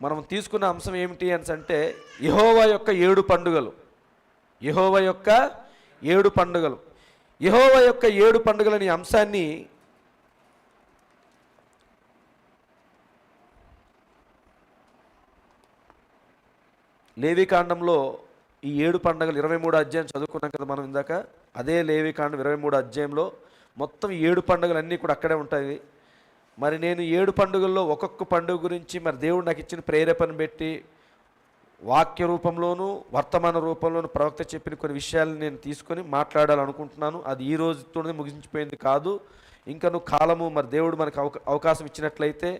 మనం తీసుకున్న అంశం ఏమిటి అని అంటే యెహోవా యొక్క 7 పండుగలు. యెహోవా యొక్క 7 పండుగలు. యెహోవా యొక్క 7 పండుగలని అంశాన్ని లేవీకాండంలో ఈ 7 పండుగలు 23 అధ్యాయం చదువుకున్నాం కదా మనం ఇందాక. అదే లేవీకాండం 23 అధ్యాయంలో మొత్తం 7 పండుగలు అన్నీ కూడా అక్కడే ఉంటాయి. మరి నేను 7 పండుగల్లో ఒక్కొక్క పండుగ గురించి మరి దేవుడు నాకు ఇచ్చిన ప్రేరేపణ పెట్టి వాక్య రూపంలోనూ వర్తమాన రూపంలోనూ ప్రవక్త చెప్పిన కొన్ని విషయాలను నేను తీసుకొని మాట్లాడాలనుకుంటున్నాను. అది ఈ రోజుతోనే ముగించిపోయింది కాదు. ఇంకా నువ్వు కాలము మరి దేవుడు మనకు అవకాశం ఇచ్చినట్లయితే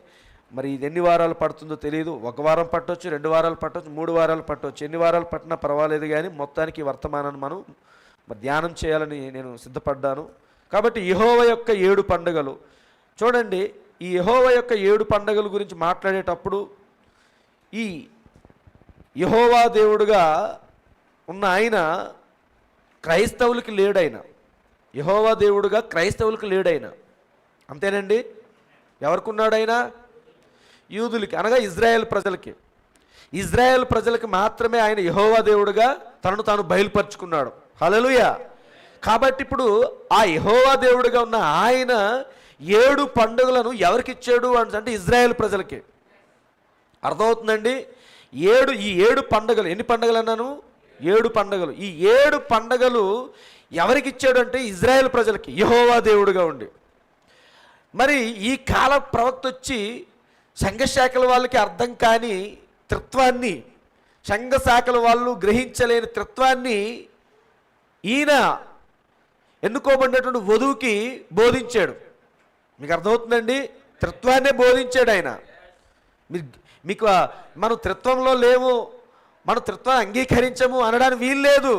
మరి ఇది ఎన్ని వారాలు పడుతుందో తెలియదు. 1 వారం పట్టవచ్చు, 2 వారాలు పట్టవచ్చు, 3 వారాలు పట్టవచ్చు. ఎన్ని వారాలు పట్టినా పర్వాలేదు, కానీ మొత్తానికి వర్తమానాన్ని మనం మరి ధ్యానం చేయాలని నేను సిద్ధపడ్డాను. కాబట్టి యెహోవా యొక్క 7 పండుగలు చూడండి. ఈ యెహోవా యొక్క 7 పండుగల గురించి మాట్లాడేటప్పుడు ఈ యెహోవా దేవుడుగా ఉన్న ఆయన క్రైస్తవులకి లేడైన, యెహోవా దేవుడుగా క్రైస్తవులకి లేడైన, అంతేనండి. ఎవరికి ఉన్నాడు ఆయన? యూదులకి, అనగా ఇజ్రాయేల్ ప్రజలకి. ఇజ్రాయేల్ ప్రజలకి మాత్రమే ఆయన యెహోవా దేవుడుగా తనను తాను బయలుపరుచుకున్నాడు. హల్లెలూయా. కాబట్టి ఇప్పుడు ఆ యెహోవా దేవుడుగా ఉన్న ఆయన 7 పండుగలను ఎవరికి ఇచ్చాడు అంటే ఇజ్రాయేల్ ప్రజలకి. అర్థమవుతుందండి? ఈ 7 పండుగలు, ఎన్ని పండుగలు అన్నాను? 7 పండుగలు. ఈ 7 పండుగలు ఎవరికి ఇచ్చాడు అంటే ఇజ్రాయేల్ ప్రజలకి, యెహోవా దేవుడుగా ఉండి. మరి ఈ కాల ప్రవక్త వచ్చి సంఘశాఖల వాళ్ళకి అర్థం కాని త్రిత్వాన్ని, సంఘశాఖల వాళ్ళు గ్రహించలేని త్రిత్వాన్ని ఈయన ఎన్నుకోబడినటువంటి వధువుకి బోధించాడు. మీకు అర్థమవుతుందండి? త్రిత్వాన్నే బోధించాడు ఆయన. మీకు మనం త్రిత్వంలో లేవు, మనం త్రిత్వాన్ని అంగీకరించము అనడానికి వీల్లేదు.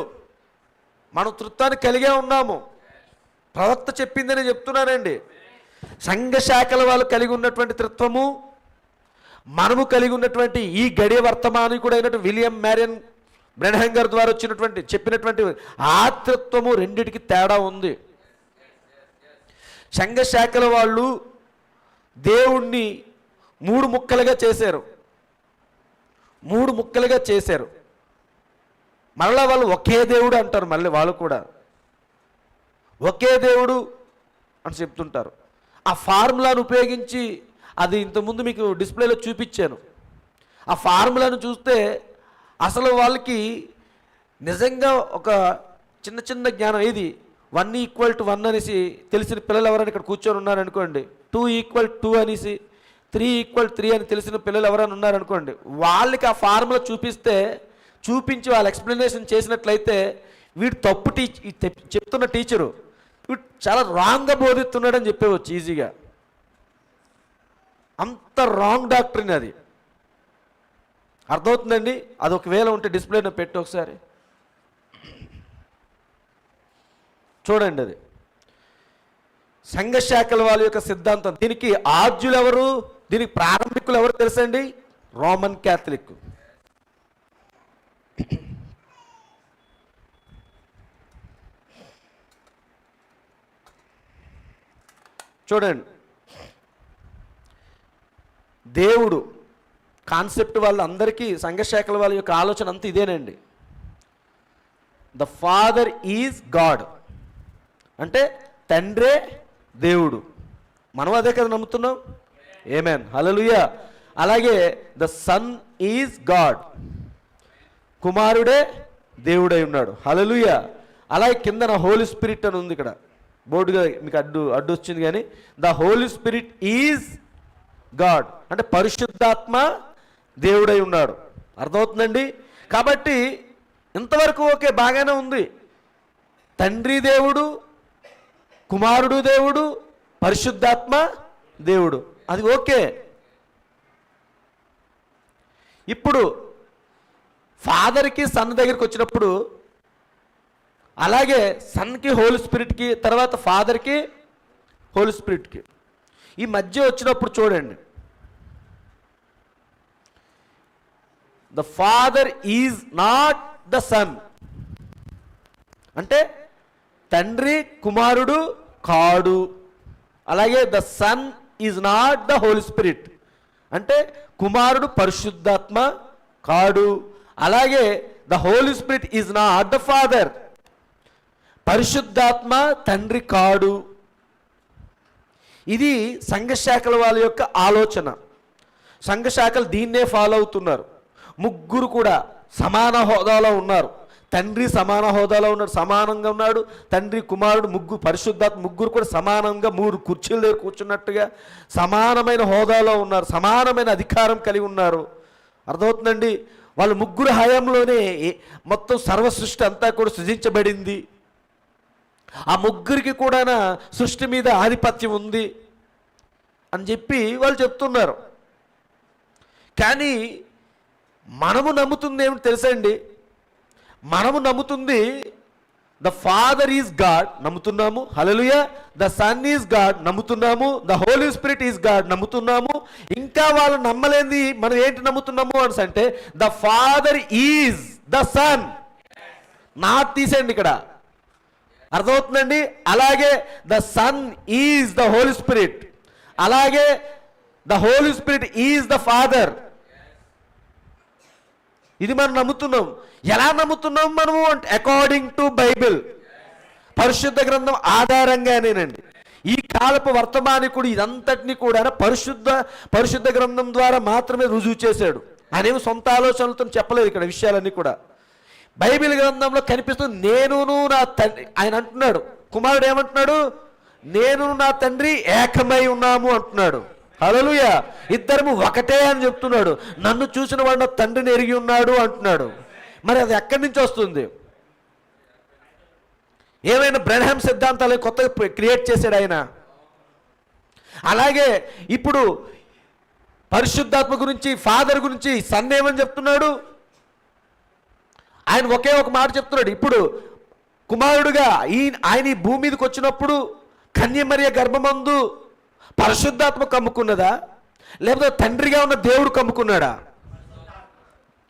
మనం త్రిత్వాన్ని కలిగే ఉన్నాము. ప్రవక్త చెప్పిందని చెప్తున్నానండి. సంఘశాఖల వాళ్ళు కలిగి ఉన్నటువంటి త్రిత్వము, మనము కలిగి ఉన్నటువంటి ఈ గడియ వర్తమానికుడైనటువంటి విలియం మ్యారియన్ బ్రెన్హామ్ గారి ద్వారా వచ్చినటువంటి చెప్పినటువంటి ఆత్మత్వము రెండిటికి తేడా ఉంది. సంఘశాఖల వాళ్ళు దేవుణ్ణి 3 ముక్కలుగా చేశారు. 3 ముక్కలుగా చేశారు. మరలా వాళ్ళు ఒకే దేవుడు అంటారు. మళ్ళీ వాళ్ళు కూడా ఒకే దేవుడు అని చెప్తుంటారు. ఆ ఫార్ములాను ఉపయోగించి, అది ఇంతకుముందు మీకు డిస్ప్లేలో చూపించాను. ఆ ఫార్ములాను చూస్తే అసలు వాళ్ళకి నిజంగా ఒక చిన్న చిన్న జ్ఞానం, ఇది 1 = 1 అనేసి తెలిసిన పిల్లలు ఎవరైనా ఇక్కడ కూర్చొని ఉన్నారనుకోండి, 2 = 2 అనేసి, 3 = 3 అని తెలిసిన పిల్లలు ఎవరైనా ఉన్నారనుకోండి, వాళ్ళకి ఆ ఫార్ములా చూపించి వాళ్ళు ఎక్స్ప్లెనేషన్ చేసినట్లయితే వీడు తప్పు చెప్తున్న టీచరు వీడు చాలా రాంగ్గా బోధిస్తున్నాడని చెప్పేవచ్చు ఈజీగా. అంత రాంగ్ డాక్టరీని అది. అర్థమవుతుందండి? అది ఒకవేళ ఉంటే డిస్ప్లేలో పెట్టి ఒకసారి చూడండి. అది సంఘశాఖల వాళ్ళ యొక్క సిద్ధాంతం. దీనికి ఆద్యులు ఎవరు, దీనికి ప్రారంభికులు ఎవరు తెలుసండి? Roman Catholic. చూడండి, దేవుడు కాన్సెప్ట్ వాళ్ళందరికీ, సంఘశాఖల వాళ్ళ యొక్క ఆలోచన అంతా ఇదేనండి. ద ఫాదర్ ఈజ్ గాడ్ అంటే తండ్రే దేవుడు. మనం అదే కదా నమ్ముతున్నాం. ఆమేన్, హల్లెలూయా. అలాగే ద సన్ ఈజ్ గాడ్, కుమారుడే దేవుడై ఉన్నాడు. హల్లెలూయా. అలాగే కింద హోలీ స్పిరిట్ అని ఉంది ఇక్కడ బోర్డుగా, మీకు అడ్డు వచ్చింది. కానీ the Holi spirit is God అంటే పరిశుద్ధాత్మ దేవుడై ఉన్నాడు. అర్థమవుతుందండి? కాబట్టి ఇంతవరకు ఓకే, బాగానే ఉంది. తండ్రి దేవుడు, కుమారుడు దేవుడు, పరిశుద్ధాత్మ దేవుడు, అది ఓకే. ఇప్పుడు ఫాదర్కి సన్ దగ్గరికి వచ్చినప్పుడు, అలాగే సన్కి హోలీ స్పిరిట్కి, తర్వాత ఫాదర్కి హోలీ స్పిరిట్కి ఈ మధ్య వచ్చినప్పుడు చూడండి, the father is not the Son అంటే తండ్రి కుమారుడు కాడు. అలాగే the sun is not the Holi Spirit అంటే కుమారుడు పరిశుద్ధాత్మ కాడు. అలాగే the Holi spirit is not the Father. పరిశుద్ధాత్మ తండ్రి కాడు. ఇది సంఘశాఖల వాళ్ళ యొక్క ఆలోచన. సంఘశాఖలు దీన్నే ఫాలో అవుతున్నారు. ముగ్గురు కూడా సమాన హోదాలో ఉన్నారు. తండ్రి సమాన హోదాలో ఉన్నాడు, సమానంగా ఉన్నాడు. తండ్రి, కుమారుడు, ముగ్గురు, పరిశుద్ధాత్మ ముగ్గురు కూడా సమానంగా 3 కుర్చీల దగ్గర కూర్చున్నట్టుగా సమానమైన హోదాలో ఉన్నారు, సమానమైన అధికారం కలిగి ఉన్నారు. అర్థమవుతుందండి? వాళ్ళు ముగ్గురు హయాంలోనే మొత్తం సర్వ సృష్టి అంతా కూడా సృజించబడింది. ఆ ముగ్గురికి కూడా సృష్టి మీద ఆధిపత్యం ఉంది అని చెప్పి వాళ్ళు చెప్తున్నారు. కానీ మనము నమ్ముతుంది ఏమిటి తెలుసండి? మనము నమ్ముతుంది ద ఫాదర్ ఈజ్ గాడ్ నమ్ముతున్నాము, hallelujah. The sun is god నమ్ముతున్నాము, the Holi spirit is god నమ్ముతున్నాము. ఇంకా వాళ్ళు నమ్మలేంది మనం ఏంటి నమ్ముతున్నాము అని అంటే the father is the son. Not తీసేయండి ఇక్కడ, అర్థమవుతుందండి? అలాగే the sun is the Holi spirit, అలాగే the Holi spirit is the father. ఇది మనం నమ్ముతున్నాం. ఎలా నమ్ముతున్నాం మనము అంటే అకార్డింగ్ టు బైబిల్, పరిశుద్ధ గ్రంథం ఆధారంగానేనండి. ఈ కాలపు వర్తమానికుడు ఇదంతటిని కూడా పరిశుద్ధ గ్రంథం ద్వారా మాత్రమే రుజువు చేశాడు. ఆయనేమి సొంత ఆలోచనలతో చెప్పలేదు ఇక్కడ విషయాలన్నీ కూడా. బైబిల్ గ్రంథంలో కనిపిస్తుంది నేనును నా తండ్రి. ఆయన అంటున్నాడు, కుమారుడు ఏమంటున్నాడు? నేను నా తండ్రి ఏకమై ఉన్నాము అంటున్నాడు. హల్లెలూయా. ఇద్దరము ఒకటే అని చెప్తున్నాడు. నన్ను చూసిన వాడు నా తండ్రిని ఎరిగి ఉన్నాడు అంటున్నాడు. మరి అది ఎక్కడి నుంచి వస్తుంది? ఏమైనా బ్రెన్హామ్ సిద్ధాంతాలు కొత్తగా క్రియేట్ చేశాడు ఆయన. అలాగే ఇప్పుడు పరిశుద్ధాత్మ గురించి, ఫాదర్ గురించి సన్ ఏమని చెప్తున్నాడు? ఆయన ఒకే ఒక మాట చెప్తున్నాడు. ఇప్పుడు కుమారుడుగా ఆయన ఈ భూమి మీదకి వచ్చినప్పుడు కన్యమరియ గర్భమందు పరిశుద్ధాత్మ కమ్ముకున్నదా, లేకపోతే తండ్రిగా ఉన్న దేవుడు కమ్ముకున్నాడా?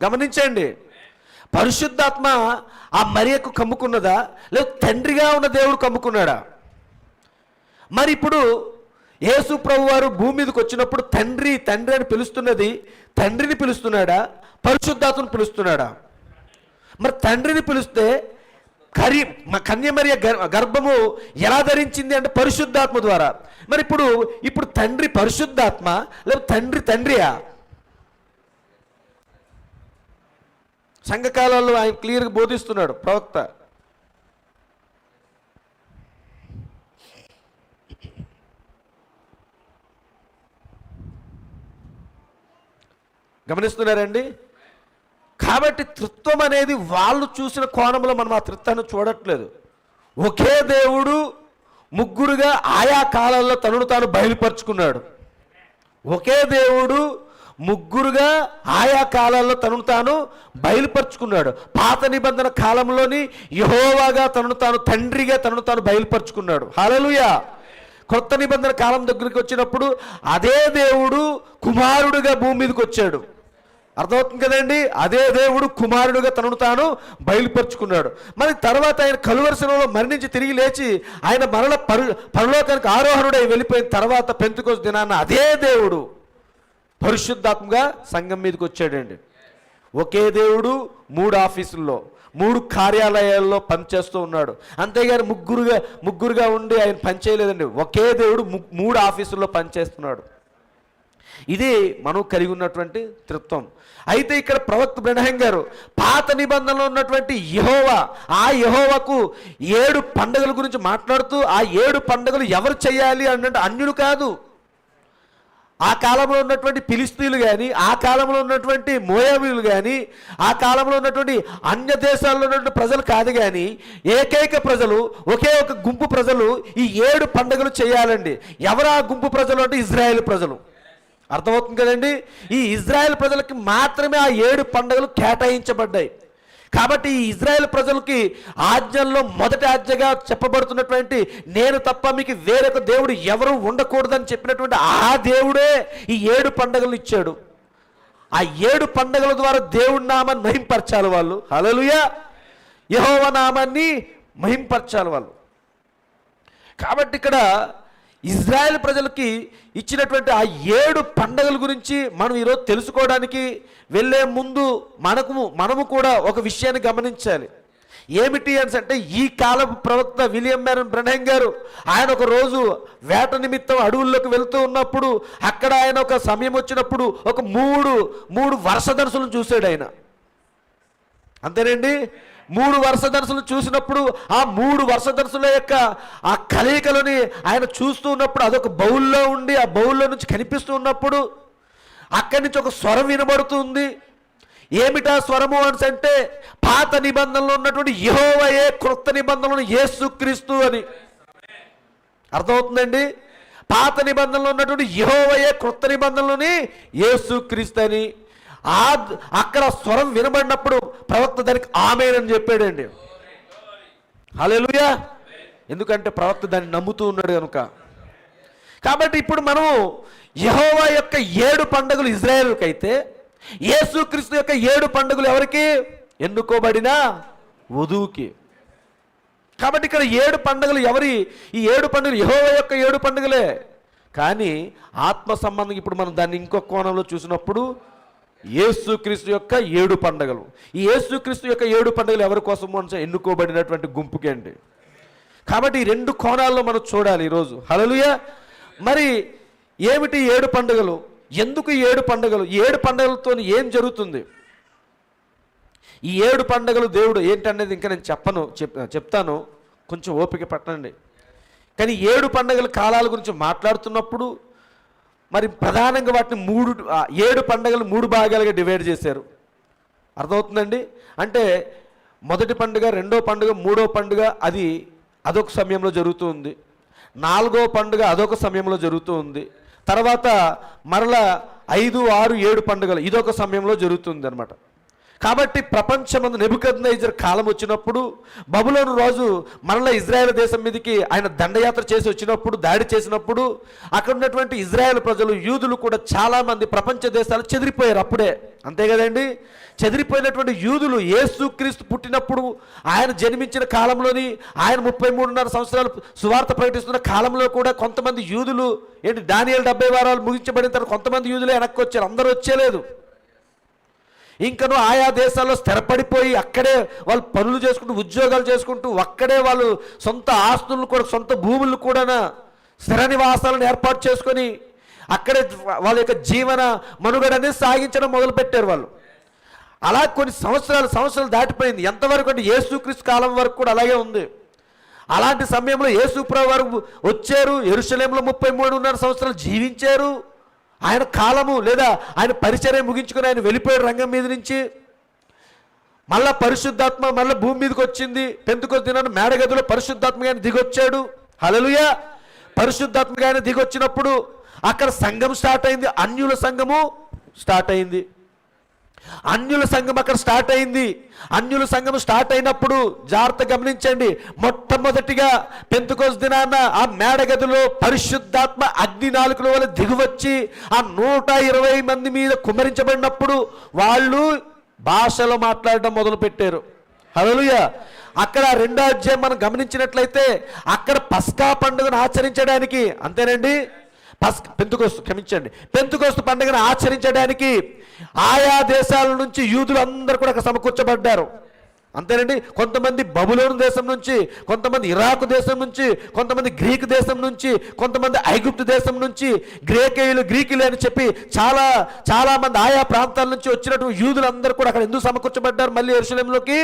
గమనించండి. పరిశుద్ధాత్మ ఆ మరియకు కమ్ముకున్నదా, లేదా తండ్రిగా ఉన్న దేవుడు కమ్ముకున్నాడా? మరి ఇప్పుడు యేసు ప్రభు వారు భూమి మీదకి వచ్చినప్పుడు తండ్రి తండ్రి అని పిలుస్తున్నది తండ్రిని పిలుస్తున్నాడా, పరిశుద్ధాత్మను పిలుస్తున్నాడా? మరి తండ్రిని పిలిస్తే కన్యమరియ గర్భము ఎలా ధరించింది అంటే పరిశుద్ధాత్మ ద్వారా. మరి ఇప్పుడు తండ్రి పరిశుద్ధాత్మ, లేదా తండ్రి తండ్రియా? సంఘకాలంలో ఆయన క్లియర్గా బోధిస్తున్నాడు ప్రవక్త. గమనిస్తున్నారండి? కాబట్టి త్రిత్వం అనేది వాళ్ళు చూసిన కోణంలో మనం ఆ త్రిత్వాన్ని చూడట్లేదు. ఒకే దేవుడు ముగ్గురుగా ఆయా కాలాల్లో తనను తాను బయలుపరుచుకున్నాడు. ఒకే దేవుడు ముగ్గురుగా ఆయా కాలాల్లో తనను తాను బయలుపరుచుకున్నాడు. పాత నిబంధన కాలంలోని యెహోవాగా తనను తాను తండ్రిగా తనను తాను బయలుపరుచుకున్నాడు. హల్లెలూయా. కొత్త నిబంధన కాలం దగ్గరికి వచ్చినప్పుడు అదే దేవుడు కుమారుడుగా భూమి మీదకి వచ్చాడు. అర్థమవుతుంది కదండి? అదే దేవుడు కుమారుడుగా తనను తాను బయలుపరుచుకున్నాడు. మరి తర్వాత ఆయన కలువరి శిలువలో మరణించి తిరిగి లేచి ఆయన మరల పరలోకానికి ఆరోహణుడై వెళ్ళిపోయిన తర్వాత పెంతెకొస్తు దినాన అదే దేవుడు పరిశుద్ధాత్మగా సంఘం మీదకి వచ్చాడండి. ఒకే దేవుడు 3 ఆఫీసుల్లో 3 కార్యాలయాల్లో పనిచేస్తూ ఉన్నాడు. అంతేగాని ముగ్గురుగా ఉండి ఆయన పనిచేయలేదండి. ఒకే దేవుడు 3 ఆఫీసుల్లో పనిచేస్తున్నాడు. ఇది మనం కలిగి ఉన్నటువంటి త్రిత్వం. అయితే ఇక్కడ ప్రవక్త బ్రెన్హామ్ గారు పాత నిబంధనలో ఉన్నటువంటి యెహోవా, ఆ యెహోవాకు 7 పండుగల గురించి మాట్లాడుతూ ఆ 7 పండుగలు ఎవరు చేయాలి అంటే అన్యులు కాదు. ఆ కాలంలో ఉన్నటువంటి ఫిలిస్తీన్లు కానీ, ఆ కాలంలో ఉన్నటువంటి మోయాబీలు కానీ, ఆ కాలంలో ఉన్నటువంటి అన్య దేశాల్లో ఉన్నటువంటి ప్రజలు కాదు కానీ ఏకైక ప్రజలు, ఒకే ఒక గుంపు ప్రజలు ఈ 7 పండుగలు చేయాలండి. ఎవరు ఆ గుంపు ప్రజలు అంటే ఇజ్రాయేల్ ప్రజలు. అర్థమవుతుంది కదండి? ఈ ఇజ్రాయెల్ ప్రజలకి మాత్రమే ఆ 7 పండుగలు కేటాయించబడ్డాయి. కాబట్టి ఈ ఇజ్రాయెల్ ప్రజలకి ఆజ్ఞల్లో మొదటి ఆజ్ఞగా చెప్పబడుతున్నటువంటి నేను తప్ప మీకు వేరొక దేవుడు ఎవరు ఉండకూడదని చెప్పినటువంటి ఆ దేవుడే ఈ 7 పండుగలు ఇచ్చాడు. ఆ 7 పండుగల ద్వారా దేవుడి నామాన్ని మహింపరచాలి వాళ్ళు. హల్లెలూయా. యెహోవా నామాన్ని మహింపరచాలి వాళ్ళు. కాబట్టి ఇక్కడ ఇజ్రాయెల్ ప్రజలకి ఇచ్చినటువంటి ఆ 7 పండగల గురించి మనం ఈరోజు తెలుసుకోవడానికి వెళ్ళే ముందు మనము కూడా ఒక విషయాన్ని గమనించాలి. ఏమిటి అని అంటే, ఈ కాలపు ప్రవక్త విలియం మ్యారన్ బ్రనహం గారు ఆయన ఒక రోజు వేట నిమిత్తం అడవుల్లోకి వెళ్తూ ఉన్నప్పుడు అక్కడ ఆయన ఒక సమయం వచ్చినప్పుడు ఒక మూడు వర్షధనుసులను చూశాడు ఆయన. అంతేనండి, 3 వర్షధనుసులు చూసినప్పుడు ఆ 3 వర్షధనుసుల యొక్క ఆ కలయికలని ఆయన చూస్తూ ఉన్నప్పుడు అదొక బౌల్లో ఉండి ఆ బౌల్లో నుంచి కనిపిస్తూ ఉన్నప్పుడు అక్కడి నుంచి ఒక స్వరం వినబడుతుంది. ఏమిటా స్వరము అని అంటే, పాత నిబంధనలో ఉన్నటువంటి యెహోవాయే క్రొత్త నిబంధనలను యేసుక్రీస్తు అని. అర్థమవుతుందండి? పాత నిబంధనలో ఉన్నటువంటి యెహోవాయే క్రొత్త నిబంధనలని యేసుక్రీస్తు అని. అక్కడ స్వరం వినబడినప్పుడు ప్రవక్త దానికి ఆమేన్ అని చెప్పాడండి. హల్లెలూయా. ఎందుకంటే ప్రవక్త దాన్ని నమ్ముతూ ఉన్నాడు కనుక. కాబట్టి ఇప్పుడు మనము యెహోవా యొక్క 7 పండుగలు ఇజ్రాయేలుకి అయితే, యేసుక్రీస్తు యొక్క 7 పండుగలు ఎవరికి? ఎన్నుకోబడిన వధువుకి. కాబట్టి ఇక్కడ 7 పండుగలు ఎవరి? ఈ 7 పండుగలు యెహోవా యొక్క 7 పండుగలే. కానీ ఆత్మ సంబంధం ఇప్పుడు మనం దాన్ని ఇంకొక కోణంలో చూసినప్పుడు యేసుక్రీస్తు యొక్క 7 పండుగలు. ఈ యేసుక్రీస్తు యొక్క 7 పండుగలు ఎవరి కోసము అని ఎన్నుకోబడినటువంటి గుంపుకి అండి. కాబట్టి ఈ 2 కోణాల్లో మనం చూడాలి ఈరోజు. హల్లెలూయా. మరి ఏమిటి 7 పండుగలు? ఎందుకు 7 పండుగలు? ఈ 7 పండుగలతో ఏం జరుగుతుంది? ఈ 7 పండుగలు దేవుడు ఏంటనేది ఇంకా నేను చెప్తాను, కొంచెం ఓపిక పట్టండి. కానీ 7 పండుగల కాలాల గురించి మాట్లాడుతున్నప్పుడు మరి ప్రధానంగా వాటిని 7 పండుగలు 3 భాగాలుగా డివైడ్ చేశారు. అర్థమవుతుందండి? అంటే మొదటి పండుగ, రెండో పండుగ, మూడో పండుగ అదొక సమయంలో జరుగుతుంది. 4వ పండుగ అదొక సమయంలో జరుగుతూ ఉంది. తర్వాత మరలా 5, 6, 7 పండుగలు ఇదొక సమయంలో జరుగుతుంది అనమాట. కాబట్టి ప్రపంచమందు నెబుకద్నెజర్ కాలం వచ్చినప్పుడు, బబులోను రాజు మరలా ఇజ్రాయెల్ దేశం మీదకి ఆయన దండయాత్ర చేసి వచ్చినప్పుడు, దాడి చేసినప్పుడు అక్కడ ఉన్నటువంటి ఇజ్రాయెల్ ప్రజలు, యూదులు కూడా చాలామంది ప్రపంచ దేశాలు చెదిరిపోయారు అప్పుడే. అంతే కదండి? చెదిరిపోయినటువంటి యూదులు యేసుక్రీస్తు పుట్టినప్పుడు ఆయన జన్మించిన కాలంలోని ఆయన 33.5 సంవత్సరాలు సువార్త ప్రకటిస్తున్న కాలంలో కూడా కొంతమంది యూదులు దానియేలు 70 వారాలు ముగించబడిన తర్వాత కొంతమంది యూదులే వెనక్కి వచ్చారు, అందరూ వచ్చేలేదు. ఇంకను ఆయా దేశాల్లో స్థిరపడిపోయి అక్కడే వాళ్ళు పనులు చేసుకుంటూ, ఉద్యోగాలు చేసుకుంటూ, అక్కడే వాళ్ళు సొంత ఆస్తులను కూడా, సొంత భూములను కూడా స్థిర నివాసాలను ఏర్పాటు చేసుకొని అక్కడే వాళ్ళ యొక్క జీవన మనుగడని సాగించడం మొదలుపెట్టారు వాళ్ళు. అలా కొన్ని సంవత్సరాలు దాటిపోయింది. ఎంతవరకు అంటే యేసుక్రీస్తు కాలం వరకు కూడా అలాగే ఉంది. అలాంటి సమయంలో యేసుప్రభు వారు వచ్చారు, యెరూషలేములో 33.5 సంవత్సరాలు జీవించారు. ఆయన కాలము లేదా ఆయన పరిచర్య ముగించుకొని ఆయన వెళ్ళిపోయాడు రంగం మీద నుంచి. మళ్ళా పరిశుద్ధాత్మ మళ్ళీ భూమి మీదకి వచ్చింది. పెంతెకొస్తు దినాన మేడగదిలో పరిశుద్ధాత్మగా ఆయన దిగొచ్చాడు. హల్లెలూయా. పరిశుద్ధాత్మగా ఆయన దిగొచ్చినప్పుడు అక్కడ సంఘం స్టార్ట్ అయింది. అన్యుల సంఘము స్టార్ట్ అయింది. అన్యుల సంఘం అక్కడ స్టార్ట్ అయింది. అన్యుల సంఘం స్టార్ట్ అయినప్పుడు జాగ్రత్త గమనించండి, మొట్టమొదటిగా పెంతెకొస్తు దినాన ఆ మేడగదిలో పరిశుద్ధాత్మ అగ్ని నాలుకల వల్ల దిగువచ్చి ఆ 120 మంది మీద కుమ్మరించబడినప్పుడు వాళ్ళు భాషలో మాట్లాడడం మొదలుపెట్టారు. హల్లెలూయా. అక్కడ 2వ అధ్యాయం మనం గమనించినట్లయితే అక్కడ పస్కా పండుగను ఆచరించడానికి, అంతేనండి, పెంతెకొస్తు పండుగను ఆచరించడానికి ఆయా దేశాల నుంచి యూదులు అందరూ కూడా అక్కడ సమకూర్చబడ్డారు. అంతేనండి. కొంతమంది బబులోను దేశం నుంచి, కొంతమంది ఇరాకు దేశం నుంచి, కొంతమంది గ్రీకు దేశం నుంచి, కొంతమంది ఐగుప్తు దేశం నుంచి, గ్రీకులు అని చెప్పి చాలా మంది ఆయా ప్రాంతాల నుంచి వచ్చినటువంటి యూదులు అందరూ కూడా అక్కడ ఎందుకు సమకూర్చబడ్డారు? మళ్ళీ యెరూషలేములోకి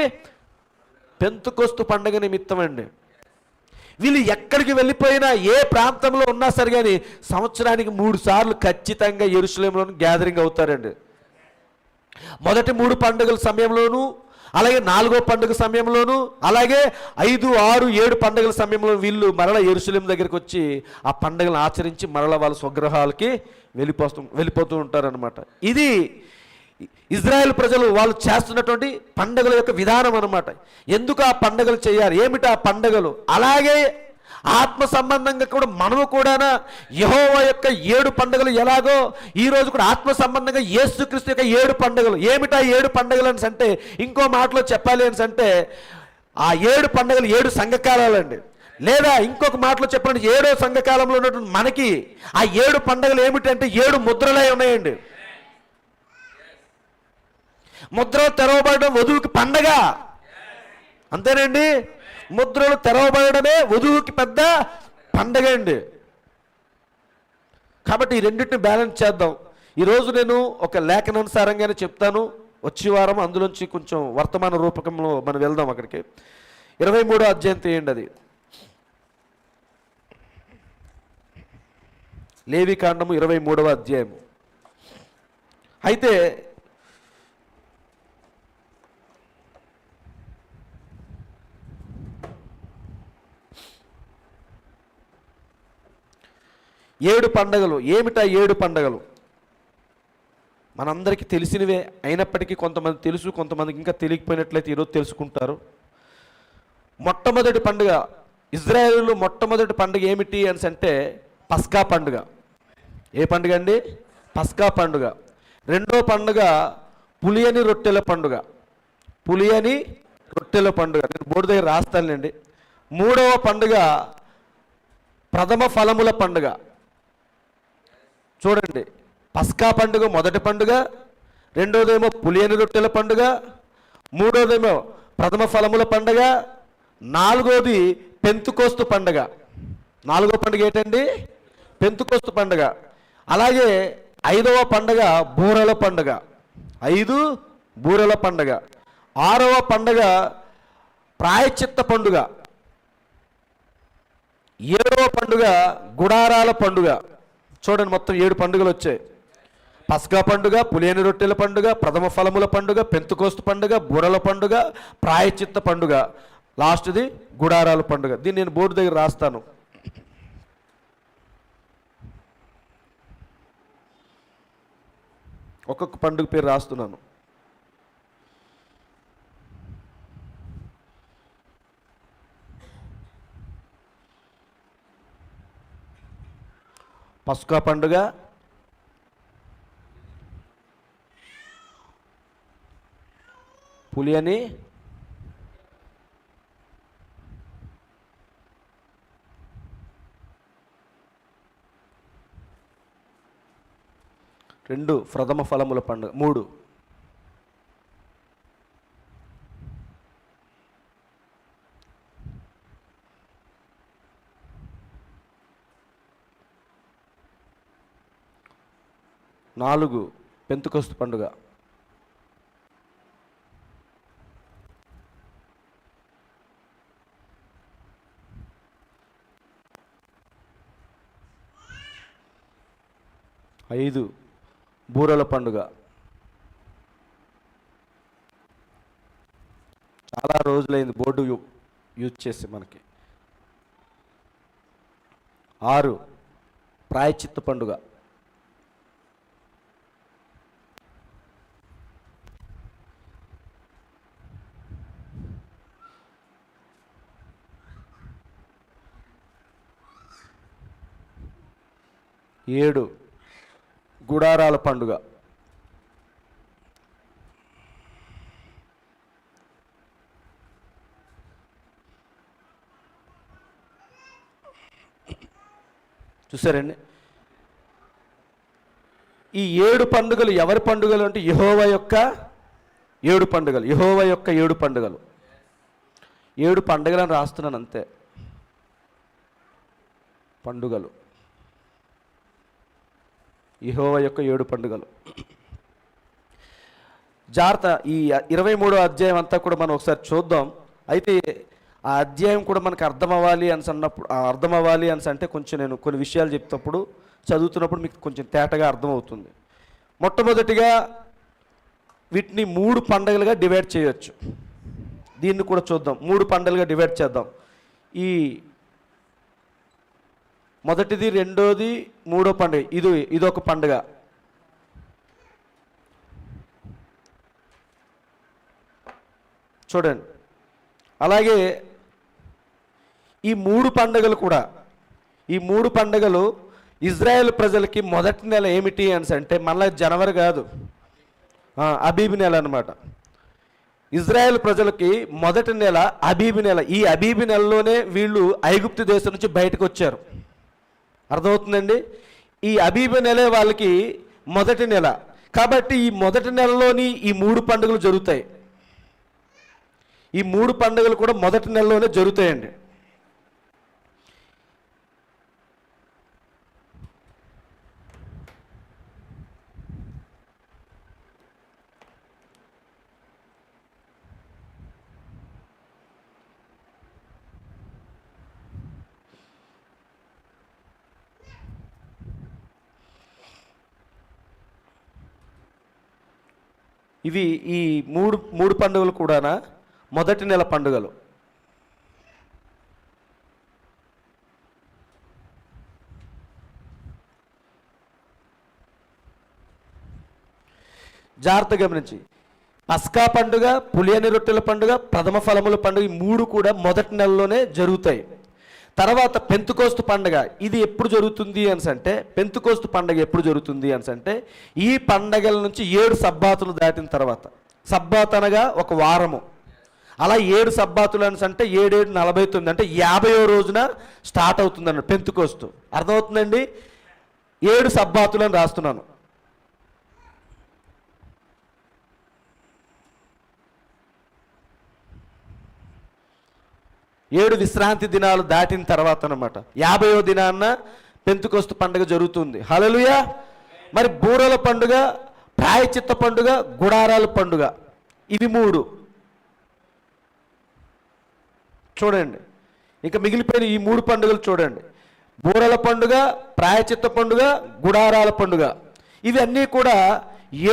పెంతెకొస్తు పండుగ నిమిత్తం అండి. వీళ్ళు ఎక్కడికి వెళ్ళిపోయినా, ఏ ప్రాంతంలో ఉన్నా సరే కానీ సంవత్సరానికి 3 సార్లు ఖచ్చితంగా యెరూషలేములోను గ్యాదరింగ్ అవుతారండి. మొదటి 3 పండుగల సమయంలోనూ, అలాగే 4వ పండుగ సమయంలోనూ, అలాగే 5, 6, 7 పండుగల సమయంలో వీళ్ళు మరలా యెరూషలేము దగ్గరికి వచ్చి ఆ పండుగలను ఆచరించి మరలా వాళ్ళ స్వగృహాలకి వెళ్ళిపోతూ ఉంటారనమాట. ఇది ఇజ్రాయెల్ ప్రజలు వాళ్ళు చేస్తున్నటువంటి పండుగల యొక్క విధానం అన్నమాట. ఎందుకు ఆ పండుగలు చేయాలి, ఏమిటి ఆ పండుగలు? అలాగే ఆత్మ సంబంధంగా కూడా మనము కూడా యెహోవా యొక్క 7 పండుగలు ఎలాగో ఈ రోజు కూడా ఆత్మ సంబంధంగా యేసుక్రీస్తు యొక్క 7 పండుగలు. ఏమిటా 7 పండుగలు అని అంటే, ఇంకో మాటలో చెప్పాలి అని అంటే ఆ 7 పండుగలు 7 సంఘకాలాలండి. లేదా ఇంకొక మాటలో చెప్పండి, 7వ సంఘకాలంలో ఉన్నటువంటి మనకి ఆ 7 పండుగలు ఏమిటంటే 7 ముద్రలై ఉన్నాయండి. ముద్రలు తెరవబడడం వధువుకి పండగ, అంతేనండి. ముద్రలు తెరవబడమే వధువుకి పెద్ద పండగ అండి. కాబట్టి ఈ రెండింటిని బ్యాలెన్స్ చేద్దాం. ఈరోజు నేను ఒక లేఖనానుసారంగానే చెప్తాను, వచ్చే వారం అందులోంచి కొంచెం వర్తమాన రూపకంలో మనం వెళ్దాం. అక్కడికి 23వ అధ్యాయం తీయండి. అది లేవికాండము 23వ అధ్యాయము. అయితే ఏడు పండగలు ఏమిటా? 7 పండగలు మనందరికీ తెలిసినవే అయినప్పటికీ కొంతమంది తెలుసు, కొంతమందికి ఇంకా తెలియకపోయినట్లయితే ఈరోజు తెలుసుకుంటారు. మొట్టమొదటి పండుగ, ఇజ్రాయేలులో మొట్టమొదటి పండుగ ఏమిటి అని అంటే పస్కా పండుగ. ఏ పండుగ అండి? పస్కా పండుగ. రెండో పండుగ పులియని రొట్టెల పండుగ. పులియని రొట్టెల పండుగ నేను బోర్డు దగ్గర రాస్తానండి. మూడవ పండుగ ప్రథమ ఫలముల పండుగ. చూడండి, పస్కా పండుగ మొదటి పండుగ, రెండోదేమో పులియని రొట్టెల పండుగ, మూడోదేమో ప్రథమ ఫలముల పండుగ, నాలుగోది పెంతుకోస్తు పండుగ. 4వ పండుగ ఏంటండి? పెంతుకోస్తు పండుగ. అలాగే 5వ పండుగ బూరల పండుగ. 5 బూరల పండుగ. 6వ పండుగ ప్రాయశ్చిత్త పండుగ. 7వ పండుగ గుడారాల పండుగ. చూడండి, మొత్తం 7 పండుగలు వచ్చాయి. పస్కా పండుగ, పులియని రొట్టెల పండుగ, ప్రథమ ఫలముల పండుగ, పెంతుకోస్తు పండుగ, బూరల పండుగ, ప్రాయశ్చిత్త పండుగ, లాస్ట్ది గుడారాల పండుగ. దీన్ని నేను బోర్డు దగ్గర రాస్తాను. ఒక్కొక్క పండుగ పేరు రాస్తున్నాను. పస్కా పండుగ, పులియని రెండు ప్రథమ ఫలముల పండుగ, 3 4 పెంతుకోస్తు పండుగ, 5 బూరల పండుగ. చాలా రోజులైంది బోర్డు యూజ్ చేసి మనకి. 6 ప్రాయశ్చిత్త పండుగ. 7 గుడారాల పండుగ. 'చూసారండి, ఈ 7 పండుగలు ఎవరి పండుగలు అంటే యెహోవా యొక్క 7 పండుగలు. యెహోవా యొక్క 7 పండుగలు. 7 పండుగలను రాస్తున్నాను అంతే. పండుగలు, యెహోవా యొక్క 7 పండుగలు. జాగ్రత్త, ఈ 23వ అధ్యాయం అంతా కూడా మనం ఒకసారి చూద్దాం. అయితే ఆ అధ్యాయం కూడా మనకు అర్థమవ్వాలి అని అంటే కొంచెం నేను కొన్ని విషయాలు చెప్తేప్పుడు చదువుతున్నప్పుడు మీకు కొంచెం తేటగా అర్థమవుతుంది. మొట్టమొదటిగా వీటిని 3 పండుగలుగా డివైడ్ చేయొచ్చు. దీన్ని కూడా చూద్దాం. 3 పండుగలుగా డివైడ్ చేద్దాం. ఈ మొదటిది, రెండోది, 3వ పండుగ, ఇదొక పండుగ. చూడండి, అలాగే ఈ 3 పండుగలు కూడా, ఈ 3 పండుగలు ఇజ్రాయెల్ ప్రజలకి మొదటి నెల ఏమిటి అని అంటే మళ్ళీ జనవరి కాదు, అబీబ్ నెల అనమాట. ఇజ్రాయెల్ ప్రజలకి మొదటి నెల అబీబు నెల. ఈ అబీబు నెలలోనే వీళ్ళు ఐగుప్తు దేశం నుంచి బయటకు వచ్చారు. అర్థమవుతుందండి? ఈ అబీబు నెలే వాళ్ళకి మొదటి నెల. కాబట్టి ఈ మొదటి నెలలోని ఈ 3 పండుగలు జరుగుతాయి. ఈ 3 పండుగలు కూడా మొదటి నెలలోనే జరుగుతాయండి. ఇవి ఈ మూడు పండుగలు కూడా మొదటి నెల పండుగలు. జాగ్రత్త గమనించి, పస్కా పండుగ, పులియని రొట్టెల పండుగ, ప్రథమ ఫలముల పండుగ, ఈ 3 కూడా మొదటి నెలలోనే జరుగుతాయి. తర్వాత పెంతుకోస్తు పండుగ. ఇది ఎప్పుడు జరుగుతుంది అంటే, పెంతుకోస్తు పండుగ ఎప్పుడు జరుగుతుంది అంటే ఈ పండగల నుంచి 7 సబ్బాతులు దాటిన తర్వాత. సబ్బాత్ అనగా ఒక వారము. అలా 7 సబ్బాతులు అంటే 7 7 49 అంటే 50వ రోజున స్టార్ట్ అవుతుంది అన్నట్టు పెంతుకోస్తు. అర్థమవుతుందండి? 7 సబ్బాతులు అని రాస్తున్నాను. ఏడు విశ్రాంతి దినాలు దాటిన తర్వాత అన్నమాట 50వ దినాన్న పెంతుకోస్తు పండుగ జరుగుతుంది. హల్లెలూయా. మరి బూరల పండుగ, ప్రాయచిత్త పండుగ, గుడారాల పండుగ, ఇవి 3 చూడండి. ఇంకా మిగిలిపోయిన ఈ 3 పండుగలు చూడండి. బూరల పండుగ, ప్రాయచిత్త పండుగ, గుడారాల పండుగ, ఇవి అన్నీ కూడా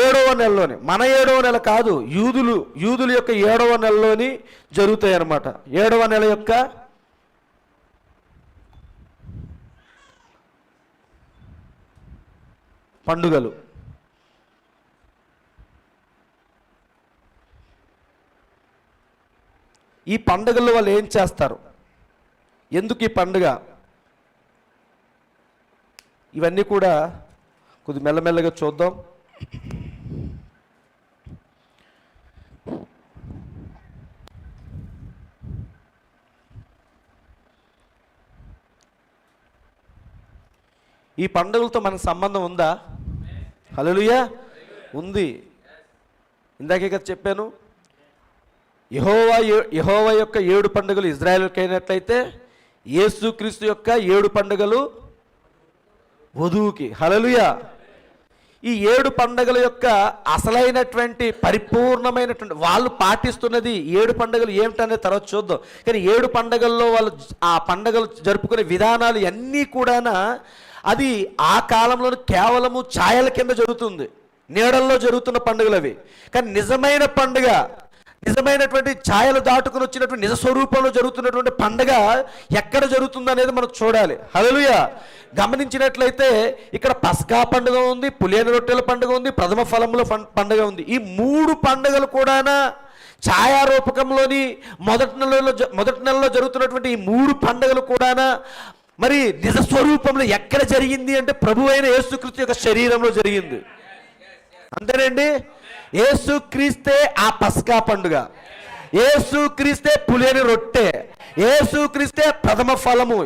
7వ నెలలోని, మన 7వ నెల కాదు, యూదుల యొక్క 7వ నెలలోని జరుగుతాయి అన్నమాట. 7వ నెల యొక్క పండుగలు. ఈ పండుగల్లో వాళ్ళు ఏం చేస్తారు, ఎందుకు ఈ పండుగ, ఇవన్నీ కూడా కొద్ది మెల్లమెల్లగా చూద్దాం. ఈ పండుగలతో మనకు సంబంధం ఉందా? హల్లెలూయా, ఉంది. ఇందాకే కదా చెప్పాను, యెహోవా యొక్క 7 పండుగలు ఇజ్రాయెల్కి అయినట్లయితే యేసుక్రీస్తు యొక్క 7 పండుగలు వధువుకి. హల్లెలూయా. ఈ 7 పండుగల యొక్క అసలైనటువంటి పరిపూర్ణమైనటువంటి వాళ్ళు పాటిస్తున్నది 7 పండుగలు ఏమిటనే తర్వాత చూద్దాం. కానీ 7 పండుగల్లో వాళ్ళు ఆ పండుగలు జరుపుకునే విధానాలు అన్నీ కూడా అది ఆ కాలంలో కేవలము ఛాయల కింద జరుగుతుంది, నీడల్లో జరుగుతున్న పండుగలు అవి. కానీ నిజమైన పండుగ, నిజమైనటువంటి ఛాయలు దాటుకుని వచ్చినటువంటి నిజ స్వరూపంలో జరుగుతున్నటువంటి పండుగ ఎక్కడ జరుగుతుంది అనేది మనం చూడాలి. హల్లెలూయా. గమనించినట్లయితే ఇక్కడ పస్కా పండుగ ఉంది, పులియని రొట్టెల పండుగ ఉంది, ప్రథమ ఫలముల పండుగ ఉంది. ఈ 3 పండుగలు కూడా ఛాయారూపకంలోని మొదటి నెలలో జరుగుతున్నటువంటి ఈ 3 పండుగలు కూడా మరి నిజ స్వరూపంలో ఎక్కడ జరిగింది అంటే ప్రభు అయిన యేసుక్రీస్తు యొక్క శరీరంలో జరిగింది. అంతేనండి. యేసుక్రీస్తే ఆ పస్కా పండుగ, యేసుక్రీస్తే పులియని రొట్టె, యేసుక్రీస్తే ప్రథమ ఫలము,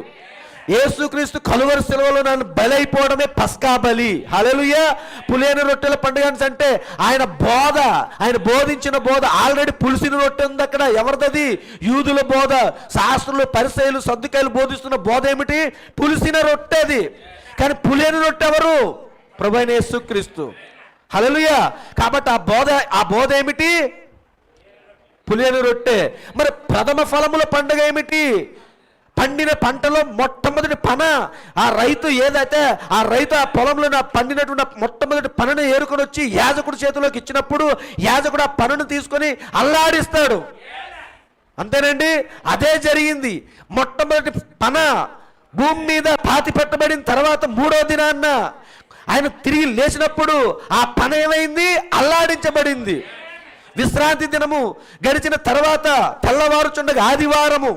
యేసుక్రీస్తు కలువరి శిలువలో నన్ను బలైపోవడమే పస్కా బలి. హల్లెలూయా. పులియని రొట్టెల పండుగ అంటే ఆయన బోధ, ఆయన బోధించిన బోధ. ఆల్రెడీ పులిసిన రొట్టె ఉంది అక్కడ. ఎవరిదది? యూదుల బోధ. శాస్త్రులు, పరిసయ్యులు, సద్దుకాయలు బోధిస్తున్న బోధ ఏమిటి? పులిసిన రొట్టె అది. కానీ పులియని రొట్టె ఎవరు? ప్రభువైన యేసుక్రీస్తు. హల్లెలూయా. కాబట్టి ఆ బోధ ఏమిటి? పులియని రొట్టె. మరి ప్రథమ ఫలముల పండుగ ఏమిటి? పండిన పంటలో మొట్టమొదటి పన. ఆ రైతు ఏదైతే ఆ పొలంలో పండినటువంటి మొట్టమొదటి పనును ఏరుకొని వచ్చి యాజకుడి చేతిలోకి ఇచ్చినప్పుడు యాజకుడు ఆ పనును తీసుకొని అల్లాడిస్తాడు. అంతేనండి. అదే జరిగింది. మొట్టమొదటి పన భూమి మీద పాతి పెట్టబడిన తర్వాత 3వ దినాన్న ఆయన తిరిగి లేచినప్పుడు ఆ పన ఏమైంది? అల్లాడించబడింది. విశ్రాంతి దినము గడిచిన తర్వాత తెల్లవారుచుండగా ఆదివారము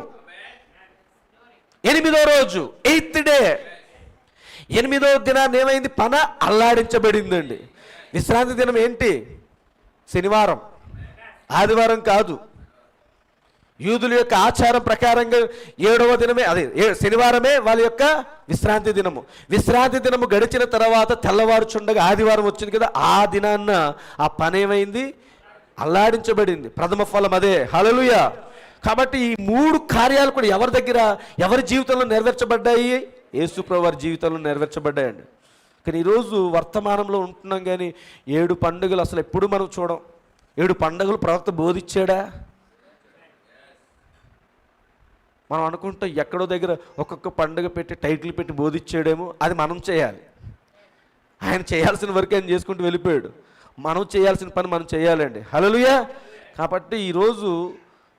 8వ రోజు, 8th డే, 8వ దినాన్ని ఏమైంది? పన అల్లాడించబడిందండి. విశ్రాంతి దినం ఏంటి? శనివారం. ఆదివారం కాదు. యూదుల యొక్క ఆచారం ప్రకారంగా 7వ దినమే, అదే శనివారమే వాళ్ళ యొక్క విశ్రాంతి దినము. విశ్రాంతి దినము గడిచిన తర్వాత తెల్లవారుచుండగా ఆదివారం వచ్చింది కదా, ఆ దినాన్న ఆ పని ఏమైంది? అల్లాడించబడింది. ప్రథమ ఫలం అదే. హల్లెలూయా. కాబట్టి ఈ 3 కార్యాలు కూడా ఎవరి దగ్గర, ఎవరి జీవితంలో నెరవేర్చబడ్డాయి? యేసుప్రభువు వారి జీవితంలో నెరవేర్చబడ్డాయండి. కానీ ఈరోజు వర్తమానంలో ఉంటున్నాం, కానీ 7 పండుగలు అసలు ఎప్పుడు మనం చూడం. 7 పండుగలు ప్రవక్త బోధించాడా? మనం అనుకుంటాం ఎక్కడో దగ్గర ఒక్కొక్క పండుగ పెట్టి టైటిల్ పెట్టి బోధించాడేమో. అది మనం చేయాలి. ఆయన చేయాల్సిన వరకు ఆయన చేసుకుంటూ వెళ్ళిపోయాడు. మనం చేయాల్సిన పని మనం చేయాలండి. హల్లెలూయా. కాబట్టి ఈరోజు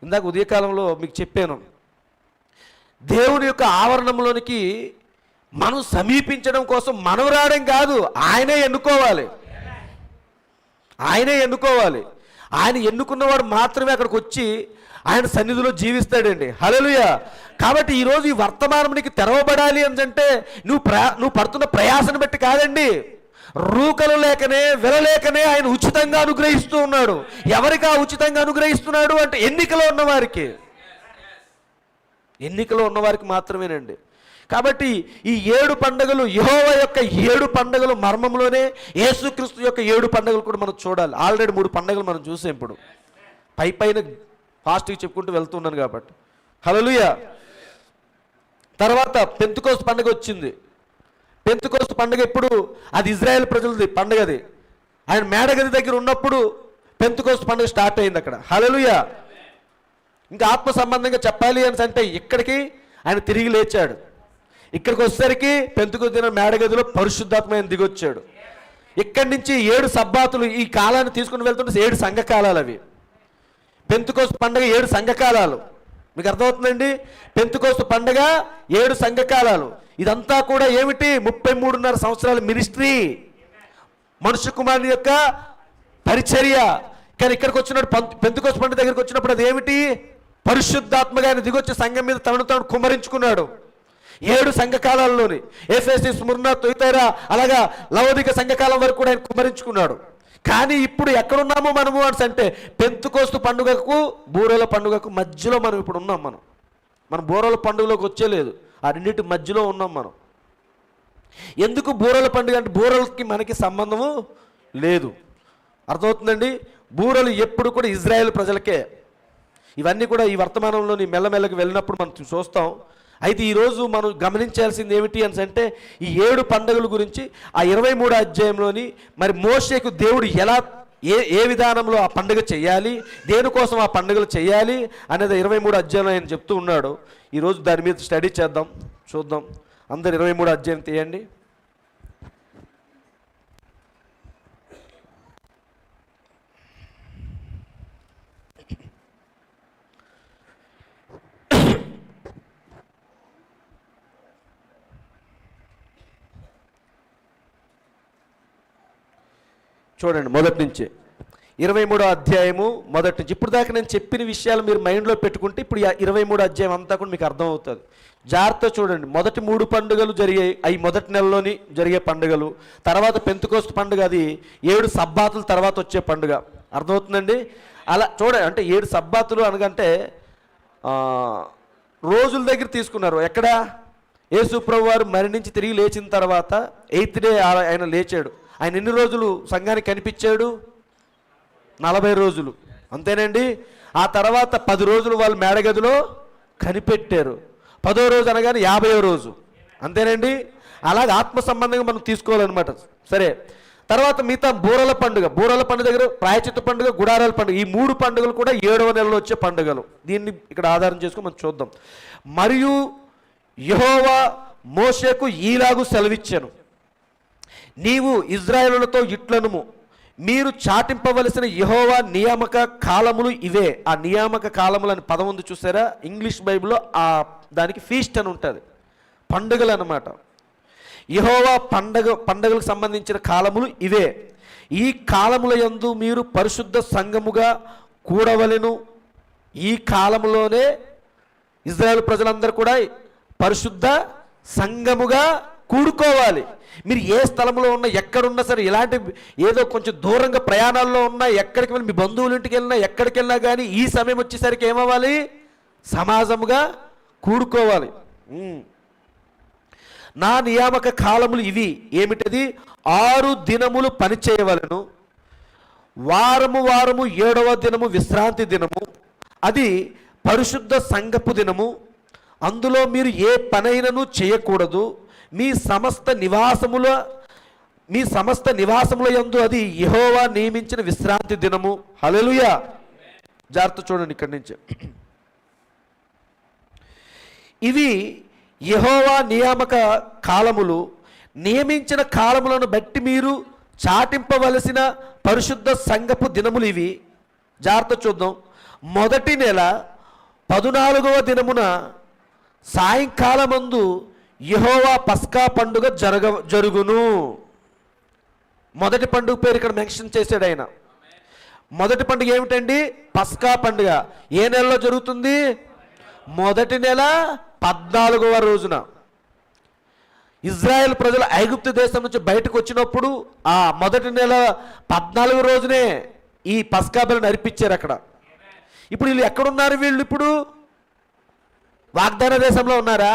ఇందాక ఉదయకాలంలో మీకు చెప్పాను, దేవుని యొక్క ఆవరణంలోనికి మనం సమీపించడం కోసం మనం రావడం కాదు, ఆయనే ఎన్నుకోవాలి. ఆయనే ఎన్నుకోవాలి. ఆయన ఎన్నుకున్నవాడు మాత్రమే అక్కడికి వచ్చి ఆయన సన్నిధిలో జీవిస్తాడండి. హల్లెలూయా. కాబట్టి ఈరోజు ఈ వర్తమానం నీకు తెరవబడాలి అంటే నువ్వు పడుతున్న ప్రయాసను బట్టి కాదండి. రూకలు లేకనే వినలేకనే ఆయన ఉచితంగా అనుగ్రహిస్తూ ఉన్నాడు. ఎవరికి ఆ ఉచితంగా అనుగ్రహిస్తున్నాడు అంటే ఎన్నికలో ఉన్నవారికి, ఎన్నికలో ఉన్నవారికి మాత్రమేనండి. కాబట్టి ఈ 7 పండుగలు, యెహోవా యొక్క 7 పండుగలు మర్మంలోనే యేసుక్రీస్తు యొక్క 7 పండుగలు కూడా మనం చూడాలి. ఆల్రెడీ 3 పండుగలు మనం చూసాం. ఇప్పుడు పైన ఫాస్ట్గా చెప్పుకుంటూ వెళ్తున్నాను కాబట్టి. హల్లెలూయా. తర్వాత పెంతెకోస్తు పండుగ వచ్చింది. పెంతెకోస్తు పండుగ ఎప్పుడు? అది ఇజ్రాయెల్ ప్రజలది పండుగ. అది ఆయన మేడగది దగ్గర ఉన్నప్పుడు పెంతెకోస్తు పండుగ స్టార్ట్ అయింది అక్కడ. హల్లెలూయా. ఇంకా ఆత్మ సంబంధంగా చెప్పాలి అని అంటే ఇక్కడికి ఆయన తిరిగి లేచాడు. ఇక్కడికి వచ్చేసరికి పెంతెకోస్తు దిన మేడగదిలో పరిశుద్ధాత్మ ఆయన దిగొచ్చాడు. ఇక్కడి నుంచి 7 సబ్బాతులు ఈ కాలాన్ని తీసుకుని వెళ్తుంటే 7 సంఘకాలాలు అవి. పెంతెకోస్తు పండుగ 7 సంఘకాలాలు. మీకు అర్థమవుతుందండి? పెంతెకోస్తు పండుగ 7 సంఘకాలాలు. ఇదంతా కూడా ఏమిటి? 33.5 సంవత్సరాల మినిస్ట్రీ, మనుష్య కుమారుని యొక్క పరిచర్య. కానీ ఇక్కడికి వచ్చినప్పుడు పెంతెకోస్తు పండుగ దగ్గరికి వచ్చినప్పుడు అది ఏమిటి? పరిశుద్ధాత్మగా ఆయన దిగొచ్చి సంఘం మీద తనను తాను కుమ్మరించుకున్నాడు. 7 సంఘకాలాల్లోని ఎఫెసు, స్ముర్న, తుయతైరా, అలాగా లవోదిక సంఘకాలం వరకు కూడా ఆయన కుమ్మరించుకున్నాడు. కానీ ఇప్పుడు ఎక్కడున్నామో మనము అంటే పెంతెకోస్తు పండుగకు బూరల పండుగకు మధ్యలో మనం ఇప్పుడు ఉన్నాం. మనం బూరల పండుగలోకి వచ్చేలేదు, ఆ రెండింటి మధ్యలో ఉన్నాం మనం. ఎందుకు బూరల పండుగ అంటే బూరలకి మనకి సంబంధము లేదు. అర్థమవుతుందండి? బూరలు ఎప్పుడు కూడా ఇజ్రాయెల్ ప్రజలకే. ఇవన్నీ కూడా ఈ వర్తమానంలోని మెల్లమెల్లకి వెళ్ళినప్పుడు మనం చూస్తాం. అయితే ఈరోజు మనం గమనించాల్సింది ఏమిటి అని అంటే ఈ 7 పండుగల గురించి ఆ 23వ అధ్యాయంలోని మరి మోషేకు దేవుడు ఎలా ఏ విధానంలో ఆ పండుగ చేయాలి, దేనికోసం ఆ పండుగలు చేయాలి అనేది 23వ అధ్యాయంలో ఆయన చెప్తూ ఉన్నాడు. ఈరోజు దాని మీద స్టడీ చేద్దాం, చూద్దాం. అందరు 23వ అధ్యాయం తీయండి. చూడండి మొదటి నుంచి 23వ అధ్యాయము మొదటి నుంచి. ఇప్పుడు దాకా నేను చెప్పిన విషయాలు మీరు మైండ్లో పెట్టుకుంటే ఇప్పుడు 23వ అధ్యాయం అంతా కూడా మీకు అర్థమవుతుంది. జాగ్రత్త చూడండి. మొదటి 3 పండుగలు జరిగాయి, అవి మొదటి నెలలోని జరిగే పండుగలు. తర్వాత పెంతెకోస్తు పండుగ, అది 7 సబ్బాతుల తర్వాత వచ్చే పండుగ. అర్థమవుతుందండి? అలా చూడండి. అంటే 7 సబ్బాతులు అనగంటే రోజుల దగ్గర తీసుకున్నారు. ఎక్కడ? యేసుప్రభు వారు మరణించి తిరిగి లేచిన తర్వాత 8th డే ఆయన లేచాడు. ఆయన ఎన్ని రోజులు సంఘానికి కనిపించాడు? 40 రోజులు. అంతేనండి. ఆ తర్వాత 10 రోజులు వాళ్ళు మేడగదిలో కనిపెట్టారు. 10వ రోజు అనగానే 50వ రోజు. అంతేనండి. అలాగే ఆత్మ సంబంధంగా మనం తీసుకోవాలన్నమాట. సరే, తర్వాత మిగతా బూరల పండుగ దగ్గర ప్రాయచిత్త పండుగ, గుడారాల పండుగ, ఈ 3 పండుగలు కూడా 7వ నెలలో వచ్చే పండుగలు. దీన్ని ఇక్కడ ఆధారం చేసుకుని మనం చూద్దాం. మరియు యెహోవా మోషేకు ఈలాగు సెలవిచ్చాను, నీవు ఇజ్రాయేలులతో ఇట్లనుము, మీరు చాటింపవలసిన యెహోవా నియామక కాలములు ఇవే. ఆ నియామక కాలములు అని పదం ఉంది చూసారా? ఇంగ్లీష్ బైబిల్లో దానికి ఫీస్ట్ అని ఉంటుంది, పండుగలు అన్నమాట. యెహోవా పండుగలకు సంబంధించిన కాలములు ఇవే. ఈ కాలముల యందు మీరు పరిశుద్ధ సంఘముగా కూడవలెను. ఈ కాలములోనే ఇజ్రాయేల్ ప్రజలందరూ కూడా పరిశుద్ధ సంఘముగా కూడుకోవాలి. మీరు ఏ స్థలంలో ఉన్నా, ఎక్కడున్నా సరే, ఇలాంటి ఏదో కొంచెం దూరంగా ప్రయాణాల్లో ఉన్నా, ఎక్కడికి వెళ్ళి మీ బంధువుల ఇంటికి వెళ్ళినా, ఎక్కడికి వెళ్ళినా కానీ ఈ సమయం వచ్చేసరికి ఏమవ్వాలి? సమాజముగా కూడుకోవాలి. నా నియామక కాలములు ఇవి. ఏమిటది? 6 దినములు పని చేయవలను, వారము 7వ దినము విశ్రాంతి దినము, అది పరిశుద్ధ సంఘపు దినము. అందులో మీరు ఏ పనైనను చేయకూడదు. మీ సమస్త నివాసముల యందు అది యెహోవా నియమించిన విశ్రాంతి దినము. హల్లెలూయా. జాగ్రత్త చూడండి ఇక్కడి నుంచి. ఇవి యెహోవా నియామక కాలములు, నియమించిన కాలములను బట్టి మీరు చాటింపవలసిన పరిశుద్ధ సంఘపు దినములు ఇవి. జాగ్రత్త చూద్దాం. మొదటి నెల 14వ దినమున సాయంకాలమందు యెహోవా పస్కా పండుగ జరుగును. మొదటి పండుగ పేరు ఇక్కడ మెన్షన్ చేశాడు ఆయన. మొదటి పండుగ ఏమిటండి? పస్కా పండుగ. ఏ నెలలో జరుగుతుంది? మొదటి నెల 14వ రోజున. ఇజ్రాయెల్ ప్రజలు ఐగుప్తు దేశం నుంచి బయటకు వచ్చినప్పుడు ఆ మొదటి నెల 14వ రోజునే ఈ పస్కా బలిని అర్పించారు అక్కడ. ఇప్పుడు వీళ్ళు ఎక్కడున్నారు? వీళ్ళు ఇప్పుడు వాగ్దాన దేశంలో ఉన్నారా?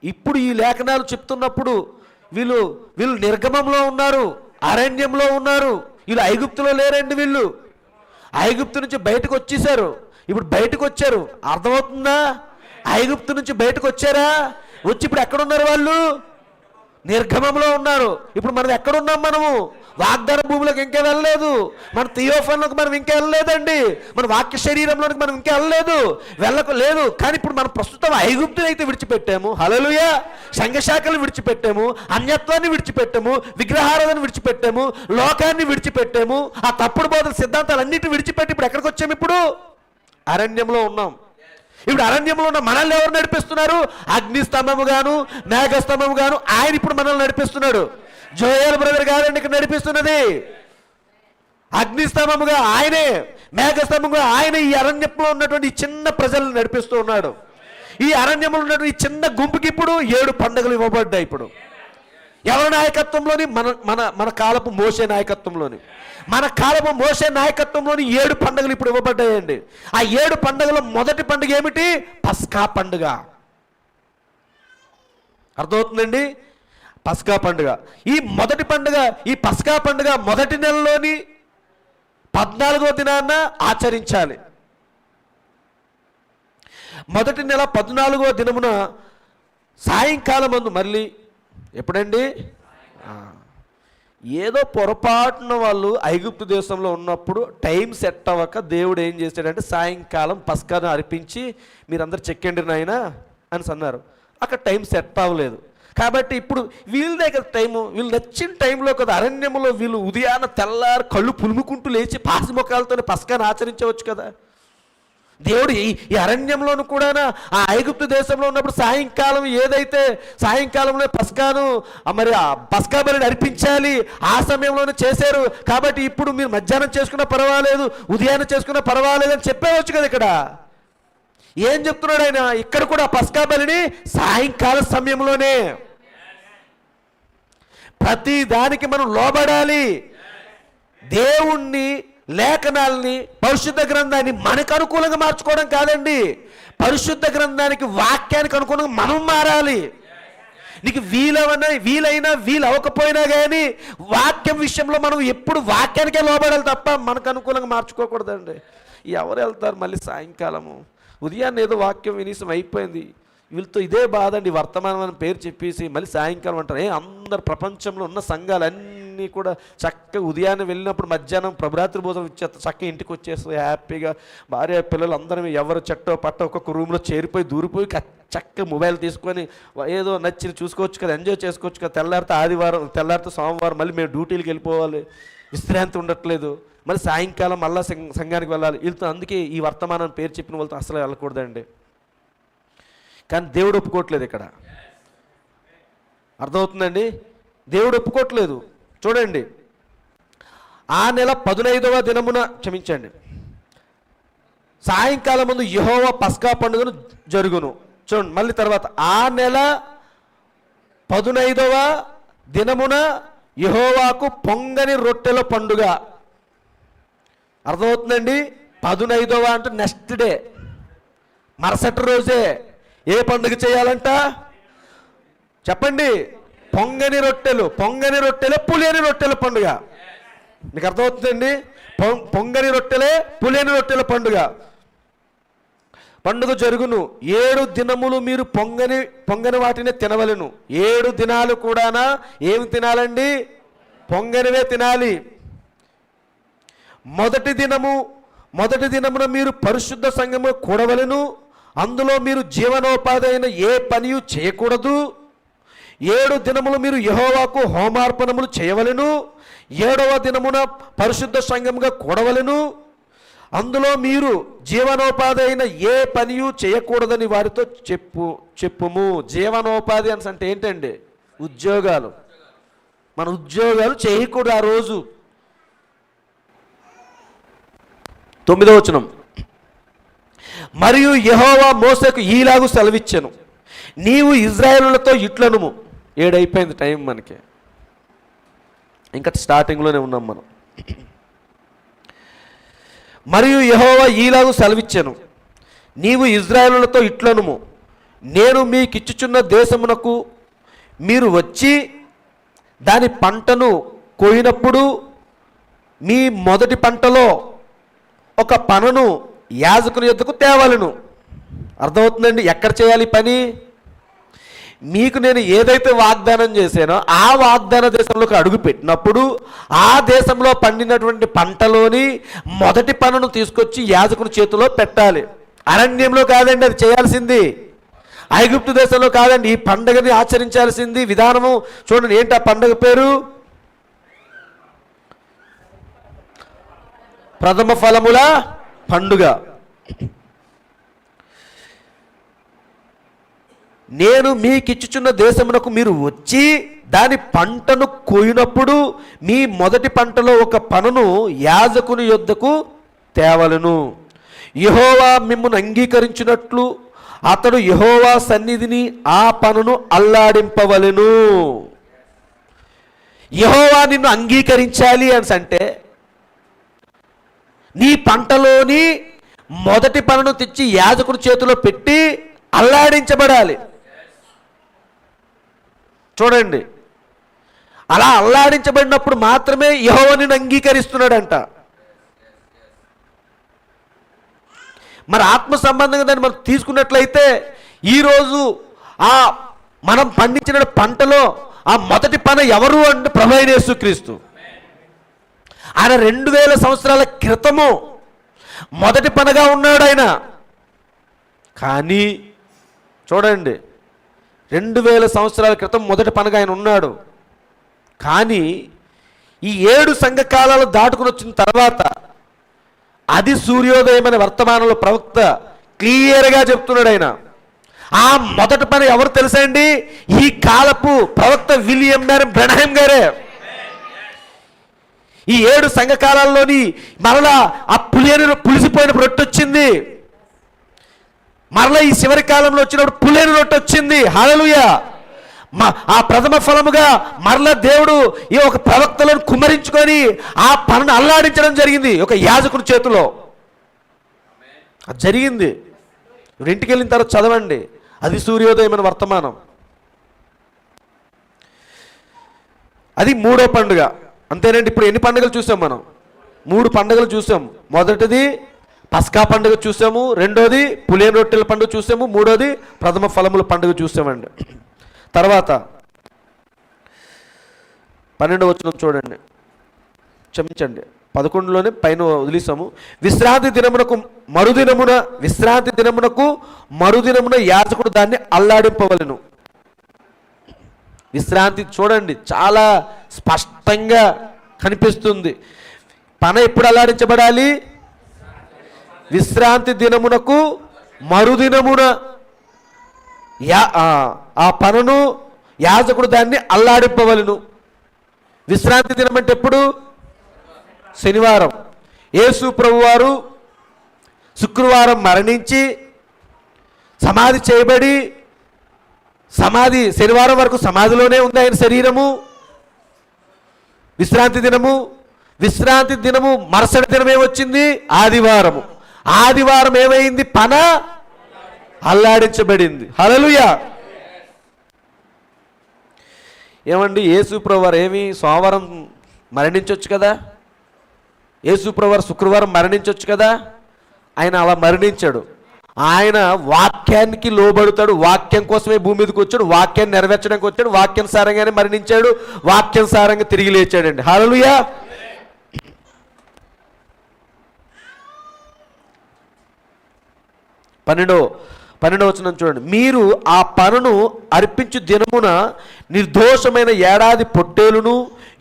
ఇప్పుడు ఈ లేఖనాలు చెప్తున్నప్పుడు వీళ్ళు నిర్గమంలో ఉన్నారు, అరణ్యంలో ఉన్నారు. వీళ్ళు ఐగుప్తులో లేరండి. వీళ్ళు ఐగుప్తు నుంచి బయటకు వచ్చేసారు. ఇప్పుడు బయటకు వచ్చారు. అర్థమవుతుందా? ఐగుప్తు నుంచి బయటకు వచ్చారా? వచ్చి ఇప్పుడు ఎక్కడున్నారు? వాళ్ళు నిర్గమంలో ఉన్నారు. ఇప్పుడు మనం ఎక్కడున్నాం? మనము వాగ్దాన భూమిలోకి ఇంకా వెళ్ళలేదు. మన థియోఫాన్లోకి మనం ఇంకా వెళ్ళలేదండి. మన వాక్య శరీరంలోకి మనం ఇంకా వెళ్ళలేదు. కానీ ఇప్పుడు మనం ప్రస్తుతం ఐగుప్తుని అయితే విడిచిపెట్టాము. హల్లెలూయా. సంఘశాఖలను విడిచిపెట్టాము, అన్యత్వాన్ని విడిచిపెట్టాము, విగ్రహారాధన విడిచిపెట్టాము, లోకాన్ని విడిచిపెట్టాము, ఆ తప్పుడు బోధన సిద్ధాంతాలన్నింటినీ విడిచిపెట్టి ఇప్పుడు ఎక్కడికి వచ్చాము? ఇప్పుడు అరణ్యంలో ఉన్నాం. ఇప్పుడు అరణ్యంలో ఉన్న మనల్ని ఎవరు నడిపిస్తున్నారు? అగ్నిస్తంభము గాను మేఘస్తంభము గాను ఆయన ఇప్పుడు మనల్ని నడిపిస్తున్నాడు. జోయల్ బ్రదర్ గారండి ఇక్కడ నడిపిస్తున్నది. అగ్నిస్తంభముగా ఆయనే, మేఘస్తంభముగా ఆయన ఈ అరణ్యంలో ఉన్నటువంటి చిన్న ప్రజలను నడిపిస్తూ ఉన్నాడు. ఈ అరణ్యంలో ఉన్నటువంటి ఈ చిన్న గుంపుకి ఇప్పుడు 7 పండుగలు ఇవ్వబడ్డాయి. ఇప్పుడు ఎవరి నాయకత్వంలోని? మన కాలపు మోషే నాయకత్వంలోని. మన కాలపు మోషే నాయకత్వంలోని 7 పండుగలు ఇప్పుడు ఇవ్వబడ్డాయండి. ఆ 7 పండుగల మొదటి పండుగ ఏమిటి? పస్కా పండుగ. అర్థమవుతుందండి? పస్కా పండుగ. ఈ మొదటి పండుగ, ఈ పస్కా పండుగ మొదటి నెలలోని 14వ దినాన ఆచరించాలి. మొదటి నెల 14వ దినమున సాయంకాలం మందు మళ్ళీ ఎప్పుడండి? ఏదో పొరపాటున వాళ్ళు ఐగుప్తు దేశంలో ఉన్నప్పుడు టైం సెట్ అవ్వక దేవుడు ఏం చేశాడంటే సాయంకాలం పస్కాను అర్పించి మీరందరూ చెక్కండి నాయనా అని అన్నారు. అక్కడ టైం సెట్ అవ్వలేదు. కాబట్టి ఇప్పుడు వీళ్ళ దగ్గర టైము, వీళ్ళు నచ్చిన టైంలో కదా అరణ్యంలో వీళ్ళు ఉదయాన తెల్లారు కళ్ళు పులుముకుంటూ లేచి పాసిమొక్కలతోనే పస్కాను ఆచరించవచ్చు కదా. దేవుడు ఈ అరణ్యంలోను కూడా ఆ ఐగుప్తు దేశంలో ఉన్నప్పుడు సాయంకాలం ఏదైతే సాయంకాలంలో పస్కాను మరి ఆ పస్కా బలిని అర్పించాలి, ఆ సమయంలోనే చేశారు. కాబట్టి ఇప్పుడు మీరు మధ్యాహ్నం చేసుకున్నా పర్వాలేదు, ఉదయాన్నే చేసుకున్నా పర్వాలేదు అని చెప్పేవచ్చు కదా. ఇక్కడ ఏం చెప్తున్నాడు ఆయన? ఇక్కడ కూడా పస్కా బలిని సాయంకాల సమయంలోనే. ప్రతి దానికి మనం లోబడాలి. దేవుణ్ణి, లేఖనాల్ని, పరిశుద్ధ గ్రంథాన్ని మనకు అనుకూలంగా మార్చుకోవడం కాదండి. పరిశుద్ధ గ్రంథానికి, వాక్యానికి అనుకూలంగా మనం మారాలి. నీకు వీలైనా వీలవకపోయినా కానీ వాక్యం విషయంలో మనం ఎప్పుడు వాక్యానికే లోబడాలి తప్ప మనకు అనుకూలంగా మార్చుకోకూడదండి. ఎవరు వెళ్తారు మళ్ళీ సాయంకాలము? ఉదయాన్నే ఏదో వాక్యం వినీసం అయిపోయింది. వీళ్ళతో ఇదే బాధ అండి. వర్తమానం అని పేరు చెప్పేసి మళ్ళీ సాయంకాలం అంటారు. అందరు ప్రపంచంలో ఉన్న సంఘాలన్నీ కూడా చక్కగా ఉదయాన్నే వెళ్ళినప్పుడు మధ్యాహ్నం ప్రభురాత్రి భోజనం ఇచ్చేస్తారు. చక్కగా ఇంటికి వచ్చేస్తుంది హ్యాపీగా. భార్య పిల్లలు అందరం ఎవరు చెట్టో పట్ట ఒక్కొక్క రూమ్లో చేరిపోయి దూరిపోయి చక్కగా మొబైల్ తీసుకొని ఏదో నచ్చిన చూసుకోవచ్చు కదా, ఎంజాయ్ చేసుకోవచ్చు కదా. తెల్లారితో సోమవారం మళ్ళీ మేము డ్యూటీలకు వెళ్ళిపోవాలి, విశ్రాంతి ఉండట్లేదు. మళ్ళీ సాయంకాలం మళ్ళీ సంఘానికి వెళ్ళాలి. వీళ్ళతో అందుకే ఈ వర్తమానం పేరు చెప్పిన వాళ్ళతో అసలు వెళ్ళకూడదండి. కానీ దేవుడు ఒప్పుకోవట్లేదు ఇక్కడ. అర్థమవుతుందండి? దేవుడు ఒప్పుకోవట్లేదు. చూడండి, ఆ నెల 15వ దినమున క్షమించండి సాయంకాలం ముందు యెహోవా పస్కా పండుగను జరుగును. చూడండి మళ్ళీ తర్వాత ఆ నెల 15వ దినమున యెహోవాకు పొంగని రొట్టెల పండుగ. అర్థమవుతుందండి? 15వ అంటే నెక్స్ట్ డే, మరుసటి రోజే ఏ పండుగ చేయాలంట చెప్పండి? పొంగని రొట్టెలు. పులియని రొట్టెల పండుగ. మీకు అర్థమవుతుందండి? పొంగని రొట్టెలే పులియని రొట్టెల పండుగ జరుగును. 7 దినములు మీరు పొంగని వాటిని తినవలెను. 7 దినాలు కూడానా ఏమి తినాలండి? పొంగనివే తినాలి. మొదటి దినమున మీరు పరిశుద్ధ సంఘము కూడవలెను. అందులో మీరు జీవనోపాధి అయిన ఏ పనియు చేయకూడదు. 7 దినములు మీరు యెహోవాకు హోమార్పణములు చేయవలెను. 7వ దినమున పరిశుద్ధ సంఘముగా కూడవలెను. అందులో మీరు జీవనోపాధి అయిన ఏ పనియు చేయకూడదని వారితో చెప్పుము. జీవనోపాధి అంటే ఏంటండి? ఉద్యోగాలు. మన ఉద్యోగాలు చేయకూడదు ఆ రోజు. 9వ వచనం, మరియు యెహోవా మోషేకు ఈలాగు సెలవిచ్చెను, నీవు ఇశ్రాయేలులతో ఇట్లనుము. 7 అయిపోయింది టైం మనకి, ఇంకా స్టార్టింగ్లోనే ఉన్నాం మనం. మరియు యెహోవా ఈలాగు సెలవిచ్చెను, నీవు ఇశ్రాయేలులతో ఇట్లనుము, నేను మీకిచ్చుచున్న దేశమునకు మీరు వచ్చి దాని పంటను కోయినప్పుడు మీ మొదటి పంటలో ఒక పనను యాజకుని యొద్దకు తేవలెను. అర్థమవుతుందండి? ఎక్కడ చేయాలి పని? మీకు నేను ఏదైతే వాగ్దానం చేశానో ఆ వాగ్దాన దేశంలోకి అడుగు పెట్టినప్పుడు ఆ దేశంలో పండినటువంటి పంటలోని మొదటి పనును తీసుకొచ్చి యాజకుని చేతిలో పెట్టాలి. అరణ్యంలో కాదండి అది చేయాల్సింది, ఐగుప్తు దేశంలో కాదండి. ఈ పండుగని ఆచరించాల్సింది విధానము చూడండి. ఏంటి ఆ పండుగ పేరు? ప్రథమ ఫలముల పండుగ. నేను మీకిచ్చుచున్న దేశమునకు మీరు వచ్చి దాని పంటను కోయినప్పుడు మీ మొదటి పంటలో ఒక పనును యాజకుని యొద్దకు తేవలెను. యెహోవా మిమ్మును అంగీకరించినట్లు అతడు యెహోవా సన్నిధిని ఆ పనును అల్లాడింపవలెను. యెహోవా నిన్ను అంగీకరించాలి అంటే నీ పంటలోని మొదటి పనును తెచ్చి యాజకుని చేతిలో పెట్టి అల్లాడించబడాలి. చూడండి, అలా అల్లాడించబడినప్పుడు మాత్రమే యెహోవా నిన్ను అంగీకరిస్తున్నాడంట. మరి ఆత్మ సంబంధంగా దాన్ని మనం తీసుకున్నట్లయితే ఈరోజు ఆ మనం పండించిన పంటలో ఆ మొదటి పన ఎవరు అంటే ప్రభువైన యేసుక్రీస్తు. ఆయన 2000 సంవత్సరాల క్రితము మొదటి పనగా ఉన్నాడు ఆయన. కానీ చూడండి, 2000 సంవత్సరాల క్రితం మొదటి పనగా ఆయన ఉన్నాడు. కానీ ఈ 7 సంఘకాలాలు దాటుకుని వచ్చిన తర్వాత అది సూర్యోదయం అనే వర్తమానంలో ప్రవక్త క్లియర్గా చెప్తున్నాడు. ఆయన ఆ మొదటి పని ఎవరు తెలుసా అండి? ఈ కాలపు ప్రవక్త విలియం బ్రనహాం గారే. ఈ 7 సంఘకాలాల్లోని మరలా ఆ పులిసిపోయిన రొట్టె వచ్చింది. మరలా ఈ చివరి కాలంలో వచ్చినప్పుడు పులియని రొట్టె వచ్చింది. హల్లెలూయా. ఆ ప్రథమ ఫలముగా మరలా దేవుడు ఈ ఒక ప్రవక్తలను కుమ్మరించుకొని ఆ పనును అల్లాడించడం జరిగింది ఒక యాజకుని చేతిలో. అది జరిగింది. ఇంటికి వెళ్ళిన తర్వాత చదవండి, అది సూర్యోదయమైన వర్తమానం. అది 3వ పండుగ. అంతేనండి. ఇప్పుడు ఎన్ని పండుగలు చూసాం మనం? 3 పండుగలు చూసాం. మొదటిది పస్కా పండుగ చూసాము, రెండోది పులియని రొట్టెల పండుగ చూసాము, మూడోది ప్రథమ ఫలముల పండుగ చూసామండి. తర్వాత 12వ వచనం చూడండి, క్షమించండి 11లోనే పైన వదిలేసాము. విశ్రాంతి దినమునకు మరుదినమున యాజకుడు దాన్ని అల్లాడింపవలెను. విశ్రాంతి చూడండి చాలా స్పష్టంగా కనిపిస్తుంది. పన ఎప్పుడు అల్లాడించబడాలి? విశ్రాంతి దినమునకు మరుదినమున ఆ పనును యాజకుడు దాన్ని అల్లాడింపవలెను. విశ్రాంతి దినం అంటే ఎప్పుడు? శనివారం. యేసు ప్రభువారు శుక్రవారం మరణించి సమాధి చేయబడి సమాధి, శనివారం వరకు సమాధిలోనే ఉంది ఆయన శరీరము. విశ్రాంతి దినము మరుసటి దినం ఏమొచ్చింది? ఆదివారము. ఆదివారం ఏమైంది? పన అల్లాడించబడింది. హల్లెలూయా. ఏమండి, యేసుప్రభువారు ఏమి సోమవారం మరణించవచ్చు కదా, యేసుప్రభువారు శుక్రవారం మరణించవచ్చు కదా. ఆయన అలా మరణించాడు. ఆయన వాక్యానికి లోబడుతాడు. వాక్యం కోసమే భూమి మీదకి వచ్చాడు. వాక్యాన్ని నెరవేర్చడానికి వచ్చాడు. వాక్యానుసారంగానే మరణించాడు. వాక్యానుసారంగా తిరిగి లేచాడండి. హల్లెలూయా. 12వ వచనం చూడండి. మీరు ఆ పనును అర్పించు దినమున నిర్దోషమైన ఏడాది పొట్టేలును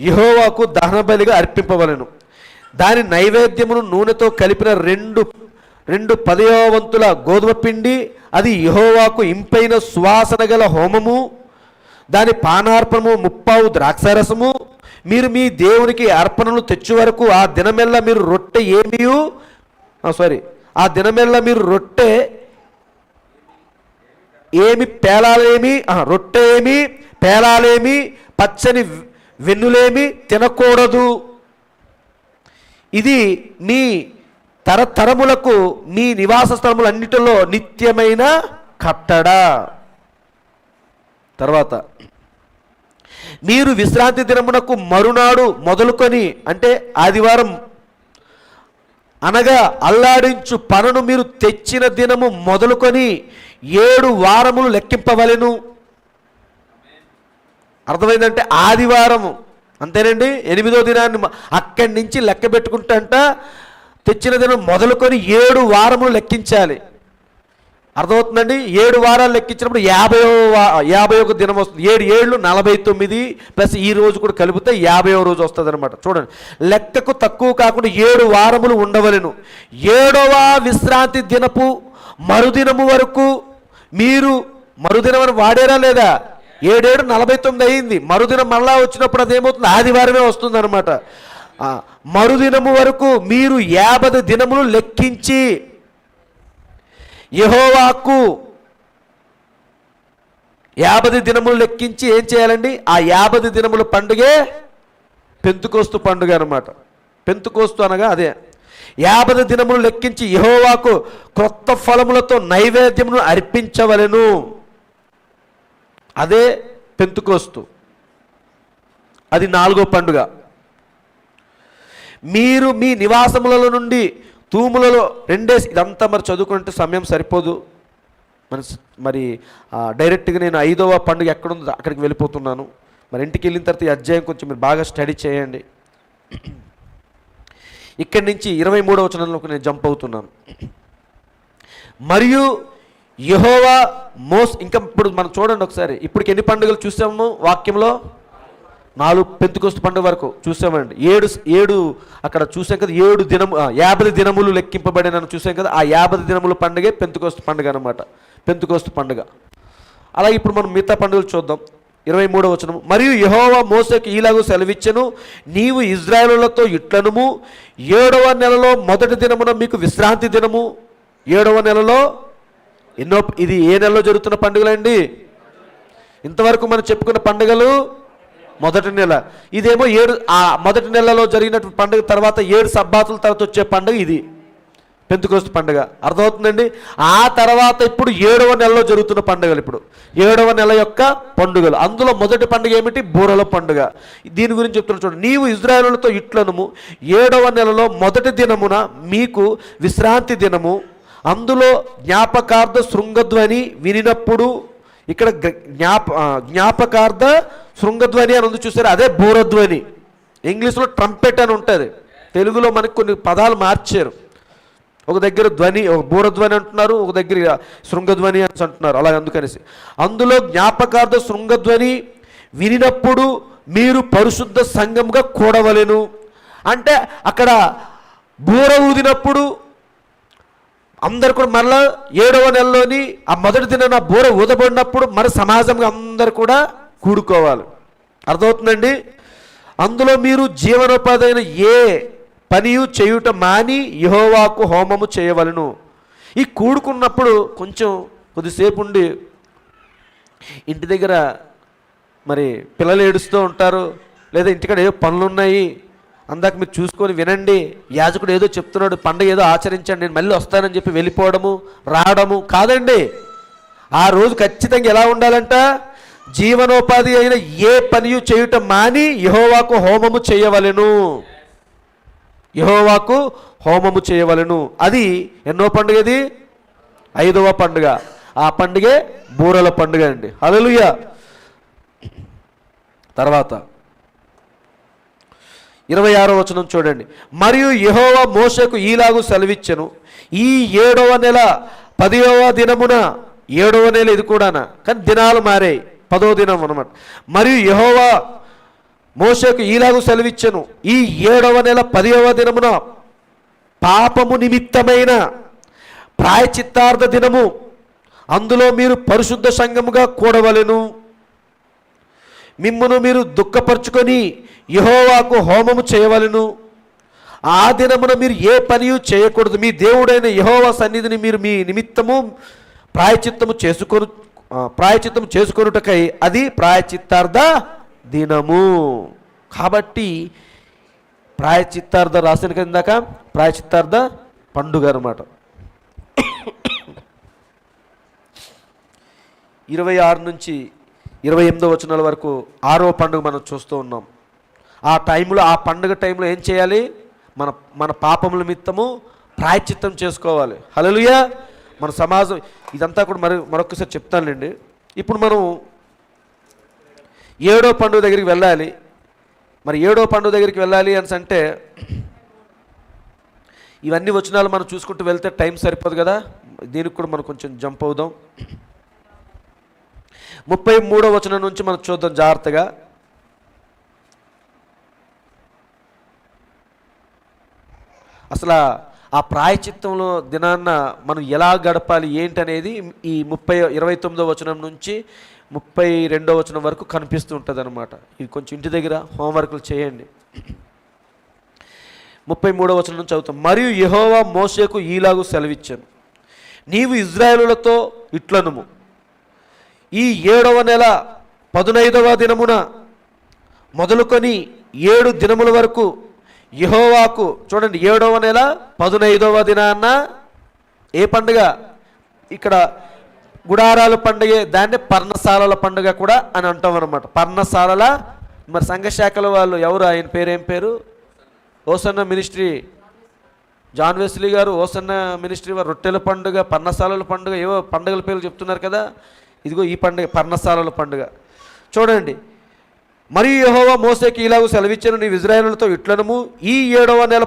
యెహోవాకు దహన బలిగా అర్పింపవలెను. దాని నైవేద్యమును నూనెతో కలిపిన రెండు 10వ వంతుల గోధుమ పిండి, అది యెహోవాకు ఇంపైన సువాసన గల హోమము. దాని పానార్పణము 30 ద్రాక్షారసము. మీరు మీ దేవునికి అర్పణలు తెచ్చు వరకు ఆ దినమెల్లా మీరు రొట్టె రొట్టె ఏమి పేలాలేమి పచ్చని వెన్నులేమి తినకూడదు. ఇది మీ తరతరములకు మీ నివాస స్థలములన్నిటిలో నిత్యమైన కట్టడ. తర్వాత మీరు విశ్రాంతి దినమునకు మరునాడు మొదలుకొని, అంటే ఆదివారం అనగా అల్లాడించు పనును మీరు తెచ్చిన దినము మొదలుకొని 7 వారములు లెక్కింపవలెను. అర్థమైందంటే ఆదివారము అంతేనండి. 8వ దినాన్ని అక్కడి నుంచి లెక్క పెట్టుకుంటా తెచ్చిన దినం మొదలుకొని 7 వారములు లెక్కించాలి. అర్థమవుతుందండి. 7 వారాలు లెక్కించినప్పుడు 51వ దినం వస్తుంది. 7 ఏళ్ళు 49 ప్లస్ ఈ రోజు కూడా కలిపితే 50వ రోజు వస్తుంది అనమాట. చూడండి, లెక్కకు తక్కువ కాకుండా 7 వారములు ఉండవలెను. 7వ విశ్రాంతి దినపు మరుదినము వరకు మీరు మరుదినం అని వాడారా లేదా? 7 49 అయింది. మరుదినం మళ్ళా వచ్చినప్పుడు అదేమవుతుంది? ఆదివారమే వస్తుంది అనమాట. మరుదినము వరకు మీరు 50 దినములు లెక్కించి యెహోవాకు 50 దినములు లెక్కించి ఏం చేయాలండి? ఆ 50 దినముల పండుగే పెంతుకోస్తు పండుగ అనమాట. పెంతుకోస్తు అనగా అదే. 50 దినములు లెక్కించి యెహోవాకు క్రొత్త ఫలములతో నైవేద్యమును అర్పించవలెను. అదే పెంతుకోస్తు. అది 4వ పండుగ. మీరు మీ నివాసములలో నుండి తూములలో 2 డేస్, ఇదంతా మరి చదువుకుంటే సమయం సరిపోదు. మరి డైరెక్ట్గా నేను 5వ పండుగ ఎక్కడుందో అక్కడికి వెళ్ళిపోతున్నాను. మరి ఇంటికి వెళ్ళిన తర్వాత ఈ అధ్యాయం కొంచెం మీరు బాగా స్టడీ చేయండి. ఇక్కడి నుంచి 23వ వచనంలోకి నేను జంప్ అవుతున్నాను. మరియు యెహోవా ఇంకా ఇప్పుడు మనం చూడండి ఒకసారి. ఇప్పటికి ఎన్ని పండుగలు చూసాము వాక్యంలో? 4 పెంతుకోస్తు పండుగ వరకు చూసామండి. 7 అక్కడ చూసాం కదా. 50 దినములు లెక్కింపబడినని చూసాం కదా. ఆ 50 దినముల పండుగే పెంతుకోస్తు పండుగ అనమాట. పెంతుకోస్తు పండుగ. అలాగే ఇప్పుడు మనం మిగతా పండుగలు చూద్దాం. 23వ వచనం. మరియు యెహోవా మోషేకు ఈలాగు సెలవిచ్చెను, నీవు ఇశ్రాయేలులతో ఇట్లనుము, 7వ నెలలో మొదటి దినమున మీకు విశ్రాంతి దినము. 7వ నెలలో ఇది ఏ నెలలో జరుగుతున్న పండుగలండి? ఇంతవరకు మనం చెప్పుకున్న పండుగలు మొదటి నెల. ఇదేమో మొదటి నెలలో జరిగినటువంటి పండుగ తర్వాత 7 సబ్బాతుల తర్వాత వచ్చే పండుగ ఇది పెంతుకోస్తు పండుగ. అర్థమవుతుందండి. ఆ తర్వాత ఇప్పుడు 7వ నెలలో జరుగుతున్న పండుగలు. ఇప్పుడు 7వ నెల యొక్క పండుగలు. అందులో మొదటి పండుగ ఏమిటి? బూరల పండుగ. దీని గురించి చెప్తున్నా చూడండి. నీవు ఇశ్రాయేలులతో ఇట్లనుము, 7వ నెలలో మొదటి దినమున మీకు విశ్రాంతి దినము. అందులో జ్ఞాపకార్థ శృంగధ్వని వినినప్పుడు, ఇక్కడ జ్ఞాపకార్థ శృంగధ్వని అని ఉంది చూసారు, అదే బూరధ్వని. ఇంగ్లీష్లో ట్రంపెట్ అని ఉంటుంది. తెలుగులో మనకి కొన్ని పదాలు మార్చారు. ఒక దగ్గర ధ్వని, ఒక బూరధ్వని అంటున్నారు, ఒక దగ్గర శృంగధ్వని అని అంటున్నారు. అలా అందుకనేసి అందులో జ్ఞాపకార్థ శృంగధ్వని వినినప్పుడు మీరు పరిశుద్ధ సంఘంగా కూడవలెను. అంటే అక్కడ బూర ఊదినప్పుడు అందరు కూడా మరలా 7వ నెలలోని ఆ మొదటి దిన బూర ఊదబడినప్పుడు మరి సమాజంగా అందరు కూడా కూడుకోవాలి. అర్థమవుతుందండి. అందులో మీరు జీవనోపాధి అయిన ఏ పనియు చేయుట మాని యెహోవాకు హోమము చేయవలెను. ఈ కూడుకున్నప్పుడు కొద్దిసేపు ఉండి ఇంటి దగ్గర మరి పిల్లలు ఏడుస్తూ ఉంటారు, లేదా ఇంటికాడ ఏదో పనులు ఉన్నాయి, అందాక మీరు చూసుకొని వినండి, యాజకుడు ఏదో చెప్తున్నాడు, పండుగ ఏదో ఆచరించండి, నేను మళ్ళీ వస్తానని చెప్పి వెళ్ళిపోవడము రావడము కాదండి. ఆ రోజు ఖచ్చితంగా ఎలా ఉండాలంట, జీవనోపాధి అయిన ఏ పనియు చేయుట మాని యెహోవాకు హోమము చేయవలెను, యెహోవాకు హోమము చేయవలెను. అది ఎన్నో పండుగ? అది 5వ పండుగ. ఆ పండుగే బూరల పండుగ అండి. హల్లెలూయా. తర్వాత 26వ వచనం చూడండి. మరియు యెహోవా మోషేకు ఈలాగు సెలవిచ్చెను, ఈ 7వ నెల 10వ దినమున, 7వ నెల ఇది కూడానా, కానీ దినాలు మారాయి, 10వ దినం అన్నమాట. మరియు యెహోవా మోషేకు ఈలాగు సెలవిచ్చెను, ఈ 7వ నెల 10వ దినమున పాపము నిమిత్తమైన ప్రాయచిత్తార్థ దినము, అందులో మీరు పరిశుద్ధ సంఘముగా కూడవలెను. మిమ్మును మీరు దుఃఖపరుచుకొని యెహోవాకు హోమము చేయవలెను. ఆ దినమున మీరు ఏ పనియు చేయకూడదు. మీ దేవుడైన యెహోవా సన్నిధిని మీరు మీ నిమిత్తము ప్రాయచిత్తము చేసుకొనుటకై అది ప్రాయచిత్తార్థ దినము. కాబట్టి ప్రాయచిత్తార్థ రాసిన కిందాక ప్రాయచిత్తార్థ పండుగ అన్నమాట. 26 నుంచి 28వ వచనాల వరకు 6వ పండుగ మనం చూస్తూ ఉన్నాం. ఆ టైంలో, ఆ పండుగ టైంలో ఏం చేయాలి? మన పాపముల నిమిత్తము ప్రాయశ్చిత్తం చేసుకోవాలి. హల్లెలూయా. మన సమాజం ఇదంతా కూడా మరొకసారి చెప్తానులేండి. ఇప్పుడు మనం 7వ పండుగ దగ్గరికి వెళ్ళాలి. మరి 7వ పండుగ దగ్గరికి వెళ్ళాలి అని అంటే ఇవన్నీ వచనాలు మనం చూసుకుంటూ వెళ్తే టైం సరిపోదు కదా, దీనికి కూడా మనం కొంచెం జంప్ అవుదాం. 33వ వచనం నుంచి మనం చూద్దాం జాగ్రత్తగా. అసలు ఆ ప్రాయచిత్తంలో దినాన్న మనం ఎలా గడపాలి ఏంటనేది ఈ 29వ వచనం నుంచి 32వ వచనం వరకు కనిపిస్తూ ఉంటుంది అనమాట. ఇది కొంచెం ఇంటి దగ్గర హోంవర్క్లు చేయండి. 33వ వచనం నుంచి చదువుతాం. మరియు యెహోవా మోషేకు ఈలాగు సెలవిచ్చాను, నీవు ఇశ్రాయేలులతో ఇట్లనుము, ఈ 7వ నెల 15వ దినమున మొదలుకొని 7 దినముల వరకు యెహోవాకు, చూడండి 7వ నెల 15వ దినాన్న ఏ పండుగ? ఇక్కడ గుడారాల పండుగ, దాన్ని పర్ణశాలల పండుగ కూడా అని అంటాం అనమాట. పర్ణశాలల, మరి సంఘశాఖల వాళ్ళు ఎవరు, ఆయన పేరు ఏం పేరు? ఓసన్న మినిస్ట్రీ, జాన్ వెస్లీ గారు ఓసన్న మినిస్ట్రీ వారు రొట్టెల పండుగ, పర్ణశాలల పండుగ, ఏవో పండుగల పేర్లు చెప్తున్నారు కదా. ఇదిగో ఈ పండుగ పర్ణశాలల పండుగ. చూడండి. మరియు యెహోవా మోషేకి ఇలాగూ సెలవిచ్చెను, నీవు ఇశ్రాయేలులతో ఇట్లనుము, ఈ 7వ నెల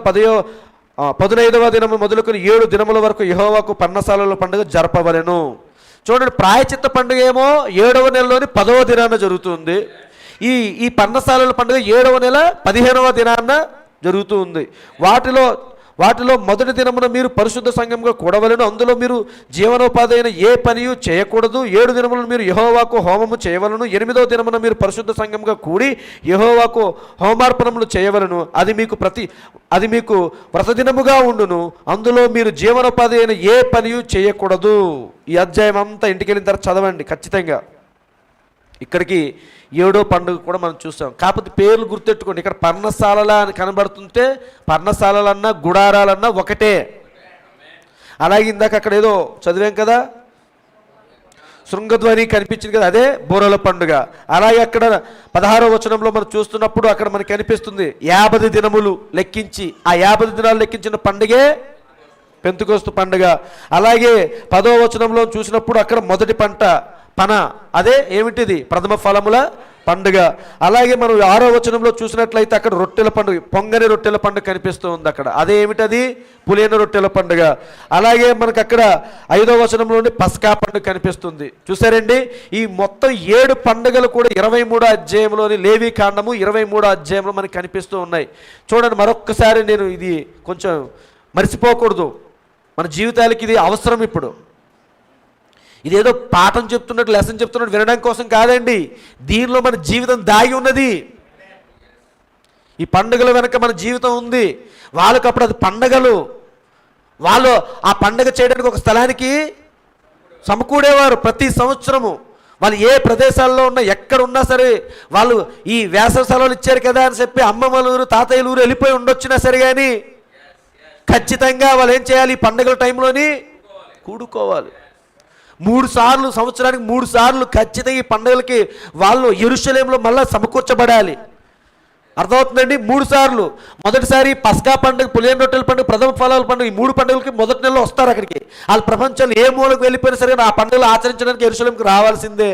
15వ దినము మొదలుకొని 7 దినముల వరకు యెహోవాకు పర్ణశాలల పండుగ జరపవలెను. చూడండి, ప్రాయచిత్త పండుగ ఏమో 7వ నెలలోని 10వ దినాన జరుగుతుంది. ఈ పర్ణశాలల పండుగ 7వ నెల 15వ దినాన జరుగుతూ ఉంది. వాటిలో మొదటి దినమున మీరు పరిశుద్ధ సంఘంగా కూడవలెను, అందులో మీరు జీవనోపాధి అయిన ఏ పనియు చేయకూడదు. 7 దినములను మీరు యెహోవాకు హోమము చేయవలను. 8వ దినమున మీరు పరిశుద్ధ సంఘంగా కూడి యెహోవాకు హోమార్పణములు చేయవలను. అది మీకు వ్రతదినముగా ఉండును. అందులో మీరు జీవనోపాధి అయిన ఏ పనియు చేయకూడదు. ఈ అధ్యాయం అంతా ఇంటికి వెళ్ళిన తర్వాత చదవండి ఖచ్చితంగా. ఇక్కడికి 7వ పండుగ కూడా మనం చూస్తాం. కాకపోతే పేర్లు గుర్తెట్టుకోండి. ఇక్కడ పర్ణశాలల అని కనబడుతుంటే పర్ణశాలలన్నా గుడారాలన్నా ఒకటే. అలాగే ఇందాక అక్కడ ఏదో చదివాం కదా, శృంగధ్వని కనిపించింది కదా, అదే బూరల పండుగ. అలాగే అక్కడ 16వ వచనంలో మనం చూస్తున్నప్పుడు అక్కడ మనకి కనిపిస్తుంది 50 దినములు లెక్కించి, ఆ 50 దినాలు లెక్కించిన పండుగే పెంతెకొస్తు పండుగ. అలాగే 10వ వచనంలో చూసినప్పుడు అక్కడ మొదటి పన అదే ఏమిటిది? ప్రథమ ఫలముల పండుగ. అలాగే మనం 6వ వచనంలో చూసినట్లయితే అక్కడ రొట్టెల పండుగ, పొంగని రొట్టెల పండుగ కనిపిస్తూ ఉంది అక్కడ. అదే ఏమిటది? పులియన రొట్టెల పండుగ. అలాగే మనకు అక్కడ 5వ వచనంలోని పస్కా పండుగ కనిపిస్తుంది. చూసారండి, ఈ మొత్తం 7 పండుగలు కూడా 23వ అధ్యాయంలోని లేవి కాండము 23వ అధ్యాయంలో మనకి కనిపిస్తూ ఉన్నాయి. చూడండి, మరొక్కసారి నేను ఇది కొంచెం మర్చిపోకూడదు, మన జీవితాలకి ఇది అవసరం. ఇప్పుడు ఇదేదో పాఠం చెప్తున్నట్టు, లెసన్ చెప్తున్నట్టు వినడం కోసం కాదండి, దీనిలో మన జీవితం దాగి ఉన్నది. ఈ పండుగల వెనక మన జీవితం ఉంది. వాళ్ళకి అప్పుడు అది పండగలు. వాళ్ళు ఆ పండగ చేయడానికి ఒక స్థలానికి సమకూడేవారు ప్రతి సంవత్సరము. వాళ్ళు ఏ ప్రదేశాల్లో ఉన్నా ఎక్కడ ఉన్నా సరే వాళ్ళు ఈ వేసవి సెలవులు ఇచ్చారు కదా అని చెప్పి అమ్మమ్మల ఊరు తాతయ్యల ఊరు వెళ్ళిపోయి ఉండొచ్చినా సరే కానీ ఖచ్చితంగా వాళ్ళు ఏం చేయాలి? ఈ పండుగల టైంలోని కూడుకోవాలి. 3 సార్లు, సంవత్సరానికి 3 సార్లు ఖచ్చితంగా ఈ పండుగలకి వాళ్ళు యెరూషలేములో మళ్ళీ సమకూర్చబడాలి. అర్థమవుతుందండి? 3 సార్లు. మొదటిసారి పస్కా పండుగ, పులియన్ రొట్టెల పండుగ, ప్రథమ ఫలాల పండుగ, ఈ 3 పండుగలకి మొదటి నెలలో వస్తారు అక్కడికి. వాళ్ళు ప్రపంచంలో ఏ మూలకు వెళ్ళిపోయినా సరే ఆ పండుగలు ఆచరించడానికి యెరూషలేముకి రావాల్సిందే.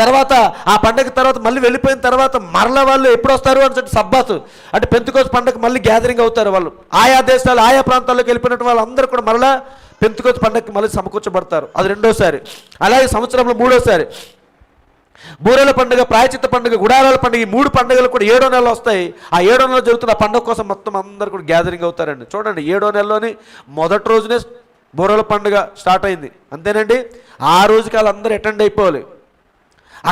తర్వాత ఆ పండుగ తర్వాత మళ్ళీ వెళ్ళిపోయిన తర్వాత మరలా వాళ్ళు ఎప్పుడు వస్తారు అని చెప్పి సబ్బాతు అంటే పెంతెకోస్తు పండుగ మళ్ళీ గ్యాదరింగ్ అవుతారు. వాళ్ళు ఆయా దేశాలు ఆయా ప్రాంతాల్లోకి వెళ్ళిపోయినట్టు వాళ్ళందరూ కూడా మరలా పెంతెకోస్తు పండుగకి మళ్ళీ సమకూర్చబడతారు. అది 2వసారి. అలాగే సంవత్సరంలో 3వసారి బూరెల పండుగ, ప్రాయచిత్త పండుగ, గుడారాల పండుగ, ఈ 3 పండుగలు కూడా 7వ నెలలో వస్తాయి. ఆ 7వ నెలలో జరుగుతున్న ఆ పండుగ కోసం మొత్తం అందరూ కూడా గ్యాదరింగ్ అవుతారండి. చూడండి, 7వ నెలలోని మొదటి రోజునే బూరెల పండుగ స్టార్ట్ అయింది. అంతేనండి. ఆ రోజుకి వాళ్ళందరూ అటెండ్ అయిపోవాలి.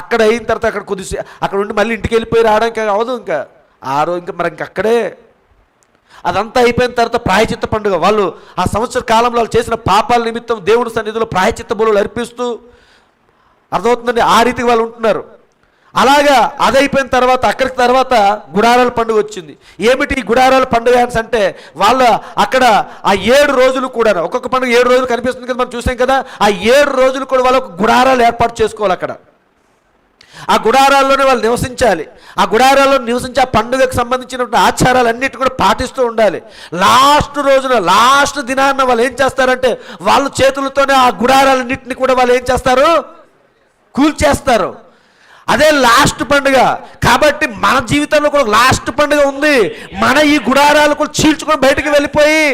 అక్కడ అయిన తర్వాత అక్కడ కొద్దిసేపు అక్కడ ఉండి మళ్ళీ ఇంటికి వెళ్ళిపోయి రావడానికి అవదు. ఇంకా ఆ రోజు ఇంకా మరి అక్కడే అదంతా అయిపోయిన తర్వాత ప్రాయచిత్త పండుగ. వాళ్ళు ఆ సంవత్సర కాలంలో వాళ్ళు చేసిన పాపాల నిమిత్తం దేవుడి సన్నిధిలో ప్రాయచిత్త బలులు అర్పిస్తూ, అర్థమవుతుందండి, ఆ రీతికి వాళ్ళు ఉంటున్నారు. అలాగా అదైపోయిన తర్వాత అక్కడికి తర్వాత గుడారాల పండుగ వచ్చింది. ఏమిటి ఈ గుడారాల పండుగ అంటే వాళ్ళ అక్కడ ఆ 7 రోజులు కూడా, ఒక్కొక్క పండుగ 7 రోజులు కనిపిస్తుంది కదా, మనం చూసాం కదా. ఆ 7 రోజులు కూడా వాళ్ళకు గుడారాలు ఏర్పాటు చేసుకోవాలి. అక్కడ ఆ గుడారాల్లోనే వాళ్ళు నివసించాలి. ఆ గుడారాల్లో నివసించి ఆ పండుగకు సంబంధించినటువంటి ఆచారాలన్నిటి కూడా పాటిస్తూ ఉండాలి. లాస్ట్ రోజున, లాస్ట్ దినాన్న వాళ్ళు ఏం చేస్తారంటే వాళ్ళ చేతులతోనే ఆ గుడారాలన్నింటినీ కూడా వాళ్ళు ఏం చేస్తారు? కూల్చేస్తారు. అదే లాస్ట్ పండుగ. కాబట్టి మన జీవితంలో కూడా లాస్ట్ పండుగ ఉంది. మన ఈ గుడారాలు కూడా చీల్చుకొని బయటకు వెళ్ళిపోయి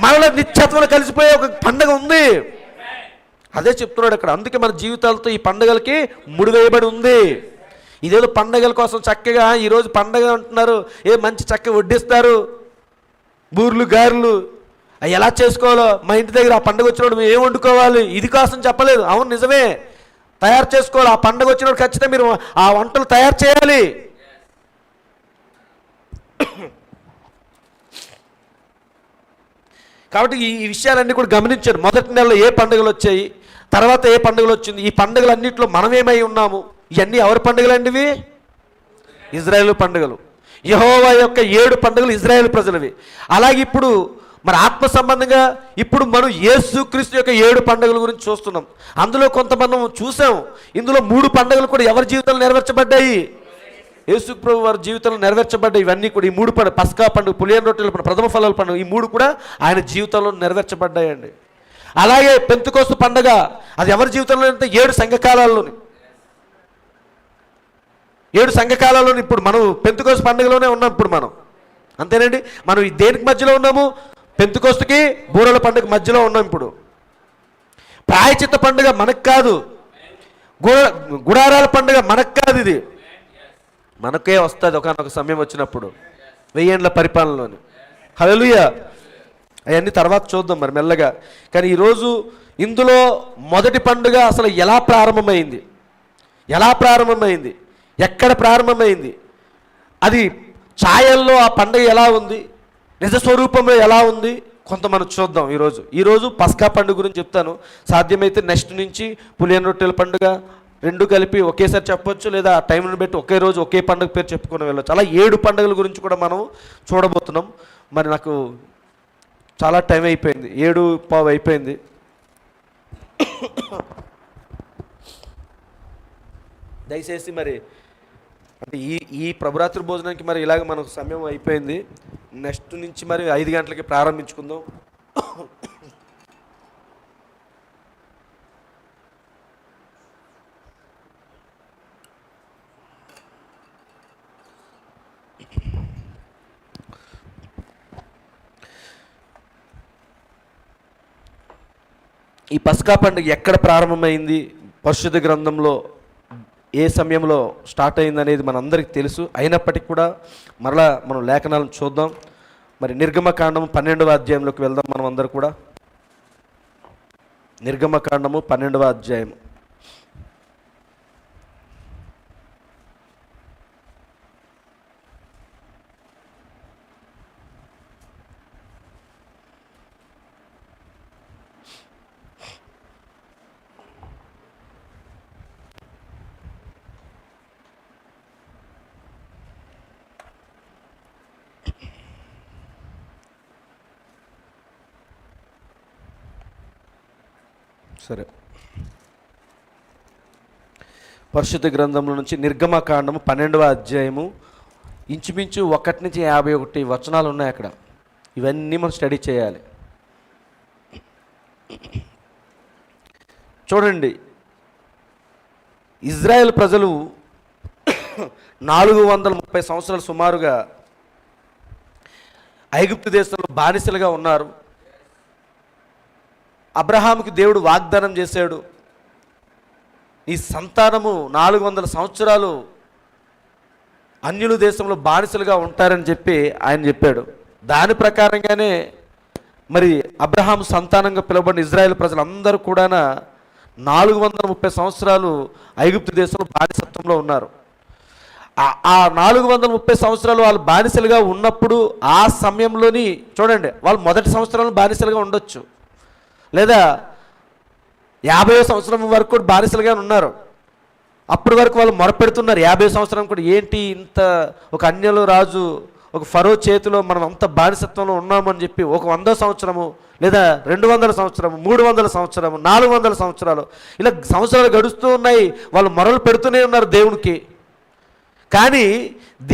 మనలో నిత్యత్వంలో కలిసిపోయే ఒక పండుగ ఉంది. అదే చెప్తున్నాడు అక్కడ. అందుకే మన జీవితాలతో ఈ పండుగలకి ముడివేయబడి ఉంది. ఇదేదో పండుగల కోసం చక్కగా ఈరోజు పండుగ అంటున్నారు, మంచి చక్కగా వడ్డిస్తారు, బూర్లు గారెలు అవి ఎలా చేసుకోవాలో, మా ఇంటి దగ్గర ఆ పండుగ వచ్చినప్పుడు మేము ఏం వండుకోవాలి, ఇది కోసం చెప్పలేదు. అవును, నిజమే, తయారు చేసుకోవాలి. ఆ పండుగ వచ్చినప్పుడు ఖచ్చితంగా మీరు ఆ వంటలు తయారు చేయాలి. కాబట్టి ఈ విషయాలన్నీ కూడా గమనించారు. మొదటి నెలలో ఏ పండుగలు వచ్చాయి, తర్వాత ఏ పండుగలు వచ్చింది, ఈ పండుగలన్నింటిలో మనం ఏమై ఉన్నాము, ఇవన్నీ ఎవరి పండుగలు అండి? ఇవి ఇజ్రాయేల్ పండుగలు. యెహోవా యొక్క 7 పండుగలు ఇజ్రాయేల్ ప్రజలవి. అలాగే ఇప్పుడు మరి ఆత్మ సంబంధంగా ఇప్పుడు మనం యేసుక్రీస్తు యొక్క 7 పండుగల గురించి చూస్తున్నాం. అందులో కొంతమంది చూసాం. ఇందులో 3 పండుగలు కూడా ఎవరి జీవితంలో నెరవేర్చబడ్డాయి? యేసు ప్రభు వారి జీవితంలో నెరవేర్చబడ్డాయి. ఇవన్నీ కూడా ఈ 3 పండుగ, పస్కా పండుగ, పులియన్ రొట్టెల పండుగ, ప్రథమ ఫలాల పండుగ, ఈ 3 కూడా ఆయన జీవితంలో నెరవేర్చబడ్డాయండి. అలాగే పెంతెకోస్తు పండుగ, అది ఎవరి జీవితంలో అంటే 7 సంఘకాలాల్లోని 7 సంఘకాలాల్లోని ఇప్పుడు మనం పెంతెకోస్తు పండుగలోనే ఉన్నాం. ఇప్పుడు మనం అంతేనండి. మనం దేనికి మధ్యలో ఉన్నాము? పెంతెకోస్తుకి, బూరెల పండుగ మధ్యలో ఉన్నాం. ఇప్పుడు ప్రాయచిత్త పండుగ మనకు కాదు, గుడారాల పండుగ మనకు కాదు. ఇది మనకే వస్తుంది ఒకనొక సమయం వచ్చినప్పుడు, 1000 ఏళ్ల పరిపాలనలోని. హల్లెలూయా. అవన్నీ తర్వాత చూద్దాం మరి మెల్లగా. కానీ ఈరోజు ఇందులో మొదటి పండుగ అసలు ఎలా ప్రారంభమైంది, ఎక్కడ ప్రారంభమైంది, అది ఛాయల్లో ఆ పండుగ ఎలా ఉంది, నిజ స్వరూపంలో ఎలా ఉంది, కొంత మనం చూద్దాం. ఈరోజు పస్కా పండుగ గురించి చెప్తాను. సాధ్యమైతే నెక్స్ట్ నుంచి పులియన్ రొట్టెల పండుగ 2 కలిపి ఒకేసారి చెప్పొచ్చు, లేదా ఆ టైంను బట్టి ఒకే రోజు ఒకే పండుగ పేరు చెప్పుకొని వెళ్ళొచ్చు. అలా 7 పండుగల గురించి కూడా మనం చూడబోతున్నాం. మరి నాకు చాలా టైం అయిపోయింది, 7:15 అయిపోయింది. దయచేసి మరి అంటే ఈ ప్రభురాత్రి భోజనానికి మరి ఇలాగ మనకు సమయం అయిపోయింది. నెక్స్ట్ నుంచి మరి 5 గంటలకి ప్రారంభించుకుందాం. ఈ పస్కా పండుగ ఎక్కడ ప్రారంభమైంది, పరిశుద్ధ గ్రంథంలో ఏ సమయంలో స్టార్ట్ అయింది అనేది మనందరికీ తెలుసు. అయినప్పటికీ కూడా మరలా మనం లేఖనాలను చూద్దాం. మరి నిర్గమకాండము 12వ అధ్యాయంలోకి వెళ్దాం. మనం అందరూ కూడా నిర్గమకాండము 12వ అధ్యాయం. సరే, పరిశుద్ధ గ్రంథంలో నుంచి నిర్గమకాండము 12వ అధ్యాయము ఇంచుమించు 1 నుంచి 51 వచనాలు ఉన్నాయి అక్కడ. ఇవన్నీ మనం స్టడీ చేయాలి. చూడండి, ఇజ్రాయెల్ ప్రజలు 430 సంవత్సరాలు సుమారుగా ఐగుప్తు దేశంలో బానిసలుగా ఉన్నారు. అబ్రహాముకి దేవుడు వాగ్దానం చేశాడు, ఈ సంతానము 400 సంవత్సరాలు అన్యుల దేశంలో బానిసలుగా ఉంటారని చెప్పి ఆయన చెప్పాడు. దాని ప్రకారంగానే మరి అబ్రహాము సంతానంగా పిలువబడిన ఇజ్రాయెల్ ప్రజలందరూ కూడా 430 సంవత్సరాలు ఐగుప్తు దేశంలో బానిసత్వంలో ఉన్నారు. ఆ 430 సంవత్సరాలు వాళ్ళు బానిసలుగా ఉన్నప్పుడు ఆ సమయంలోని చూడండి, వాళ్ళు మొదటి సంవత్సరంలో బానిసలుగా ఉండొచ్చు, లేదా 50వ సంవత్సరం వరకు కూడా బానిసలుగా ఉన్నారు. అప్పటి వరకు వాళ్ళు మొరపెడుతున్నారు. 50 సంవత్సరం కూడా ఏంటి ఇంత ఒక అన్యుల రాజు, ఒక ఫరో చేతిలో మనం అంత బానిసత్వంలో ఉన్నామని చెప్పి ఒక 100 సంవత్సరము, లేదా 200 సంవత్సరము, 300 సంవత్సరము, 400 సంవత్సరాలు ఇలా సంవత్సరాలు గడుస్తూ ఉన్నాయి. వాళ్ళు మొరలు పెడుతూనే ఉన్నారు దేవునికి. కానీ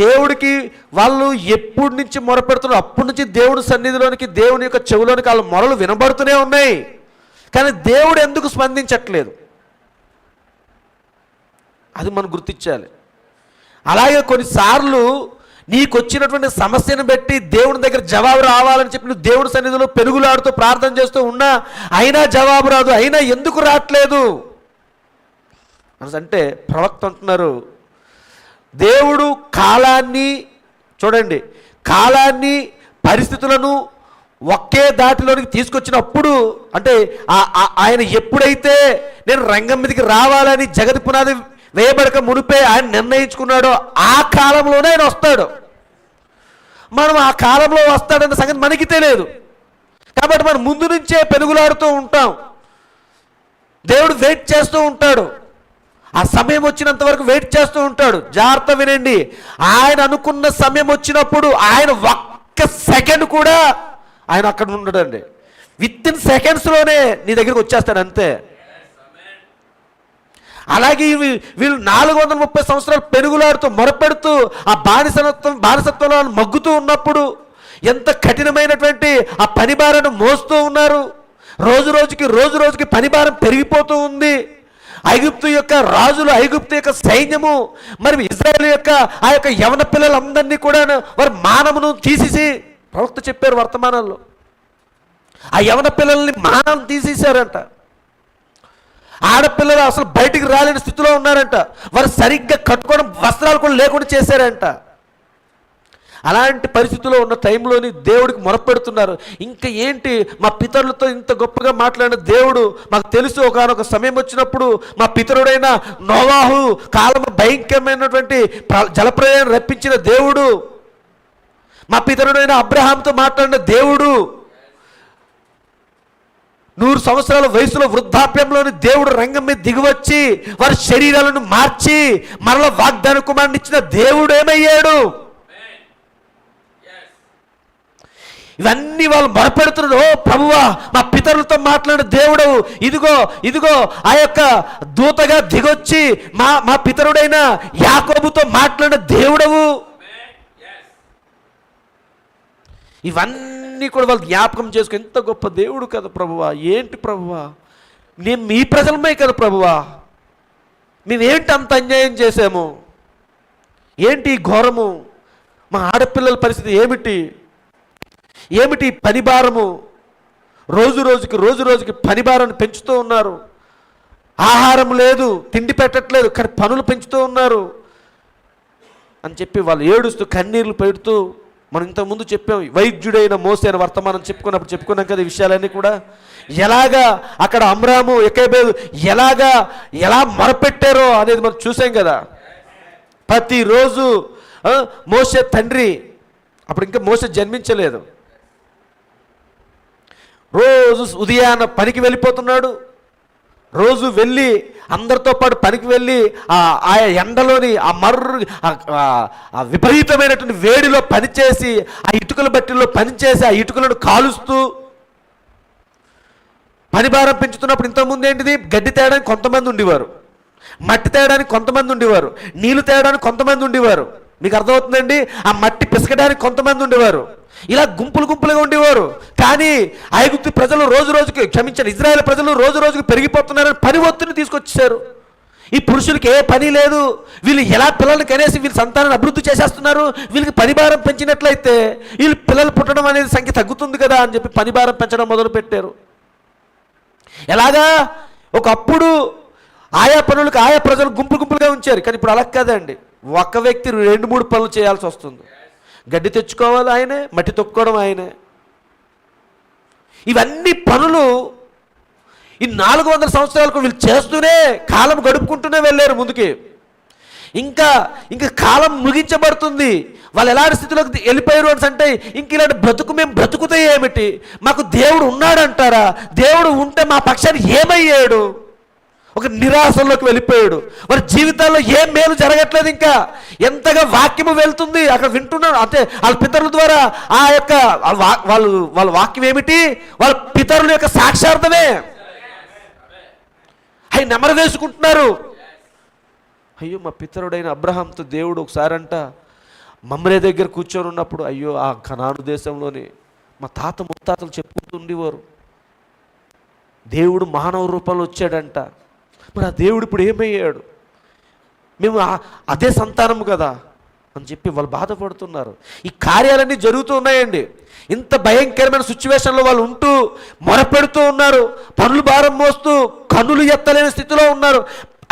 దేవుడికి వాళ్ళు ఎప్పటి నుంచి మొరపెడుతున్నారు, అప్పటి నుంచి దేవుడి సన్నిధిలోనికి, దేవుని యొక్క చెవులోనికి వాళ్ళ మొరలు వినబడుతూనే ఉన్నాయి. కానీ దేవుడు ఎందుకు స్పందించట్లేదు, అది మనం గుర్తించాలి. అలాగే కొన్నిసార్లు నీకు వచ్చినటువంటి సమస్యను బట్టి దేవుని దగ్గర జవాబు రావాలని చెప్పి నువ్వు దేవుడి సన్నిధిలో పెనుగులాడుతూ ప్రార్థన చేస్తూ ఉన్నా అయినా జవాబు రాదు. అయినా ఎందుకు రావట్లేదు అంటే ప్రవక్త అంటున్నారు, దేవుడు కాలాన్ని చూడండి, కాలాన్ని పరిస్థితులను ఒకే దాటిలోనికి తీసుకొచ్చినప్పుడు, అంటే ఆయన ఎప్పుడైతే నేను రంగం మీదకి రావాలని జగతి పునాది వేయబడక మునిపే ఆయన నిర్ణయించుకున్నాడో ఆ కాలంలోనే ఆయన వస్తాడు. మనం ఆ కాలంలో వస్తాడన్న సంగతి మనకి తెలియదు. కాబట్టి మనం ముందు నుంచే పెనుగులాడుతూ ఉంటాం. దేవుడు వెయిట్ చేస్తూ ఉంటాడు, ఆ సమయం వచ్చినంత వరకు వెయిట్ చేస్తూ ఉంటాడు. జాగ్రత్త వినండి, ఆయన అనుకున్న సమయం వచ్చినప్పుడు ఆయన ఒక్క సెకండ్ కూడా ఆయన అక్కడ ఉండడండి. విత్ ఇన్ సెకండ్స్లోనే నీ దగ్గరికి వచ్చేస్తాడు అంతే. అలాగే వీళ్ళు 430 సంవత్సరాలు పెనుగులాడుతూ మొరపెడుతూ ఆ బానిసత్వంలో మగ్గుతూ ఉన్నప్పుడు ఎంత కఠినమైనటువంటి ఆ పని భారాన్ని మోస్తూ ఉన్నారు. రోజు రోజుకి పని భారం పెరిగిపోతూ ఉంది. ఐగుప్తు యొక్క రాజులు, ఐగుప్తు యొక్క సైన్యము, మరి ఇజ్రాయేల్ యొక్క ఆ యొక్క యవన పిల్లలందరినీ కూడా వారి మానమును తీసేసి, ప్రవక్త చెప్పారు వర్తమానాల్లో, ఆ యవన పిల్లల్ని మానం తీసేశారంట. ఆడపిల్లలు అసలు బయటికి రాలేని స్థితిలో ఉన్నారంట. వారు సరిగ్గా కట్టుకోవడం వస్త్రాలు కూడా లేకుండా చేశారంట. అలాంటి పరిస్థితుల్లో ఉన్న టైంలోని దేవుడికి మొరపెడుతున్నారు. ఇంకా ఏంటి, మా పితరులతో ఇంత గొప్పగా మాట్లాడిన దేవుడు మాకు తెలుసు, ఒకనొక సమయం వచ్చినప్పుడు మా పితరుడైన నోవాహు కాలము భయంకరమైనటువంటి జలప్రలయాన్ని రప్పించిన దేవుడు, మా పితరుడైన అబ్రహాంతో మాట్లాడిన దేవుడు, 100 సంవత్సరాల వయసులో వృద్ధాప్యంలోని దేవుడు రంగం మీద దిగివచ్చి వారి శరీరాలను మార్చి మరల వాగ్దాన కుమారుని ఇచ్చిన దేవుడు ఏమయ్యాడు? ఇవన్నీ వాళ్ళు మొరపెడుతున్నారు. ఓ ప్రభువా, మా పితరులతో మాట్లాడిన దేవుడు, ఇదిగో ఆ యొక్క దూతగా దిగొచ్చి మా పితరుడైన యాకోబుతో మాట్లాడిన దేవుడవు. ఇవన్నీ కూడా వాళ్ళు జ్ఞాపకం చేసుకుని, ఎంత గొప్ప దేవుడు కదా ప్రభువా, ఏంటి ప్రభువా, నేను మీ ప్రజలమే కదా ప్రభువా, మేమేంటి అంత అన్యాయం చేశాము, ఏంటి ఘోరము, మా ఆడపిల్లల పరిస్థితి ఏమిటి పని భారము, రోజు రోజుకి పని భారాన్ని పెంచుతూ ఉన్నారు. ఆహారం లేదు, తిండి పెట్టట్లేదు, కానీ పనులు పెంచుతూ ఉన్నారు అని చెప్పి వాళ్ళు ఏడుస్తూ కన్నీళ్లు పెడుతూ, మనం ఇంతకుముందు చెప్పాం, వైద్యుడైన మోసే అని వర్తమానం చెప్పుకున్నాం కదా. ఈ విషయాలన్నీ కూడా ఎలాగా అక్కడ అమ్రాము ఎకేబేదు ఎలా మొరపెట్టారో అనేది మనం చూసాం కదా. ప్రతిరోజు మోసే తండ్రి, అప్పుడు ఇంకా మోసే జన్మించలేదు, రోజు ఉదయాన్న పనికి వెళ్ళిపోతున్నాడు. రోజు వెళ్ళి అందరితో పాటు పనికి వెళ్ళి ఆ ఎండలోని ఆ విపరీతమైనటువంటి వేడిలో పనిచేసి, ఆ ఇటుకల బట్టిలో పనిచేసి ఆ ఇటుకలను కాలుస్తూ పని భారం పెంచుతున్నప్పుడు ఇంతకుముందు ఏంటిది, గడ్డి తేయడానికి కొంతమంది ఉండేవారు, మట్టి తేయడానికి కొంతమంది ఉండేవారు, నీళ్లు తేయడానికి కొంతమంది ఉండేవారు. మీకు అర్థమవుతుందండి? ఆ మట్టి పిసకడానికి కొంతమంది ఉండేవారు, ఇలా గుంపులు గుంపులుగా ఉండేవారు. కానీ ఐగుప్తు ప్రజలు రోజు రోజుకి, క్షమించండి, ఇజ్రాయెల్ ప్రజలు రోజు రోజుకి పెరిగిపోతున్నారని పని ఒత్తిడిని తీసుకొచ్చేసారు. ఈ పురుషులకి ఏ పని లేదు, వీళ్ళు ఎలా పిల్లల్ని కనేసి వీళ్ళ సంతానాన్ని అభివృద్ధి చేసేస్తున్నారు, వీళ్ళకి పని భారం పెంచినట్లయితే వీళ్ళు పిల్లలు పుట్టడం అనేది సంఖ్య తగ్గుతుంది కదా అని చెప్పి పని భారం పెంచడం మొదలుపెట్టారు. ఎలాగా? ఒకప్పుడు ఆయా పనులకు ఆయా ప్రజలు గుంపులు గుంపులుగా ఉంచారు, కానీ ఇప్పుడు అలా కాదండి. ఒక వ్యక్తి 2-3 పనులు చేయాల్సి వస్తుంది. గడ్డి తెచ్చుకోవాలి ఆయనే, మట్టి తొక్కుకోవడం ఆయనే. ఇవన్నీ పనులు ఈ 400 సంవత్సరాలకు వీళ్ళు చేస్తూనే కాలం గడుపుకుంటూనే వెళ్ళారు ముందుకి. ఇంకా కాలం ముగించబడుతుంది. వాళ్ళు ఎలాంటి స్థితిలోకి వెళ్ళిపోయారు అని అంటే, ఇంక ఇలాంటి బ్రతుకు మేము బ్రతుకుతే ఏమిటి, మాకు దేవుడు ఉన్నాడంటారా, దేవుడు ఉంటే మా పక్షాన్ని ఏమయ్యాడు, ఒక నిరాశలోకి వెళ్ళిపోయాడు. వారి జీవితాల్లో ఏం మేలు జరగట్లేదు. ఇంకా ఎంతగా వాక్యము వెళ్తుంది అక్కడ వింటున్నాడు. అంటే వాళ్ళ పితరుల ద్వారా ఆ యొక్క వాళ్ళ వాక్యం ఏమిటి, వాళ్ళ పితరుల యొక్క సాక్షార్థమే అవి నెమరు వేసుకుంటున్నారు. అయ్యో, మా పితరుడైన అబ్రహాంతో దేవుడు ఒకసారంట మమ్రే దగ్గర కూర్చొని ఉన్నప్పుడు, అయ్యో ఆ కనాను దేశంలోని మా తాత ముత్తాతలు చెప్పుకుంటుండేవారు, దేవుడు మానవ రూపంలో వచ్చాడంట. మరి ఆ దేవుడు ఇప్పుడు ఏమయ్యాడు, మేము అదే సంతానం కదా అని చెప్పి వాళ్ళు బాధపడుతున్నారు. ఈ కార్యాలన్నీ జరుగుతూ ఉన్నాయండి. ఇంత భయంకరమైన సిచ్యువేషన్లో వాళ్ళు ఉంటూ మొరపెడుతూ ఉన్నారు, పనులు భారం మోస్తూ కన్నులు ఎత్తలేని స్థితిలో ఉన్నారు.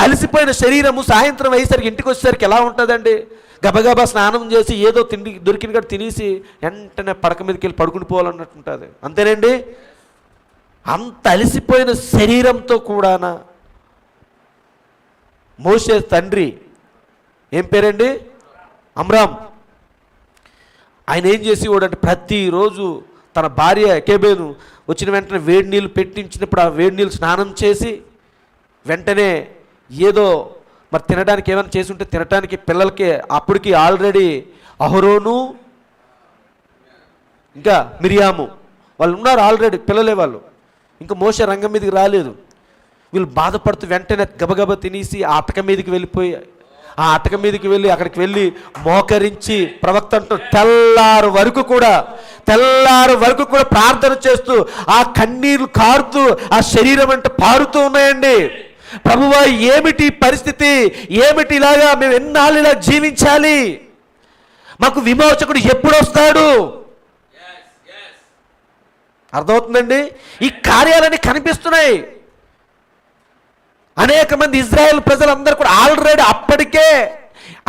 అలసిపోయిన శరీరము సాయంత్రం అయ్యేసరికి ఇంటికి వచ్చేసరికి ఎలా ఉంటుందండి, గబగబా స్నానం చేసి ఏదో తిండి దొరికిన కూడా తినేసి వెంటనే పడక మీదకి వెళ్ళి పడుకుని పోవాలన్నట్టు ఉంటుంది. అంతేనండి? అంత అలసిపోయిన శరీరంతో కూడానా మోషే తండ్రి ఏం పేరండి, అమ్రామ్, ఆయన ఏం చేసేవాడంటే ప్రతిరోజు తన భార్య ఎకేబేను వచ్చిన వెంటనే వేడి నీళ్ళు పెట్టించినప్పుడు ఆ వేడి నీళ్ళు స్నానం చేసి వెంటనే ఏదో మరి తినడానికి ఏమైనా చేసి ఉంటే తినడానికి పిల్లలకి అప్పటికి ఆల్రెడీ అహరోను ఇంకా మిరియాము వాళ్ళు ఉన్నారు, ఆల్రెడీ పిల్లలే వాళ్ళు, ఇంకా మోషే రంగం మీదకి రాలేదు. వీళ్ళు బాధపడుతూ వెంటనే గబగబ తినేసి ఆ అటక మీదకి వెళ్ళిపోయి ఆ అటక మీదకి వెళ్ళి అక్కడికి వెళ్ళి మోకరించి ప్రవక్త అంటూ తెల్లారు వరకు కూడా ప్రార్థన చేస్తూ ఆ కన్నీరు కారుతూ ఆ శరీరం అంటే పారుతూ ఉన్నాయండి. ప్రభువా, ఏమిటి పరిస్థితి, ఏమిటి ఇలాగా మేము ఎన్నాళ్ళు ఇలా జీవించాలి, మాకు విమోచకుడు ఎప్పుడు వస్తాడు? అర్థమవుతుందండి? ఈ కార్యాలన్నీ కనిపిస్తున్నాయి. అనేక మంది ఇజ్రాయెల్ ప్రజలందరూ కూడా ఆల్రెడీ అప్పటికే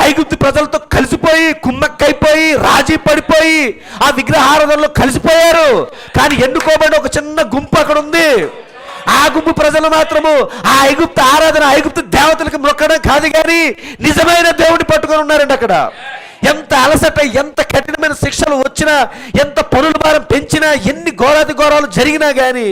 ఐగుప్తు ప్రజలతో కలిసిపోయి కుమ్మక్కైపోయి రాజీ పడిపోయి ఆ విగ్రహారాధనలో కలిసిపోయారు. కానీ ఎన్నుకోబడిన ఒక చిన్న గుంపు అక్కడ ఉంది. ఆ గుంపు ప్రజలు మాత్రము ఆ ఐగుప్తు ఆరాధన, ఐగుప్తు దేవతలకు మొక్కడం కాదు, కానీ నిజమైన దేవుడిని పట్టుకొని ఉన్నారండి. అక్కడ ఎంత అలసట, ఎంత కఠినమైన శిక్షలు వచ్చినా, ఎంత పనుల భారం పెంచినా, ఎన్ని ఘోరాతి ఘోరాలు జరిగినా కానీ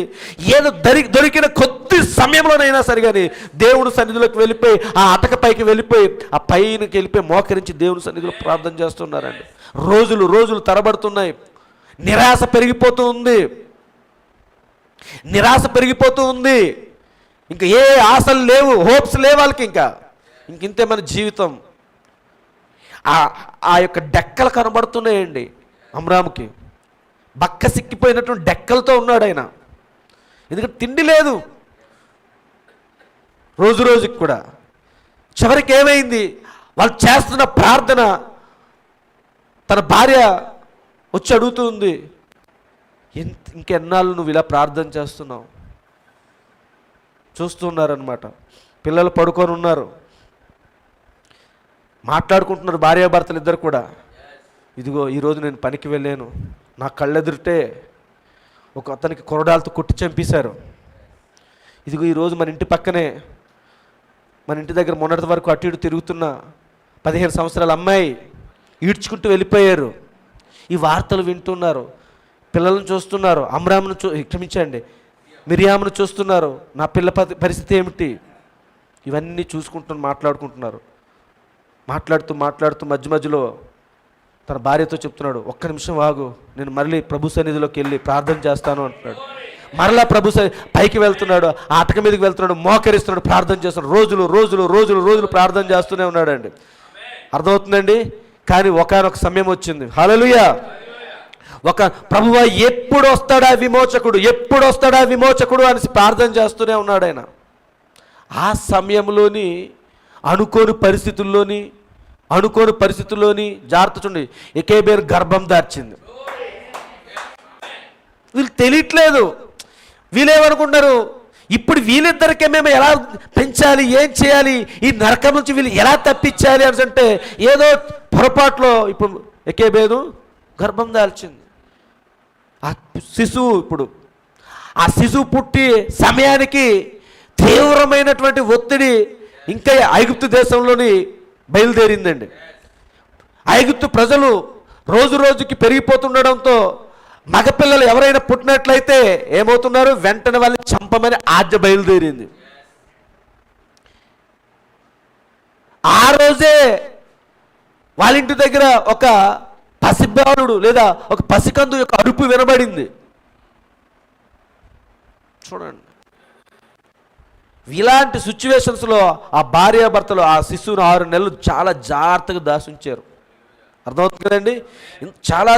ఏదో దొరికిన కొద్ది సమయంలోనైనా సరే కానీ దేవుని సన్నిధిలోకి వెళ్ళిపోయి ఆ అటక పైకి వెళ్ళిపోయి ఆ పైనకి వెళ్ళిపోయి మోకరించి దేవుని సన్నిధిలో ప్రార్థన చేస్తున్నారండి. రోజులు తరబడుతున్నాయి. నిరాశ పెరిగిపోతూ ఉంది. ఇంకా ఏ ఆశలు లేవు, హోప్స్ లేవు వాళ్ళకి. ఇంకింతే మన జీవితం. ఆ యొక్క డెక్కలు కనబడుతున్నాయండి అమ్రాముకి. బక్క సిక్కిపోయినటువంటి డెక్కలతో ఉన్నాడు ఆయన. ఎందుకంటే తిండి లేదు రోజుకి కూడా. చివరికి ఏమైంది, వాళ్ళు చేస్తున్న ప్రార్థన తన భార్య వచ్చి అడుగుతుంది, ఇంకెన్నాళ్ళు నువ్వు ఇలా ప్రార్థన చేస్తున్నావు? చూస్తున్నారనమాట. పిల్లలు పడుకొని ఉన్నారు, మాట్లాడుకుంటున్నారు భార్యాభర్తలు ఇద్దరు కూడా. ఇదిగో ఈరోజు నేను పనికి వెళ్ళాను, నా కళ్ళెదురిటే ఒక అతనికి కొరడాలతో కొట్టి చంపేశారు. ఇదిగో ఈరోజు మన ఇంటి పక్కనే, మన ఇంటి దగ్గర మొన్నటి వరకు అటు ఇటు తిరుగుతున్న 15 సంవత్సరాల అమ్మాయి ఈడ్చుకుంటూ వెళ్ళిపోయారు. ఈ వార్తలు వింటున్నారు, పిల్లలను చూస్తున్నారు, అమ్రామును క్షమించండి మిరియామును చూస్తున్నారు. నా పిల్ల పరిస్థితి ఏమిటి, ఇవన్నీ చూసుకుంటూ మాట్లాడుకుంటున్నారు. మాట్లాడుతూ మధ్యలో తన భార్యతో చెప్తున్నాడు, ఒక్క నిమిషం ఆగు, నేను మళ్ళీ ప్రభు సన్నిధిలోకి వెళ్ళి ప్రార్థన చేస్తాను అంటున్నాడు. మరలా ప్రభు పైకి వెళ్తున్నాడు, ఆ అటక మీదకి వెళ్తున్నాడు, మోకరిస్తున్నాడు, ప్రార్థన చేస్తున్నాడు. రోజులు రోజులు రోజులు రోజులు ప్రార్థన చేస్తూనే ఉన్నాడండి. అర్థమవుతుందండి. కానీ ఒకానొక సమయం వచ్చింది. హల్లెలూయా. ఒక ప్రభువా ఎప్పుడు వస్తాడా విమోచకుడు, ఎప్పుడు వస్తాడా విమోచకుడు అని ప్రార్థన చేస్తూనే ఉన్నాడు ఆయన. ఆ సమయంలోని అనుకోని పరిస్థితుల్లోని జాగ్రత్త చూడండి, ఎకేబేరు గర్భం దార్చింది. వీళ్ళు తెలియట్లేదు. వీళ్ళేమనుకుంటారు, ఇప్పుడు వీళ్ళిద్దరికే మేము ఎలా పెంచాలి, ఏం చేయాలి, ఈ నరకం నుంచి వీళ్ళు ఎలా తప్పించాలి అని అంటే ఏదో పొరపాట్లో ఇప్పుడు ఎకేబేరు గర్భం దాల్చింది. ఆ శిశువు పుట్టి సమయానికి తీవ్రమైనటువంటి ఒత్తిడి ఇంకా ఐగుప్తు దేశంలోని బయలుదేరిందండి. ఐగుప్తు ప్రజలు రోజు రోజుకి పెరిగిపోతుండడంతో మగపిల్లలు ఎవరైనా పుట్టినట్లయితే ఏమవుతున్నారు, వెంటనే వాళ్ళని చంపమని ఆజ్ఞ బయలుదేరింది. ఆ రోజే వాళ్ళ ఇంటి దగ్గర ఒక పసిబాలుడు లేదా ఒక పసికందు యొక్క అరుపు వినబడింది. చూడండి, ఇలాంటి సిచ్యువేషన్స్లో ఆ భార్యాభర్తలు ఆ శిశువును 6 నెలలు చాలా జాగ్రత్తగా దాచుంచారు. అర్థమవుతుంది కదండి. చాలా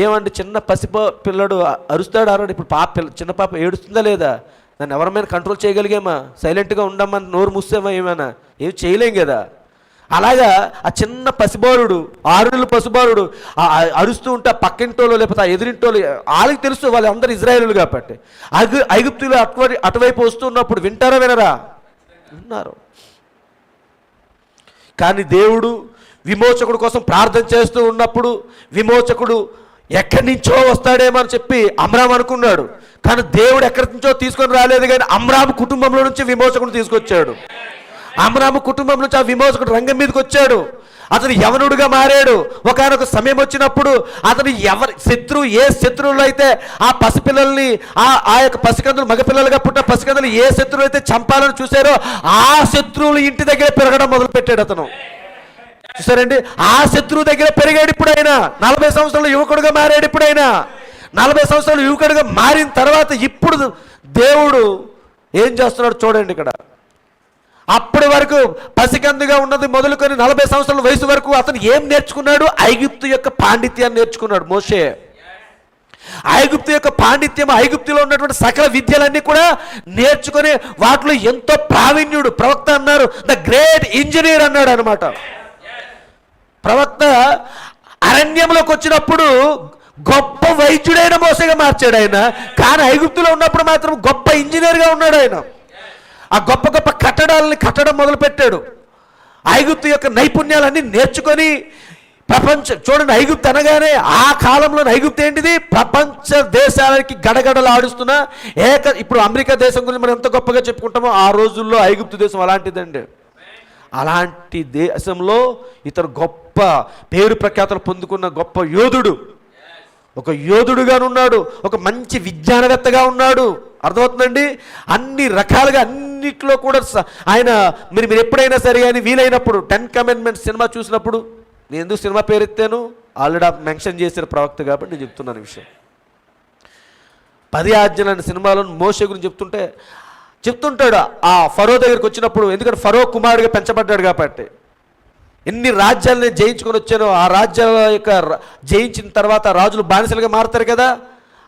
ఏమంటే చిన్న పిల్లడు అరుస్తాడు, అరవాడు. ఇప్పుడు చిన్న పాప ఏడుస్తుందా లేదా, దాన్ని ఎవరమైనా కంట్రోల్ చేయగలిగామా? సైలెంట్గా ఉండమని నోరు మూసేమా? ఏమైనా ఏమి చేయలేం కదా. అలాగా ఆ చిన్న పసిబాలుడు, 6 నెలల పసిబాలుడు అరుస్తూ ఉంటే పక్కింటోళ్ళు లేకపోతే ఆ ఎదురింటోళ్ళు, వాళ్ళకి తెలుసు వాళ్ళందరూ ఇజ్రాయేలులు కాబట్టి. ఐగుప్తులు అటువైపు వస్తున్నప్పుడు వింటారా వినరా? విన్నారు. కానీ దేవుడు విమోచకుడు కోసం ప్రార్థన చేస్తూ ఉన్నప్పుడు విమోచకుడు ఎక్కడి నుంచో వస్తాడేమో అని చెప్పి అమ్రామ్ అనుకున్నాడు. కానీ దేవుడు ఎక్కడి నుంచో తీసుకొని రాలేదు, కానీ అమ్రామ్ కుటుంబంలో నుంచి విమోచకుడు తీసుకొచ్చాడు. అమ్రాము కుటుంబం నుంచి ఆ విమోచకుడు రంగం మీదకి వచ్చాడు. అతను యవనుడుగా మారాడు. ఒకనొక సమయం వచ్చినప్పుడు అతను ఏ శత్రువులు అయితే ఆ పసిపిల్లల్ని ఆ యొక్క పసికందులు మగపిల్లలుగా పుట్టిన పసికందులు ఏ శత్రువులు అయితే చంపాలని చూశారో ఆ శత్రువులు ఇంటి దగ్గర పెరగడం మొదలుపెట్టాడు అతను. చూసారండి, ఆ శత్రువు దగ్గర పెరిగాడు. ఇప్పుడైనా 40 సంవత్సరాల యువకుడుగా మారాడు. ఇప్పుడైనా 40 సంవత్సరాల యువకుడుగా మారిన తర్వాత ఇప్పుడు దేవుడు ఏం చేస్తున్నాడు చూడండి. ఇక్కడ అప్పటి వరకు పసికందుగా ఉన్నది మొదలుకొని 40 సంవత్సరాల వయసు వరకు అతను ఏం నేర్చుకున్నాడు? ఐగుప్తు యొక్క పాండిత్యాన్ని నేర్చుకున్నాడు మోషే. ఐగుప్తు యొక్క పాండిత్యం, ఐగుప్తులో ఉన్నటువంటి సకల విద్యలన్నీ కూడా నేర్చుకుని వాటిలో ఎంతో ప్రావీణ్యుడు. ప్రవక్త అన్నారు ద గ్రేట్ ఇంజనీర్ అన్నాడు అనమాట. ప్రవక్త అరణ్యంలోకి వచ్చినప్పుడు గొప్ప వైద్యుడైన మోసేగా మార్చాడు ఆయన. కానీ ఐగుప్తులో ఉన్నప్పుడు మాత్రం గొప్ప ఇంజనీర్గా ఉన్నాడు ఆయన. ఆ గొప్ప గొప్ప కట్టడాలని కట్టడం మొదలుపెట్టాడు. ఐగుప్తు యొక్క నైపుణ్యాలన్నీ నేర్చుకొని చూడండి, ఐగుప్తు అనగానే ఆ కాలంలో ఐగుప్తు ఏంటిది? ప్రపంచ దేశాలకి గడగడలు ఆడుస్తున్న ఇప్పుడు అమెరికా దేశం గురించి మనం ఎంత గొప్పగా చెప్పుకుంటామో ఆ రోజుల్లో ఐగుప్తు దేశం అలాంటిదండి. అలాంటి దేశంలో ఇతను గొప్ప పేరు ప్రఖ్యాతలు పొందుకున్న గొప్ప యోధుడు, ఒక యోధుడుగానున్నాడు, ఒక మంచి విజ్ఞానవేత్తగా ఉన్నాడు. అర్థమవుతుందండి. అన్ని రకాలుగా అన్నిట్లో కూడా ఆయన మీరు ఎప్పుడైనా సరే కానీ వీలైనప్పుడు 10 కమాండ్మెంట్స్ సినిమా చూసినప్పుడు, నేను ఎందుకు సినిమా పేరు ఎత్తాను, ఆల్రెడీ మెన్షన్ చేసిన ప్రవక్త కాబట్టి నేను చెప్తున్నాను విషయం. 10 ఆజ్ఞలు అనే సినిమాలో మోషే గురించి చెప్తుంటాడు. ఆ ఫరో దగ్గరికి వచ్చినప్పుడు, ఎందుకంటే ఫరో కుమారుడిగా పెంచబడ్డాడు కాబట్టి ఎన్ని రాజ్యాలని జయించుకొని వచ్చానో ఆ రాజ్యాల యొక్క జయించిన తర్వాత రాజులు బానిసలుగా మారుతారు కదా,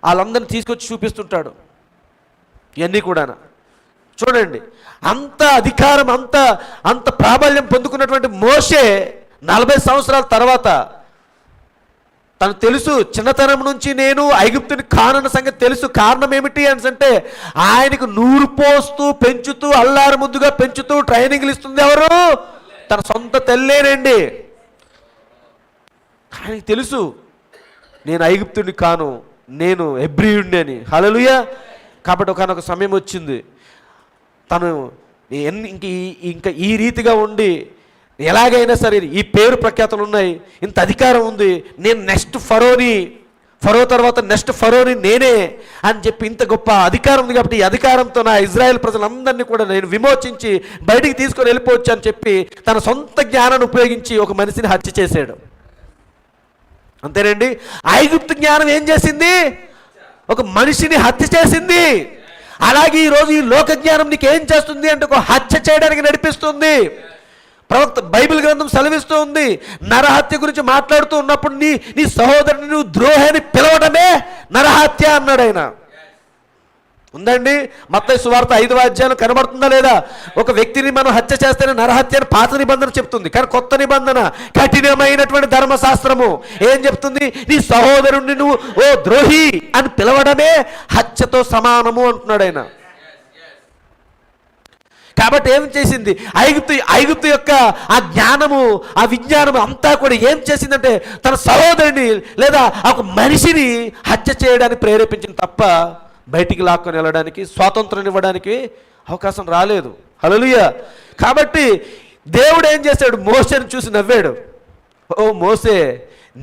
వాళ్ళందరినీ తీసుకొచ్చి చూపిస్తుంటాడు. ఇవన్నీ కూడా చూడండి, అంత అధికారం అంత ప్రాబల్యం పొందుకున్నటువంటి మోషే 40 సంవత్సరాల తర్వాత తను తెలుసు, చిన్నతనం నుంచి నేను ఐగుప్తుని కానన్న సంగతి తెలుసు. కారణం ఏమిటి అని అంటే ఆయనకు నూరు పోస్తూ పెంచుతూ అల్లారు ముద్దుగా పెంచుతూ ట్రైనింగ్లు ఇస్తుంది ఎవరు? తన సొంత తల్లేనండి. ఆయనకి తెలుసు నేను ఐగుప్తుని కాను, నేను హెబ్రీయుడిని అని. హల్లెలూయా. కాబట్టి ఒకనొక సమయం వచ్చింది, తను ఇంకా ఈ రీతిగా ఉండి ఎలాగైనా సరే ఈ పేరు ప్రఖ్యాతలు ఉన్నాయి, ఇంత అధికారం ఉంది, నేను ఫరో తర్వాత నెక్స్ట్ ఫరోని నేనే అని చెప్పి ఇంత గొప్ప అధికారం ఉంది కాబట్టి ఈ అధికారంతో నా ఇజ్రాయెల్ ప్రజలందరినీ కూడా నేను విమోచించి బయటికి తీసుకొని వెళ్ళిపోవచ్చు అని చెప్పి తన సొంత జ్ఞానాన్ని ఉపయోగించి ఒక మనిషిని హత్య చేశాడు. అంతేనండి. ఐగుప్తు జ్ఞానం ఏం చేసింది? ఒక మనిషిని హత్య చేసింది. అలాగే ఈరోజు ఈ లోక జ్ఞానం నీకు ఏం చేస్తుంది అంటే ఒక హత్య చేయడానికి నడిపిస్తుంది. ప్రవక్త బైబిల్ గ్రంథం సెలవిస్తూ ఉంది, నరహత్య గురించి మాట్లాడుతూ ఉన్నప్పుడు నీ సహోదరుని నువ్వు ద్రోహాన్ని పిలవడమే నరహత్య అన్నాడు ఆయన. ఉందండి, మత్తయి సువార్త 5వ అధ్యాయం కనబడుతుందా లేదా? ఒక వ్యక్తిని మనం హత్య చేస్తేనే నరహత్య అని పాత నిబంధన చెప్తుంది. కానీ కొత్త నిబంధన కఠినమైనటువంటి ధర్మశాస్త్రము ఏం చెప్తుంది? నీ సహోదరుణ్ణి నువ్వు ఓ ద్రోహి అని పిలవడమే హత్యతో సమానము అంటున్నాడు ఆయన. కాబట్టి ఏం చేసింది? ఐగుప్తు యొక్క ఆ జ్ఞానము, ఆ విజ్ఞానము అంతా కూడా ఏం చేసిందంటే తన సహోదరుని లేదా ఒక మనిషిని హత్య చేయడానికి ప్రేరేపించింది తప్ప బయటికి లాక్కొని వెళ్ళడానికి, స్వాతంత్రం ఇవ్వడానికి అవకాశం రాలేదు. హల్లెలూయా. కాబట్టి దేవుడు ఏం చేశాడు? మోసేని చూసి నవ్వాడు. ఓ మోసే,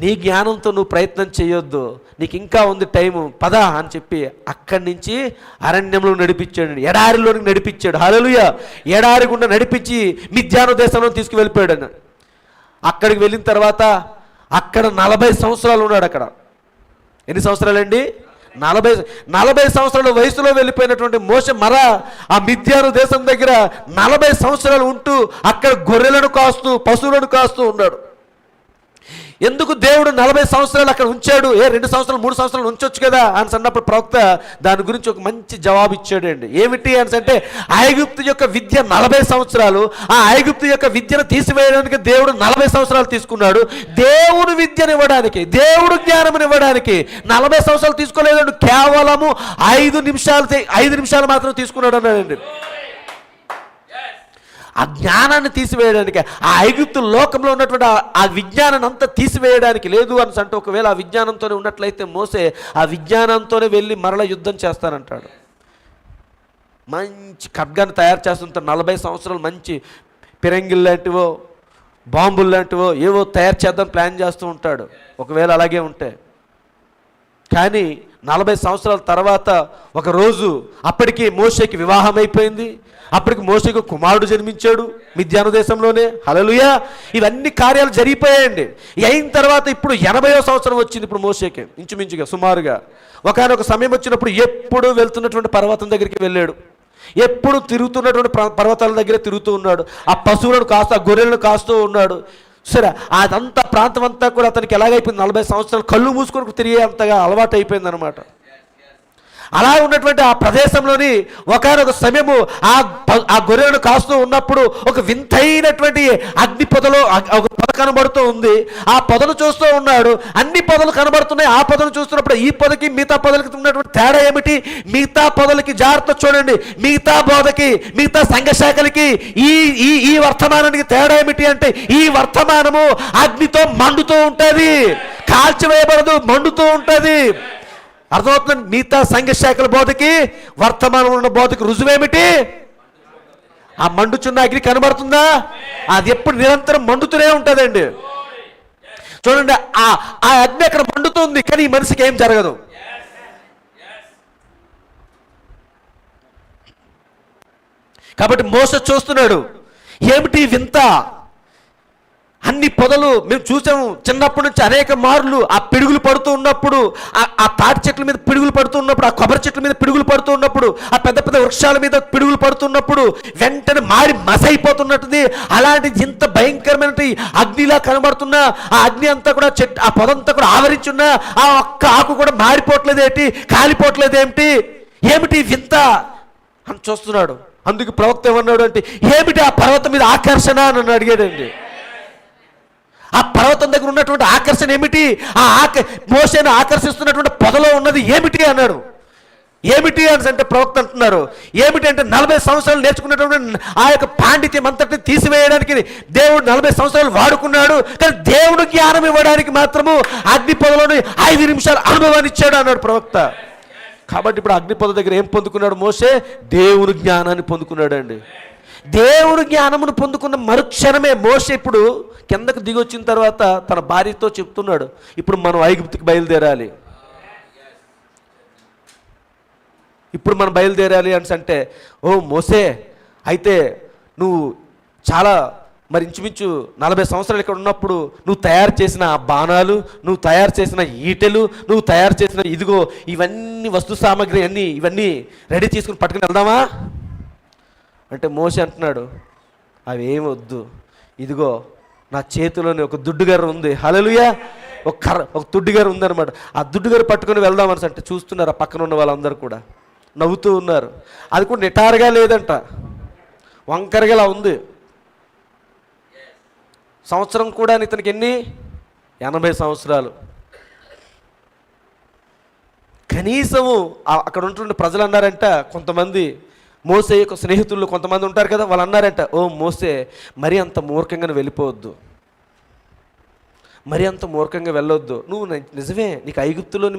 నీ జ్ఞానంతో నువ్వు ప్రయత్నం చేయొద్దు, నీకు ఇంకా ఉంది టైము, పద అని చెప్పి అక్కడి నుంచి అరణ్యంలో నడిపించాడు, ఎడారిలోనికి నడిపించాడు. హల్లెలూయా. ఎడారి గుండా నడిపించి మిద్యాను దేశంలో తీసుకువెళ్ళిపోయాడు. అక్కడికి వెళ్ళిన తర్వాత అక్కడ 40 సంవత్సరాలు ఉన్నాడు. అక్కడ ఎన్ని సంవత్సరాలండి? 40 సంవత్సరాల వయసులో వెళ్ళిపోయినటువంటి మోషే ఆ మిద్యాను దేశం దగ్గర 40 సంవత్సరాలు ఉంటూ అక్కడ గొర్రెలను కాస్తూ పశువులను కాస్తూ ఉన్నాడు. ఎందుకు దేవుడు 40 సంవత్సరాలు అక్కడ ఉంచాడు? 2 సంవత్సరాలు 3 సంవత్సరాలు ఉంచొచ్చు కదా అని అన్నప్పుడు ప్రవక్త దాని గురించి ఒక మంచి జవాబు ఇచ్చాడండి. ఏమిటి అని అంటే ఐగుప్తు యొక్క విద్య 40 సంవత్సరాలు, ఆ ఐగుప్తు యొక్క విద్యను తీసివేయడానికి దేవుడు 40 సంవత్సరాలు తీసుకున్నాడు. దేవుడు విద్యను ఇవ్వడానికి, దేవుడు జ్ఞానం ఇవ్వడానికి 40 సంవత్సరాలు తీసుకోలేదండి, కేవలము 5 నిమిషాలు మాత్రం తీసుకున్నాడు అన్నాడండి. ఆ జ్ఞానాన్ని తీసివేయడానికి, ఆ ఐగుప్తు లోకంలో ఉన్నటువంటి ఆ విజ్ఞానాన్ని అంతా తీసివేయడానికి లేదు అని అంటే ఒకవేళ ఆ విజ్ఞానంతోనే ఉన్నట్లయితే మోసే ఆ విజ్ఞానంతోనే వెళ్ళి మరల యుద్ధం చేస్తానంటాడు. మంచి ఖడ్గాన్ని తయారు చేస్తుంటాడు. 40 సంవత్సరాలు మంచి పిరంగిల్ లాంటివో బాంబులు లాంటివో ఏవో తయారు చేద్దాం ప్లాన్ చేస్తూ ఉంటాడు ఒకవేళ అలాగే ఉంటే. కానీ 40 సంవత్సరాల తర్వాత ఒక రోజు అప్పటికి మోషేకి వివాహం అయిపోయింది. అప్పటికి మోషేకు కుమారుడు జన్మించాడు మిద్యాను దేశంలోనే. హల్లెలూయా. ఇవన్నీ కార్యాలు జరిగిపోయాయండి. అయిన తర్వాత ఇప్పుడు 80వ సంవత్సరం వచ్చింది ఇప్పుడు మోషేకి, ఇంచుమించుగా సుమారుగా. ఒకనొక సమయం వచ్చినప్పుడు ఎప్పుడు వెళ్తున్నటువంటి పర్వతం దగ్గరికి వెళ్ళాడు. ఎప్పుడు తిరుగుతున్నటువంటి పర్వతాల దగ్గర తిరుగుతూ ఉన్నాడు. ఆ పశువులను కాస్తూ, ఆ గొర్రెలను కాస్తూ ఉన్నాడు. సరే, అదంతా ప్రాంతం అంతా కూడా అతనికి ఎలాగైపోయింది? 40 సంవత్సరాలు కళ్ళు మూసుకొని తిరిగే అంతగా అలవాటు అయిపోయింది అనమాట. అలా ఉన్నటువంటి ఆ ప్రదేశంలోని ఒకనొక సమయము ఆ గొర్రెలను కాస్తూ ఉన్నప్పుడు ఒక వింతైనటువంటి అగ్ని పొదలో ఒక పొద కనబడుతూ ఉంది. ఆ పొదను చూస్తూ ఉన్నాడు. అన్ని పొదలు కనబడుతున్నాయి. ఆ పొదను చూస్తున్నప్పుడు ఈ పొదకి మిగతా పొదలకి ఉన్నటువంటి తేడా ఏమిటి? మిగతా పొదలకి జాగ్రత్త చూడండి, మిగతా బోధకి, మిగతా సంఘశాఖలకి ఈ వర్తమానానికి తేడా ఏమిటి అంటే ఈ వర్తమానము అగ్నితో మండుతూ ఉంటుంది, కాల్చివేయబడదు, మండుతూ ఉంటుంది. అర్థమవుతుంది? మిగతా సంఘశాఖల బోధకి వర్తమానం ఉన్న బోధకి రుజువేమిటి? ఆ మండుచున్న అగ్ని కనబడుతుందా? అది ఎప్పుడు నిరంతరం మండుతూనే ఉంటుందండి. చూడండి, ఆ అగ్ని అక్కడ మండుతుంది, కానీ ఈ మనిషికి ఏం జరగదు. కాబట్టి మోసే చూస్తున్నాడు, ఏమిటి వింత? అన్ని పొదలు మేము చూసాము చిన్నప్పటి నుంచి అనేక మార్లు. ఆ పిడుగులు పడుతూ ఉన్నప్పుడు, ఆ తాటి చెట్ల మీద పిడుగులు పడుతూ ఉన్నప్పుడు, ఆ కొబ్బరి చెట్ల మీద పిడుగులు పడుతూ ఉన్నప్పుడు, ఆ పెద్ద పెద్ద వృక్షాల మీద పిడుగులు పడుతున్నప్పుడు వెంటనే మాడి మసైపోతున్నట్టుంది. అలాంటి ఇంత భయంకరమైన అగ్నిలా కనబడుతున్న ఆ అగ్ని అంతా కూడా ఆ పొదంతా కూడా ఆవరించున్న ఆ ఒక్క ఆకు కూడా మాడిపోవట్లేదేంటి, కాలిపోవట్లేదేమిటి, ఏమిటి వింత అని చూస్తున్నాడు. అందుకు ప్రవక్త ఏమన్నాడు అంటే, ఏమిటి ఆ పర్వతం మీద ఆకర్షణ అని నన్ను అడిగాడండి. ఆ పర్వతం దగ్గర ఉన్నటువంటి ఆకర్షణ ఏమిటి? మోషేను ఆకర్షిస్తున్నటువంటి పొదలో ఉన్నది ఏమిటి అన్నాడు. ఏమిటి అని అంటే ప్రవక్త అంటున్నారు, ఏమిటి అంటే 40 సంవత్సరాలు నేర్చుకున్నటువంటి ఆ యొక్క పాండిత్యం అంతటిని తీసివేయడానికి దేవుడు 40 సంవత్సరాలు వాడుకున్నాడు. కానీ దేవుడు జ్ఞానం ఇవ్వడానికి మాత్రము అగ్ని పొదలోని 5 నిమిషాలు అనుభవాన్ని ఇచ్చాడు అన్నాడు ప్రవక్త. కాబట్టి ఇప్పుడు అగ్ని పొద దగ్గర ఏం పొందుకున్నాడు మోషే? దేవుని జ్ఞానాన్ని పొందుకున్నాడు అండి. దేవుడు జ్ఞానమును పొందుకున్న మరుక్షణమే మోషే ఇప్పుడు కిందకు దిగి వచ్చిన తర్వాత తన భార్యతో చెప్తున్నాడు, ఇప్పుడు మనం ఐగుప్తుకి బయలుదేరాలి. ఇప్పుడు మనం బయలుదేరాలి అని అంటే, ఓ మోసే, అయితే నువ్వు చాలా మరి ఇంచుమించు 40 సంవత్సరాలు ఇక్కడ ఉన్నప్పుడు నువ్వు తయారు చేసిన ఆ బాణాలు, నువ్వు తయారు చేసిన ఈటెలు, నువ్వు తయారు చేసిన ఇదిగో ఇవన్నీ వస్తు సామాగ్రి అన్నీ ఇవన్నీ రెడీ చేసుకుని పట్టుకుని వెళ్దామా అంటే మోషే అంటున్నాడు, అవి ఏమి వద్దు, ఇదిగో నా చేతిలోని ఒక దుడ్డుగారు ఉంది, హల్లెలూయా, ఒక దుడ్డుగారు ఉందన్నమాట, ఆ దుడ్డుగారు పట్టుకొని వెళ్దామని అంటే చూస్తున్నారు ఆ పక్కన ఉన్న వాళ్ళందరూ కూడా నవ్వుతూ ఉన్నారు. అది కూడా నిటారుగా లేదంట, వంకరగా ఇలా ఉంది. సంవత్సరం కూడా ఇతనికి ఎన్ని 80 సంవత్సరాలు. కనీసము అక్కడ ఉంటుండే ప్రజలు అన్నారంట, కొంతమంది మోసే యొక్క స్నేహితులు కొంతమంది ఉంటారు కదా, వాళ్ళు అన్నారంట, ఓ మోసే మరీ అంత మూర్ఖంగా వెళ్ళిపోవద్దు, మరీ అంత మూర్ఖంగా వెళ్ళొద్దు, నువ్వు నిజమే నీకు ఐగుప్తులోని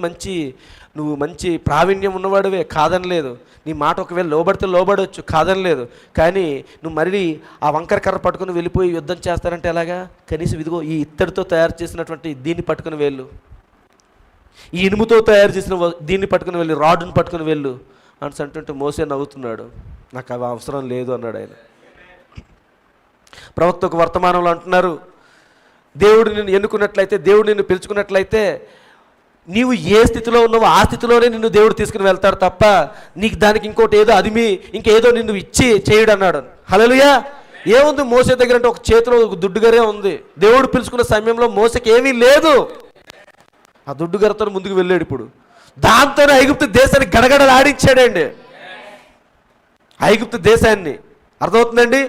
నువ్వు మంచి ప్రావీణ్యం ఉన్నవాడివే, కాదనలేదు, నీ మాట ఒకవేళ లోబడితే లోబడవచ్చు, కాదనలేదు, కానీ నువ్వు మరీ ఆ వంకర కర్ర పట్టుకుని వెళ్ళిపోయి యుద్ధం చేస్తారంటే ఎలాగా, కనీసం ఇదిగో ఈ ఇత్తడితో తయారు చేసినటువంటి దీన్ని పట్టుకుని వెళ్ళు, ఈ ఇనుముతో తయారు చేసిన దీన్ని పట్టుకుని వెళ్ళు, రాడ్ని పట్టుకుని వెళ్ళు అని అంటుంటే మోసే నవ్వుతున్నాడు, నాకు అవి అవసరం లేదు అన్నాడు ఆయన. ప్రవక్త ఒక వర్తమానంలో అంటున్నారు, దేవుడు నిన్ను ఎన్నుకున్నట్లయితే, దేవుడు నిన్ను పిలుచుకున్నట్లయితే నీవు ఏ స్థితిలో ఉన్నావో ఆ స్థితిలోనే నిన్ను దేవుడు తీసుకుని వెళ్తాడు తప్ప నీకు దానికి ఇంకోటి ఏదో అదిమి ఇంకేదో నిన్ను ఇచ్చి చేయడు అన్నాడు. హల్లెలూయా. ఏముంది మోసే దగ్గర అంటే ఒక చేతిలో ఒక దుడ్డుగరే ఉంది. దేవుడు పిలుచుకున్న సమయంలో మోసకి ఏమీ లేదు, ఆ దుడ్డుగరతో ముందుకు వెళ్ళాడు. ఇప్పుడు దాంతోనే ఐగుప్తు దేశాన్ని గడగడలాడించాడండి, ఐగుప్తు దేశాన్ని. అర్థమవుతుందండి?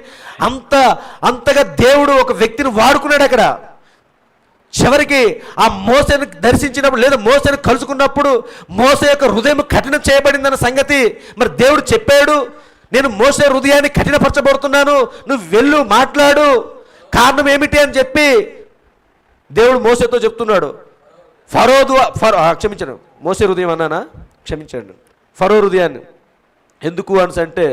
అంతగా దేవుడు ఒక వ్యక్తిని వాడుకున్నాడు అక్కడ. చివరికి ఆ మోసేను దర్శించినప్పుడు లేదా మోసేను కలుసుకున్నప్పుడు మోసే యొక్క హృదయం కఠినం చేయబడిందన్న సంగతి మరి దేవుడు చెప్పాడు. నేను మోసే హృదయాన్ని కఠినపరచబడుతున్నాను, నువ్వు వెళ్ళు మాట్లాడు, కారణం ఏమిటి అని చెప్పి దేవుడు మోసేతో చెప్తున్నాడు. క్షమించండి, మోసే హృదయం అన్నానా, క్షమించండి, ఫరో హృదయాన్ని. ఎందుకు అంటే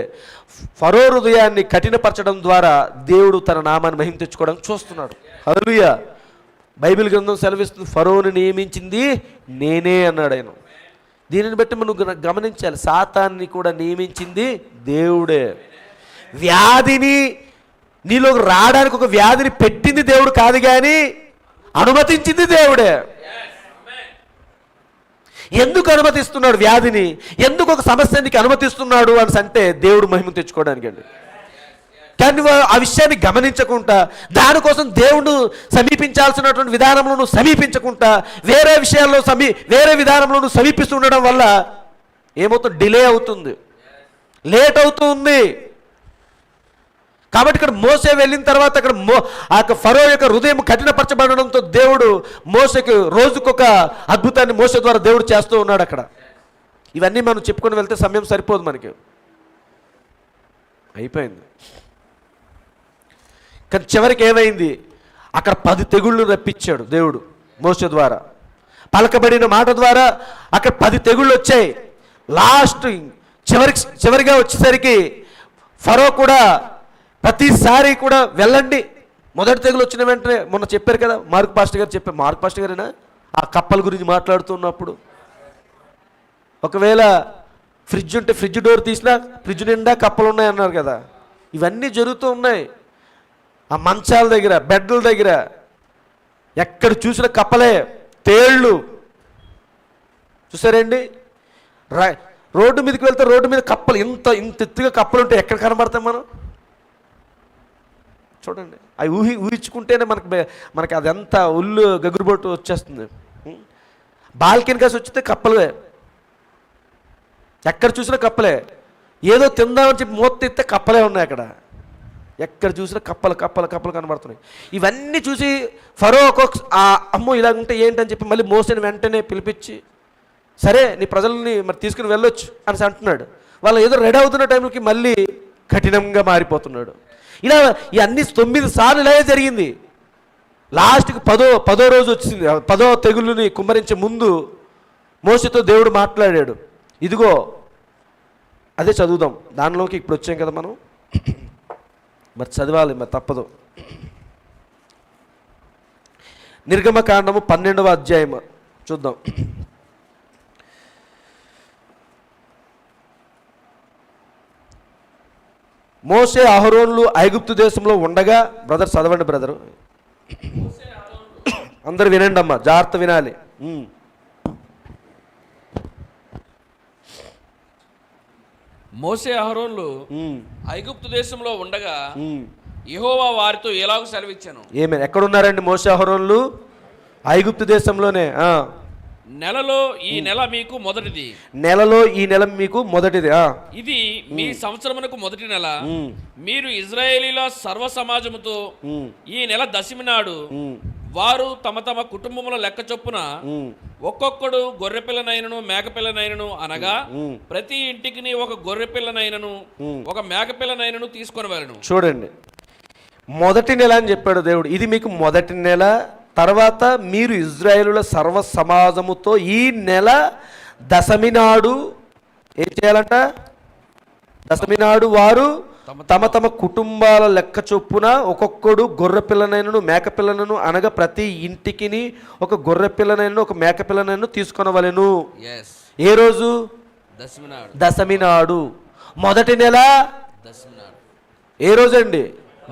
ఫరో హృదయాన్ని కఠినపరచడం ద్వారా దేవుడు తన నామాన్ని మహిమ తెచ్చుకోవడానికి చూస్తున్నాడు. హల్లెలూయా. బైబిల్ గ్రంథం సెలవిస్తుంది, ఫరోని నియమించింది నేనే అన్నాడు ఆయన. దీనిని బట్టి మనం గమనించాలి, సాతాన్ని కూడా నియమించింది దేవుడే. వ్యాధిని నీలోకి రావడానికి ఒక వ్యాధిని పెట్టింది దేవుడు కాదు, కానీ అనుమతించింది దేవుడే. ఎందుకు అనుమతిస్తున్నాడు వ్యాధిని, ఎందుకు ఒక సమస్యనికి అనుమతిస్తున్నాడు అని అంటే దేవుడు మహిమ తెచ్చుకోవడానికి అండి. కానీ ఆ విషయాన్ని గమనించకుండా, దానికోసం దేవుడు సమీపించాల్సినటువంటి విధానంలో నువ్వు సమీపించకుండా వేరే విషయాల్లో వేరే విధానంలో నువ్వు సమీపిస్తుండడం వల్ల ఏమవుతుంది, డిలే అవుతుంది, లేట్ అవుతుంది. కాబట్టి ఇక్కడ మోసే వెళ్ళిన తర్వాత అక్కడ ఆ ఫరో యొక్క హృదయం కఠినపరచబడడంతో దేవుడు మోసకి రోజుకొక అద్భుతాన్ని మోసే ద్వారా దేవుడు చేస్తూ ఉన్నాడు అక్కడ. ఇవన్నీ మనం చెప్పుకొని వెళ్తే సమయం సరిపోదు మనకి, అయిపోయింది. కానీ చివరికి ఏమైంది, అక్కడ 10 తెగుళ్ళు రప్పించాడు దేవుడు మోసే ద్వారా. పలకబడిన మాట ద్వారా అక్కడ 10 తెగుళ్ళు వచ్చాయి. లాస్ట్ చివరిగా వచ్చేసరికి ఫరో కూడా ప్రతిసారి కూడా వెళ్ళండి, మొదటి తెగులు వచ్చిన వెంటనే మొన్న చెప్పారు కదా మార్క్ పాస్టర్ గారు చెప్పారు, మార్క్ పాస్టర్ గారేనా ఆ కప్పల గురించి మాట్లాడుతున్నప్పుడు, ఒకవేళ ఫ్రిడ్జ్ ఉంటే ఫ్రిడ్జ్ డోర్ తీసినా ఫ్రిడ్జ్ నిండా కప్పలు ఉన్నాయి అన్నారు కదా. ఇవన్నీ జరుగుతూ ఉన్నాయి. ఆ మంచాల దగ్గర, బెడ్ల దగ్గర ఎక్కడ చూసిన కప్పలే, తేళ్ళు. చూసారండి, రోడ్డు మీదకి వెళ్తే రోడ్డు మీద కప్పలు ఇంత ఎత్తుగా కప్పలు ఉంటే ఎక్కడ కనబడతాం మనం? చూడండి, అవి ఊహించుకుంటేనే మనకి అదంతా ఉల్లు గగురుబొట్టు వచ్చేస్తుంది. బాల్కనీ కాసి వచ్చితే కప్పలే, ఎక్కడ చూసినా కప్పలే. ఏదో తిందామని చెప్పి మూత ఎత్తే కప్పలే ఉన్నాయి అక్కడ, ఎక్కడ చూసినా కప్పలు కనబడుతున్నాయి. ఇవన్నీ చూసి ఫరో అమ్మో ఇలాగుంటే ఏంటని చెప్పి మళ్ళీ మోసేని వెంటనే పిలిపించి, సరే నీ ప్రజల్ని మరి తీసుకుని వెళ్ళొచ్చు అని అంటున్నాడు. వాళ్ళు ఏదో రెడీ అవుతున్న టైంకి మళ్ళీ కఠినంగా మారిపోతున్నాడు. ఇలా ఈ అన్ని 9 సార్లు ఇలాగే జరిగింది. లాస్ట్కి 10వ రోజు వచ్చింది. 10వ తెగులుని కుమ్మరించే ముందు మోసేతో దేవుడు మాట్లాడాడు. ఇదిగో అదే చదువుదాం, దానిలోకి ఇప్పుడు వచ్చాం కదా మనం, మరి చదవాలి, మరి తప్పదు. నిర్గమకాండము 12వ అధ్యాయం చూద్దాం. మోషే అహరోన్లు ఐగుప్తు దేశంలో ఉండగా, బ్రదర్ చదవండి బ్రదరు, అందరు వినండి అమ్మా, జాగ్రత్త వినాలి. మోషే అహరోన్లు ఐగుప్తు దేశంలో ఉండగా యెహోవా వారితో ఎలాగూ సెలవిచ్చాను. ఏమే ఎక్కడున్నారండి మోషే అహరోన్లు? ఐగుప్తు దేశంలోనే. నెలలో ఈ నెల మీకు మొదటిది. నెలలో ఈ నెల మీకు మొదటిది. ఇది మీ సంవత్సరమునకు మొదటి నెల. మీరు ఇజ్రాయేలీల సర్వ సమాజముతో ఈ నెల దశమి నాడు వారు తమ తమ కుటుంబముల లెక్క చొప్పున ఒక్కొక్కడు గొర్రె పిల్లనైనను మేక పిల్లనైనను అనగా ప్రతి ఇంటికి ఒక గొర్రె పిల్లనైనను ఒక మేక పిల్లనైనను తీసుకొని వెళ్ళను. చూడండి, మొదటి నెల అని చెప్పాడు దేవుడు. ఇది మీకు మొదటి నెల. తర్వాత మీరు ఇజ్రాయేలుల సర్వ సమాజముతో ఈ నెల దశమి నాడు ఏం చేయాలంట? దశమి నాడు వారు తమ తమ కుటుంబాల లెక్క చొప్పున ఒక్కొక్కడు గొర్రె పిల్లనైనను మేక పిల్లనను అనగా ప్రతి ఇంటికి ఒక గొర్రె పిల్లనైనను ఒక మేక పిల్లనైనను తీసుకొనవలెను. ఏ రోజు? దశమి నాడు. మొదటి నెల ఏ రోజు అండి?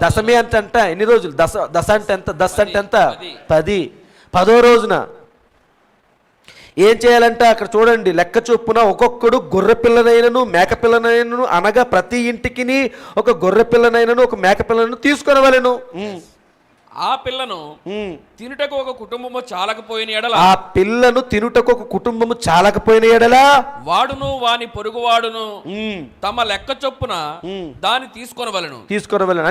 దశమి అంటే ఎన్ని రోజులు? దశ అంటే ఎంత? దశ అంటే ఎంత? 10. 10వ రోజున ఏం చేయాలంటే అక్కడ చూడండి, లెక్క చొప్పున ఒక్కొక్కడు గొర్రె పిల్లనైనను మేక పిల్లనైనను అనగా ప్రతి ఇంటికి ఒక గొర్రె పిల్లనైనను ఒక మేక పిల్లనైనను తీసుకొనవలెను. ఆ పిల్లను తినుటకు ఒక కుటుంబము చాలకపోయిన ఎడల, ఆ పిల్లను తినుటకు ఒక కుటుంబము చాలకపోయిన ఎడల వాడును వాని పొరుగువాడును తమ లెక్క చొప్పున దాన్ని తీసుకొనవలెను.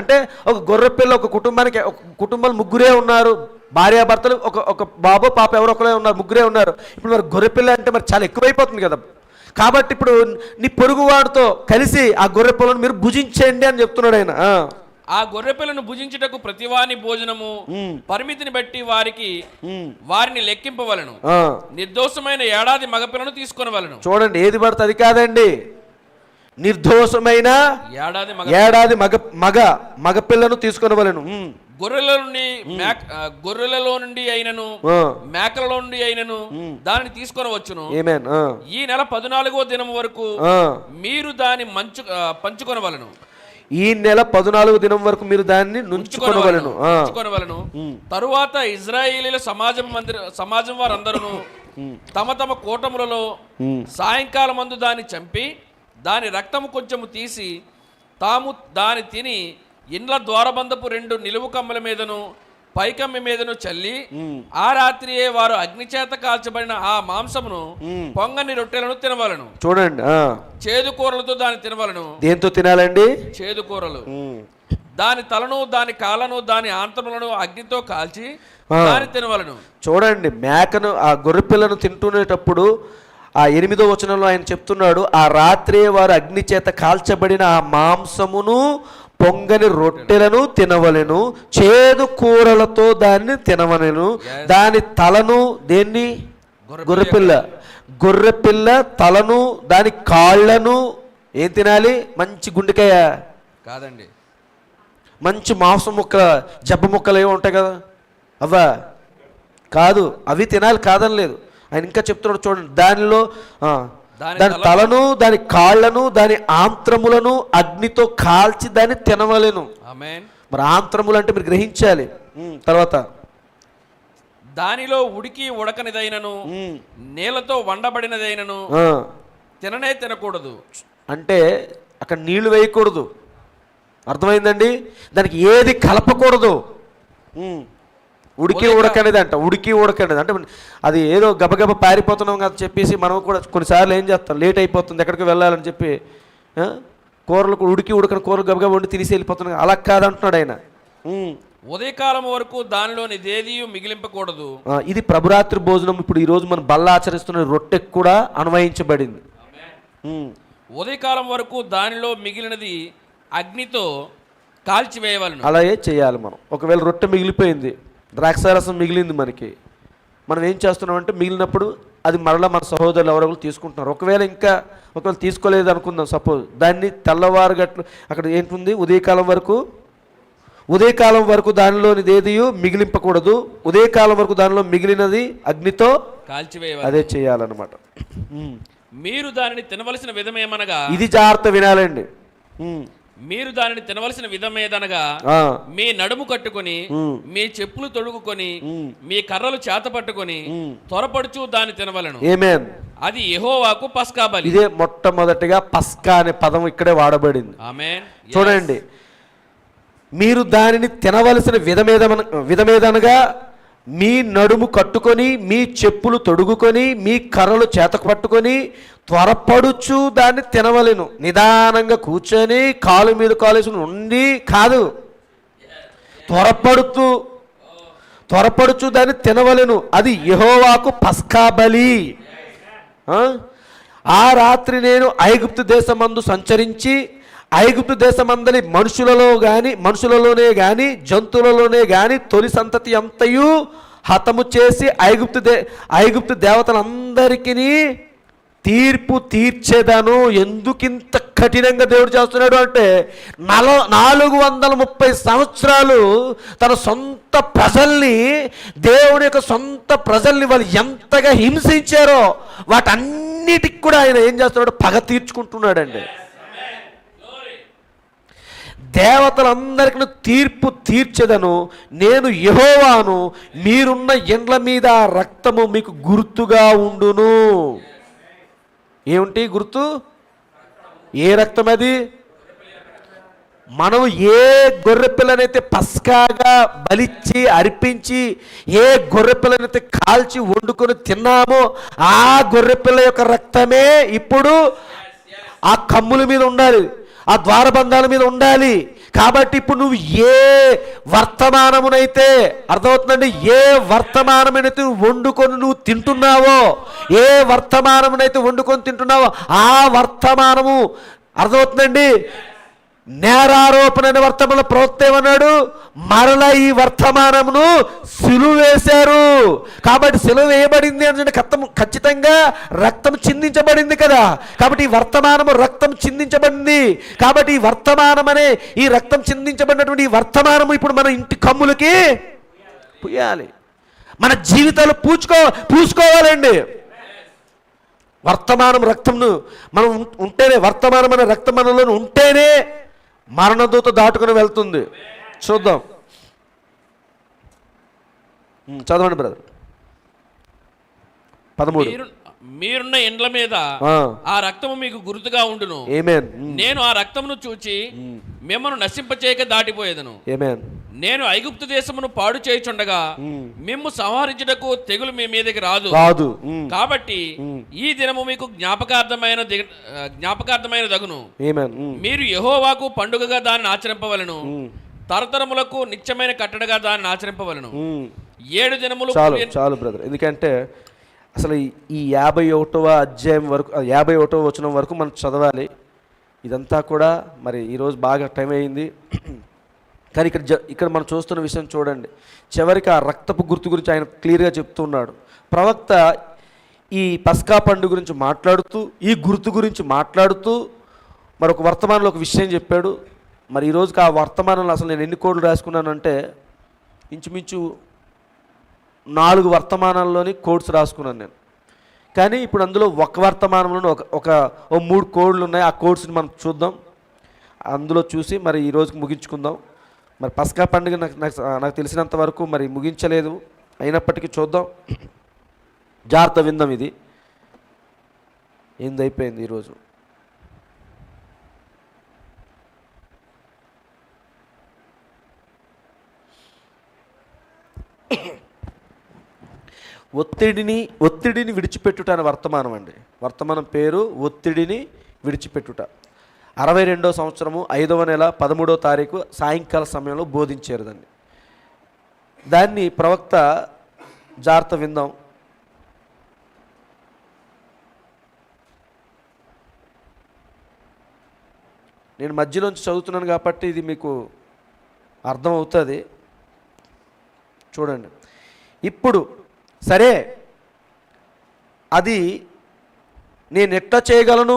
అంటే ఒక గొర్రె పిల్ల ఒక కుటుంబానికి, ఒక కుటుంబాలు ముగ్గురే ఉన్నారు, భార్యాభర్తలు, ఒక బాబు పాప ఎవరో ఒకరే ఉన్నారు, ముగ్గురే ఉన్నారు. ఇప్పుడు మరి గొర్రె పిల్ల అంటే మరి చాలా ఎక్కువైపోతుంది కదా. కాబట్టి ఇప్పుడు నీ పొరుగువాడితో కలిసి ఆ గొర్రె పిల్లను మీరు భుజించండి అని చెప్తున్నాడు ఆయన. ఆ గొర్రె పిల్లను భుజించుటకు ప్రతివాని భోజనము పరిమితిని బట్టి వారిని లెక్కింపవలను. నిర్దోషమైన ఏడాది మగపిల్లను తీసుకొనవలను. చూడండి, ఏది పడితే అది కాదండి. నిర్దోషమైన ఏడాది మగపిల్లను తీసుకొనవలను. గొర్రెలలో నుండి అయినను మేకలలో నుండి అయినను దానిని తీసుకొనవచ్చును. ఈ నెల 14వ దినం వరకు మీరు దాన్ని పంచుకొనవలను. ఈ నెల 14వ దినం వరకు మీరు దాన్ని నుంచుకొనవలెను. తరువాత ఇజ్రాయేలీల సమాజం వారందరూ తమ తమ కూటములలో సాయంకాలం మందు దాన్ని చంపి దాని రక్తము కొంచెము తీసి తాము దాని తిని ఇండ్ల ద్వారబంధపు 2 నిలువు కమ్మల మీదను పైకమ్మి మీదను చల్లి ఆ రాత్రియే వారు అగ్నిచేత కాల్చబడిన ఆ మాంసమును పొంగని రొట్టెలను తినవలను. చూడండి, చేదు కూరలతో దాన్ని తినవలను. దేంతో తినాలండి? చేదు కూరలు. దాని తలను దాని కాళ్ళను దాని ఆంతములను అగ్నితో కాల్చి దాన్ని తినవలను. చూడండి, మేకను ఆ గొర్రెపిల్లను తింటునేటప్పుడు ఆ 8వ వచనంలో ఆయన చెప్తున్నాడు, ఆ రాత్రే వారు అగ్ని చేత కాల్చబడిన ఆ మాంసమును పొంగని రొట్టెలను తినవలెను, చేదు కూరలతో దాన్ని తినవలెను. దాని తలను, దేన్ని? గొర్రెపిల్ల తలను దాని కాళ్ళను ఏం తినాలి? మంచి గుండెకాయ కాదండి, మంచి మాంసం ముక్క, జబ్బ ముక్కలు ఏమో ఉంటాయి కదా, అవ్వా కాదు, అవి తినాలి కాదని లేదు. ఆయన ఇంకా చెప్తున్నాడు చూడండి, దాని తలను దాని కాళ్లను దాని ఆంత్రములను అగ్నితో కాల్చి దాన్ని తినవలెను. మరి ఆంత్రములు అంటే మీరు గ్రహించాలి. తర్వాత దానిలో ఉడికి ఉడకనిదైనను నీళ్లతో వండబడినదైనను తినకూడదు. అంటే అక్కడ నీళ్లు వేయకూడదు, అర్థమైందండి? దానికి ఏది కలపకూడదు. ఉడికి ఉడకనేది అంటే అది ఏదో గబగబ పారిపోతున్నాం కదా చెప్పేసి మనం కూడా కొన్నిసార్లు ఏం చేస్తాం, లేట్ అయిపోతుంది ఎక్కడికి వెళ్ళాలని చెప్పి కూరలు ఉడకని కూరలు గబగబ వండి తినేసి వెళ్ళిపోతున్నాం. అలా కాదంటున్నాడు ఆయన. ఉదయకాలం వరకు దానిలోని దేదీ మిగిలింపకూడదు. ఇది ప్రభురాత్రి భోజనం. ఇప్పుడు ఈరోజు మనం బల్ల ఆచరిస్తున్న రొట్టెకు కూడా అన్వయించబడింది. ఉదయకాలం వరకు దానిలో మిగిలినది అగ్నితో కాల్చివేయవలను. అలాగే చేయాలి మనం. ఒకవేళ రొట్టె మిగిలిపోయింది, ద్రాక్షారసం మిగిలింది, మనం ఏం చేస్తున్నామంటే మిగిలినప్పుడు అది మరలా మన సహోదరులు ఎవరెవరు తీసుకుంటున్నారు. ఒకవేళ తీసుకోలేదు అనుకుందాం, సపోజ్, దాన్ని తెల్లవారుగట్లు అక్కడ ఏంటుంది, ఉదయకాలం వరకు దానిలోనిది ఏది మిగిలింపకూడదు. ఉదయకాలం వరకు దానిలో మిగిలినది అగ్నితో కాల్చివేయాలి. అదే చేయాలన్నమాట. మీరు దానిని తినవలసిన విధమేమనగా, ఇది జాగ్రత్త వినాలండి. మీరు దానిని తినవలసిన విధమేదనగా ఆ, మీ నడుము కట్టుకొని మీ చెప్పులు తొడుగుకొని మీ కర్రలు చేత పట్టుకొని త్వరపడుచు దాన్ని తినవలను. ఆమేన్. అది యెహోవాకు పస్కా బలి. ఇదే మొట్టమొదటిగా పస్కా అనే పదం ఇక్కడే వాడబడింది. ఆమేన్. చూడండి, మీరు దానిని తినవలసిన విధమేదనగా మీ నడుము కట్టుకొని మీ చెప్పులు తొడుగుకొని మీ కర్రలు చేతకు పట్టుకొని త్వరపడుచు దాన్ని తినవలెను. నిదానంగా కూర్చొని కాలు మీద కాలేసుకుని ఉండి కాదు, త్వరపడుచు దాన్ని తినవలెను. అది యెహోవాకు పస్కా బలి. ఆ రాత్రి నేను ఐగుప్తు దేశమందు సంచరించి ఐగుప్తు దేశమందలి మనుషులలోనే గాని జంతువులలోనే గాని తొలి సంతతి అంతయు హతము చేసి ఐగుప్తు దేవతలందరికీ తీర్పు తీర్చేదాను. ఎందుకింత కఠినంగా దేవుడు చేస్తున్నాడు అంటే 430 సంవత్సరాలు తన సొంత ప్రజల్ని, దేవుని యొక్క సొంత ప్రజల్ని వాళ్ళు ఎంతగా హింసించారో వాటన్నిటికి కూడా ఆయన ఏం చేస్తున్నాడు, పగ తీర్చుకుంటున్నాడండి. దేవతలందరికీ తీర్పు తీర్చెదను, నేను యెహోవాను, మీరున్న ఇండ్ల మీద రక్తము మీకు గుర్తుగా ఉండును. ఏమిటి గుర్తు? ఏ రక్తం అది? మనం ఏ గొర్రె పిల్లనైతే పస్కాగా బలిచ్చి అర్పించి ఏ గొర్రె పిల్లనైతే కాల్చి వండుకొని తిన్నామో ఆ గొర్రె పిల్ల యొక్క రక్తమే ఇప్పుడు ఆ కమ్ముల మీద ఉండాలి, ఆ ద్వారబంధాల మీద ఉండాలి. కాబట్టి ఇప్పుడు నువ్వు ఏ వర్తమానమునైతే, అర్థమవుతుందండి, ఏ వర్తమానమైనైతే వండుకొని నువ్వు తింటున్నావో, ఏ వర్తమానమునైతే వండుకొని తింటున్నావో ఆ వర్తమానము, అర్థమవుతుందండి, నేరారోపణ అనే వర్తమానంలో ప్రవక్త ఏమన్నాడు, మరలా ఈ వర్తమానమును సిలువ వేశారు. కాబట్టి సిలువ వేయబడింది అంటే ఖచ్చితంగా రక్తం చిందించబడింది కదా. కాబట్టి ఈ వర్తమానము రక్తం చిందించబడింది. కాబట్టి ఈ వర్తమానం అనే ఈ రక్తం చిందించబడినటువంటి ఈ వర్తమానము ఇప్పుడు మన ఇంటి కమ్ములకి పూయాలి, మన జీవితాలు పూసుకోవాలండి. వర్తమానం రక్తంను మనం ఉంటేనే, వర్తమానం అనే రక్తం మనలో ఉంటేనే మరణదూత దాటుకుని వెళ్తుంది. చూద్దాం, చదవండి బ్రదర్. 13 మీరున్న ఇండ్ల మీద ఆ రక్తము మీకు గుర్తుగా ఉండును. ఆమేన్. నేను ఆ రక్తమును చూచి మిమ్మల్ని నశింపచేయక దాటిపోయేదను. ఆమేన్. నేను ఐగుప్తు దేశమును పాడు చేయుచుండగా మిమ్ము సంహరించుటకు తెగులు మీ మీదకి రాదు. కాబట్టి ఈ దినము మీకు జ్ఞాపకార్థమైన దగును. మీరు యెహోవాకు పండుగగా దాన్ని ఆచరింపవలను, తరతరములకు నిత్యమైన కట్టడగా దాన్ని ఆచరింపవలను. 7 దినములు. చాలు బ్రదర్, ఎందుకంటే అసలు ఈ 51వ అధ్యాయం వరకు, 51వ వచనం వరకు మనం చదవాలి. ఇదంతా కూడా మరి ఈరోజు బాగా టైం అయింది. కానీ ఇక్కడ మనం చూస్తున్న విషయం చూడండి, చివరికి ఆ రక్తపు గుర్తు గురించి ఆయన క్లియర్గా చెప్తున్నాడు. ప్రవక్త ఈ పస్కా పండుగ గురించి మాట్లాడుతూ, ఈ గుర్తు గురించి మాట్లాడుతూ మరొక వర్తమానంలో ఒక విషయం చెప్పాడు. మరి ఈరోజుకి ఆ వర్తమానంలో అసలు నేను ఎన్ని కోడ్లు రాసుకున్నానంటే ఇంచుమించు 4 వర్తమానాల్లోని కోడ్స్ రాసుకున్నాను నేను. కానీ ఇప్పుడు అందులో ఒక వర్తమానంలో ఒక 3 కోడ్లు ఉన్నాయి. ఆ కోడ్స్ని మనం చూద్దాం, అందులో చూసి మరి ఈరోజుకి ముగించుకుందాం. మరి పస్కా పండుగ నాకు తెలిసినంత వరకు మరి ముగించలేదు, అయినప్పటికీ చూద్దాం, జాగ్రత్త విందాం. ఇది ఏందైపోయింది ఈరోజు. ఒత్తిడిని విడిచిపెట్టుట అనే వర్తమానం అండి. వర్తమానం పేరు ఒత్తిడిని విడిచిపెట్టుట. 62వ సంవత్సరము 5వ నెల 13వ తారీఖు సాయంకాల సమయంలో బోధించారు దాన్ని ప్రవక్త. జాగ్రత్త విందాం. నేను మధ్యలోంచి చదువుతున్నాను కాబట్టి ఇది మీకు అర్థం అవుతుంది. చూడండి, ఇప్పుడు సరే అది నేను ఎట్లా చేయగలను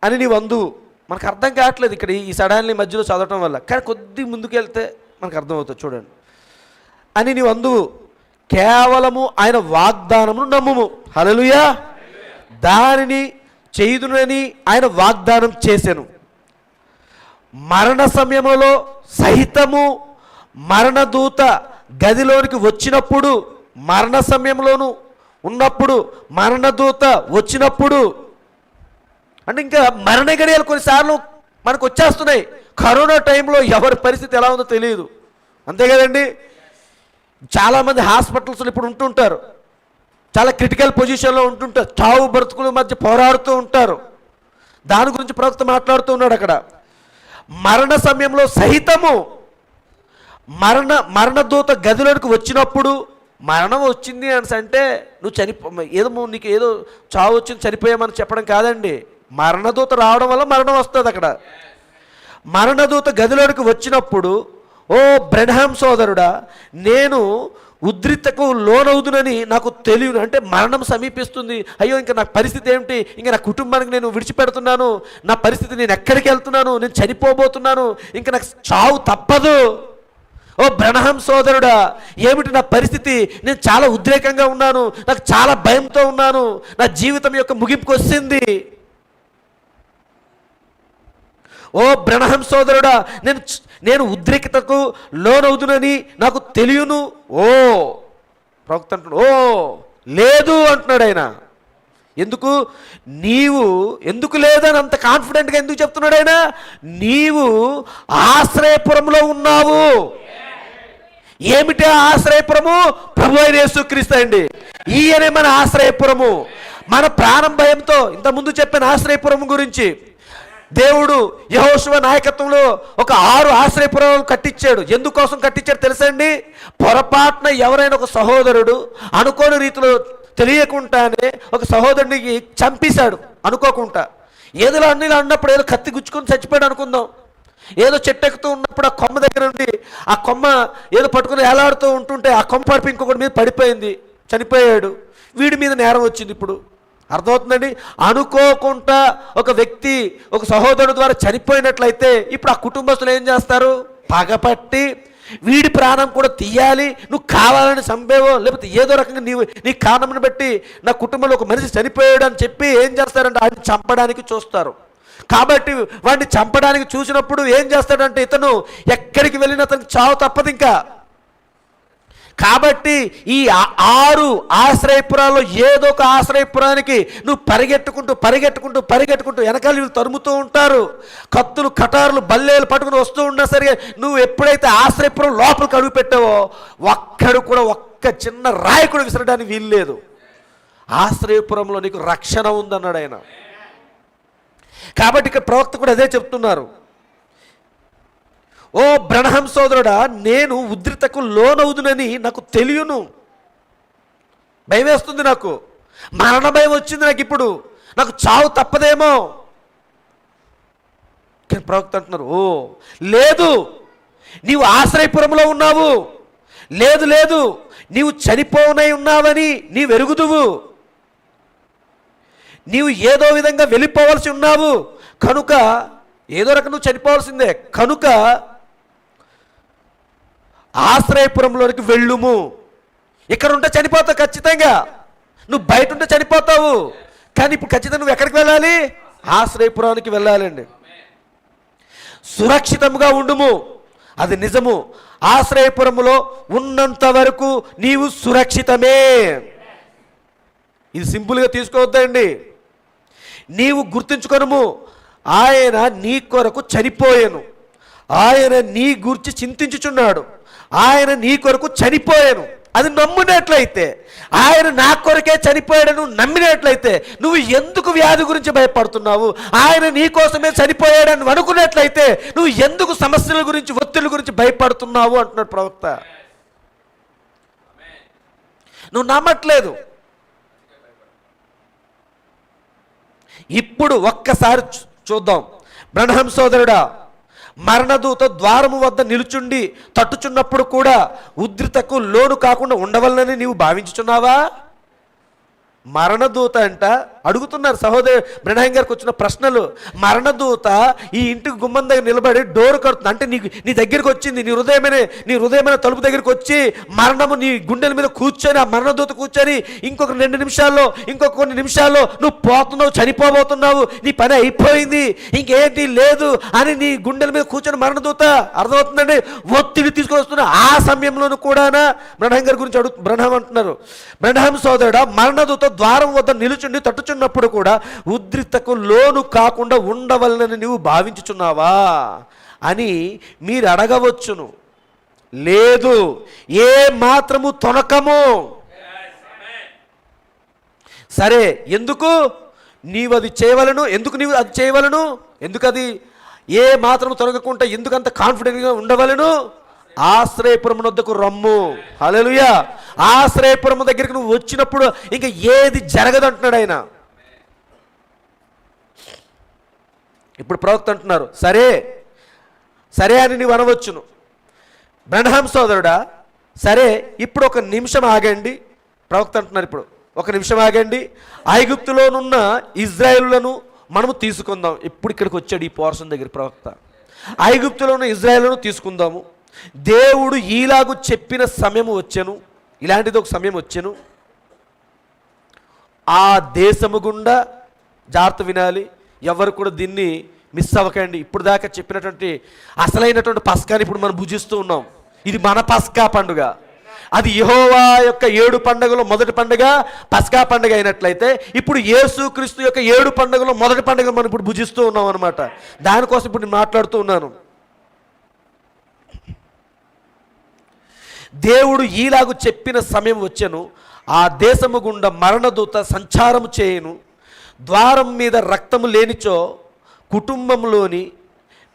అని నీ వందు. మనకు అర్థం కావట్లేదు ఇక్కడ ఈ సడాన్ని మధ్యలో చదవటం వల్ల, కానీ కొద్ది ముందుకు వెళ్తే మనకు అర్థమవుతుంది. చూడండి, అని నీ వందు కేవలము ఆయన వాగ్దానమును నమ్ముము. హల్లెలూయా. దానిని చేయుదునని ఆయన వాగ్దానం చేశాను. మరణ సమయంలో సహితము మరణదూత గదిలోనికి వచ్చినప్పుడు, మరణ సమయంలోను ఉన్నప్పుడు, మరణదూత వచ్చినప్పుడు అంటే ఇంకా మరణ గడియలు కొన్నిసార్లు మనకు వచ్చేస్తున్నాయి. కరోనా టైంలో ఎవరి పరిస్థితి ఎలా ఉందో తెలియదు, అంతే కదండి. చాలామంది హాస్పిటల్స్లో ఇప్పుడు ఉంటుంటారు, చాలా క్రిటికల్ పొజిషన్లో ఉంటుంటారు, చావు బ్రతుకుల మధ్య పోరాడుతూ ఉంటారు. దాని గురించి ప్రవక్త మాట్లాడుతూ ఉన్నాడు అక్కడ. మరణ సమయంలో సహితము మరణదూత గదిలోనికి వచ్చినప్పుడు, మరణం వచ్చింది అని అంటే నువ్వు ఏదో నీకు ఏదో చావు వచ్చింది చనిపోయామని చెప్పడం కాదండి. మరణదూత రావడం వల్ల మరణం వస్తుంది అక్కడ. మరణదూత గదిలోనికి వచ్చినప్పుడు, ఓ బ్రెన్హాం సోదరుడా, నేను ఉద్రిక్తకు లోనవుదునని నాకు తెలియను. అంటే మరణం సమీపిస్తుంది, అయ్యో ఇంకా నా పరిస్థితి ఏమిటి, ఇంకా నా కుటుంబానికి నేను విడిచిపెడుతున్నాను, నా పరిస్థితి, నేను ఎక్కడికి వెళ్తున్నాను, నేను చనిపోబోతున్నాను, ఇంకా నాకు చావు తప్పదు. ఓ బ్రెన్హాం సోదరుడా, ఏమిటి నా పరిస్థితి, నేను చాలా ఉద్రేకంగా ఉన్నాను, నాకు చాలా భయంతో ఉన్నాను, నా జీవితం యొక్క ముగింపుకు వచ్చింది. ఓ బ్రెన్హాం సోదరుడా, నేను ఉద్రిక్తకు లోనవుదునని నాకు తెలియను. ఓ ప్రవక్త అంటున్నాడు, ఓ లేదు అంటున్నాడు ఆయన. ఎందుకు లేదని అంత కాన్ఫిడెంట్గా ఎందుకు చెప్తున్నాడు ఆయన? నీవు ఆశ్రయపురంలో ఉన్నావు. ఏమిటి ఆశ్రయపురము? ప్రభువైన యేసుక్రీస్తు అండి. ఈయనే మన ఆశ్రయపురము. మన ప్రాణం భయంతో ఇంతకుముందు చెప్పిన ఆశ్రయపురం గురించి దేవుడు యెహోషువ నాయకత్వంలో ఒక 6 ఆశ్రయపురాలను కట్టించాడు. ఎందుకోసం కట్టించాడు తెలుసండి? పొరపాటున ఎవరైనా ఒక సహోదరుడు అనుకోని రీతిలో తెలియకుండానే ఒక సహోదరుడికి చంపేశాడు అనుకోకుండా. ఏదో అన్నిలా అన్నప్పుడు ఏదో కత్తి గుచ్చుకొని చచ్చిపోయాడు అనుకుందాం. ఏదో చెట్టు ఎక్కుతూ ఉన్నప్పుడు ఆ కొమ్మ దగ్గర ఉండి ఆ కొమ్మ ఏదో పట్టుకుని ఏలాడుతూ ఉంటుంటే ఆ కొమ్మ పడిపి ఇంకొకటి మీద పడిపోయింది, చనిపోయాడు. వీడి మీద నేరం వచ్చింది. ఇప్పుడు అర్థమవుతుందండి? అనుకోకుండా ఒక వ్యక్తి ఒక సహోదరుడు ద్వారా చనిపోయినట్లయితే ఇప్పుడు ఆ కుటుంబస్తులు ఏం చేస్తారు? పగపట్టి వీడి ప్రాణం కూడా తీయాలి, నువ్వు కావాలని చంపేవో లేకపోతే ఏదో రకంగా నీ కారణం బట్టి నా కుటుంబంలో ఒక మనిషి చనిపోయాడు అని చెప్పి ఏం చేస్తారంటే ఆయన చంపడానికి చూస్తారు. కాబట్టి వాడిని చంపడానికి చూసినప్పుడు ఏం చేస్తాడంటే ఇతను ఎక్కడికి వెళ్ళినా అతనికి చావు తప్పదు ఇంకా. కాబట్టి ఈ 6 ఆశ్రయపురాల్లో ఏదో ఒక ఆశ్రయపురానికి నువ్వు పరిగెట్టుకుంటూ వెనకాల వీళ్ళు తరుముతూ ఉంటారు. కత్తులు, కటారులు, బల్లేలు పట్టుకుని వస్తూ ఉన్నా సరే నువ్వు ఎప్పుడైతే ఆశ్రయపురం లోపలికి అడుగు పెట్టావో ఒక్కడు కూడా ఒక్క చిన్న రాయి కూడా విసరడానికి వీలు లేదు. ఆశ్రయపురంలో నీకు రక్షణ ఉందన్నాడు ఆయన. కాబట్టి ఇక్కడ ప్రవక్త కూడా అదే చెప్తున్నారు. ఓ బ్రెన్హాం సోదరుడా, నేను ఉద్రిక్తకు లోనవుదునని నాకు తెలియను. భయం వేస్తుంది, నాకు మరణ భయం వచ్చింది, నాకు ఇప్పుడు నాకు చావు తప్పదేమో. ప్రవక్త అంటున్నారు, ఓ లేదు, నీవు ఆశ్రయపురంలో ఉన్నావు, లేదు నీవు చనిపోనై ఉన్నావని నీవు ఎరుగుదువు, నీవు ఏదో విధంగా వెళ్ళిపోవలసి ఉన్నావు, కనుక ఏదో రకం నువ్వు చనిపోవాల్సిందే, కనుక ఆశ్రయపురంలోనికి వెళ్ళుము. ఇక్కడ ఉంటే చనిపోతావు ఖచ్చితంగా, నువ్వు బయట ఉంటే చనిపోతావు, కానీ ఇప్పుడు ఖచ్చితంగా నువ్వు ఎక్కడికి వెళ్ళాలి? ఆశ్రయపురానికి వెళ్ళాలండి. సురక్షితంగా ఉండుము, అది నిజము. ఆశ్రయపురములో ఉన్నంత వరకు నీవు సురక్షితమే. ఇది సింపుల్గా తీసుకోవద్దండి. నీవు గుర్తుంచుకొనుము, ఆయన నీ కొరకు చనిపోయాను, ఆయన నీ గురించి చింతించుచున్నాడు, ఆయన నీ కొరకు చనిపోయాను. అది నమ్మినట్లయితే, ఆయన నా కొరకే చనిపోయాడను నమ్మినట్లయితే నువ్వు ఎందుకు వ్యాధి గురించి భయపడుతున్నావు? ఆయన నీ కోసమే చనిపోయాడని అనుకున్నట్లయితే నువ్వు ఎందుకు సమస్యల గురించి, ఒత్తిడి గురించి భయపడుతున్నావు అంటున్నాడు ప్రవక్త. నువ్వు నమ్మట్లేదు. ఇప్పుడు ఒక్కసారి చూద్దాం. బ్రెన్హాం సోదరుడా, మరణదూత ద్వారము వద్ద నిలుచుండి తట్టుచున్నప్పుడు కూడా ఉద్రిక్తకు లోను కాకుండా ఉండవలనని నీవు భావించుచున్నావా? మరణదూత అంట అడుగుతున్నారు సహోదరు బ్రహ్నాం గారికి వచ్చిన ప్రశ్నలు. మరణదూత ఈ ఇంటికి గుమ్మం దగ్గర నిలబడి డోర్ కడుతుంది అంటే నీ దగ్గరికి వచ్చింది, నీ హృదయమైన తలుపు దగ్గరికి వచ్చి మరణము నీ గుండెల మీద కూర్చొని, ఆ మరణదూత కూర్చొని ఇంకొక 2 నిమిషాల్లో, ఇంకొక కొన్ని నిమిషాల్లో నువ్వు పోతున్నావు, చనిపోబోతున్నావు, నీ పని అయిపోయింది, ఇంకేంటి లేదు అని నీ గుండెల మీద కూర్చొని మరణదూత, అర్థమవుతుందండి, ఒత్తిడి తీసుకొని వస్తున్నా. ఆ సమయంలోనూ కూడా బ్రహ్నాం గారి గురించి బ్రహ్నాం అంటున్నారు, బ్రహ్నాం సోదరుడా, మరణదూత ద్వారం వద్ద నిలుచుండి తట్టుచున్నప్పుడు కూడా ఉద్రిక్తకు లోను కాకుండా ఉండవలనని నీవు భావించుచున్నావా అని మీరు అడగవచ్చును. లేదు, ఏ మాత్రము తొనకము. సరే, ఎందుకు నీవు అది చేయవలను? ఎందుకు నీవు అది చేయవలను? ఎందుకు అది ఏ మాత్రము తొనగకుండా ఎందుకంత కాన్ఫిడెంట్గా ఉండవలను? ఆశ్రయపురం వద్దకు రమ్ము. హల్లెలూయా. ఆశ్రయపురం దగ్గరికి నువ్వు వచ్చినప్పుడు ఇంకా ఏది జరగదు అంటున్నాడు ఆయన. ఇప్పుడు ప్రవక్త అంటున్నారు, సరే అని నువ్వు అనవచ్చును. బ్రహ్నాం సోదరుడా, సరే ఇప్పుడు ఒక నిమిషం ఆగండి. ప్రవక్త అంటున్నారు, ఇప్పుడు ఒక నిమిషం ఆగండి, ఐగుప్తులోనున్న ఇజ్రాయేలులను మనము తీసుకుందాం. ఇప్పుడు ఇక్కడికి వచ్చాడు ఈ పోర్షన్ దగ్గర ప్రవక్త. ఐగుప్తులో ఉన్న ఇజ్రాయేలును తీసుకుందాము. దేవుడు ఈలాగు చెప్పిన సమయం వచ్చెను, ఇలాంటిది ఒక సమయం వచ్చెను, ఆ దేశము గుండా, జాగ్రత్త వినాలి, ఎవరు కూడా దీన్ని మిస్ అవ్వకండి. ఇప్పుడు దాకా చెప్పినటువంటి అసలైనటువంటి పస్కాని ఇప్పుడు మనం భుజిస్తూ ఉన్నాం. ఇది మన పస్కా పండుగ. అది యెహోవా యొక్క 7 పండుగలో మొదటి పండుగ పస్కా పండుగ అయినట్లయితే, ఇప్పుడు యేసుక్రీస్తు యొక్క 7 పండుగలో మొదటి పండుగ మనం ఇప్పుడు భుజిస్తూ ఉన్నాం అనమాట. దానికోసం ఇప్పుడు నేను మాట్లాడుతూ ఉన్నాను. దేవుడు ఈలాగు చెప్పిన సమయం వచ్చెను, ఆ దేశము గుండా మరణదూత సంచారము చేయను, ద్వారం మీద రక్తము లేనిచో కుటుంబంలోని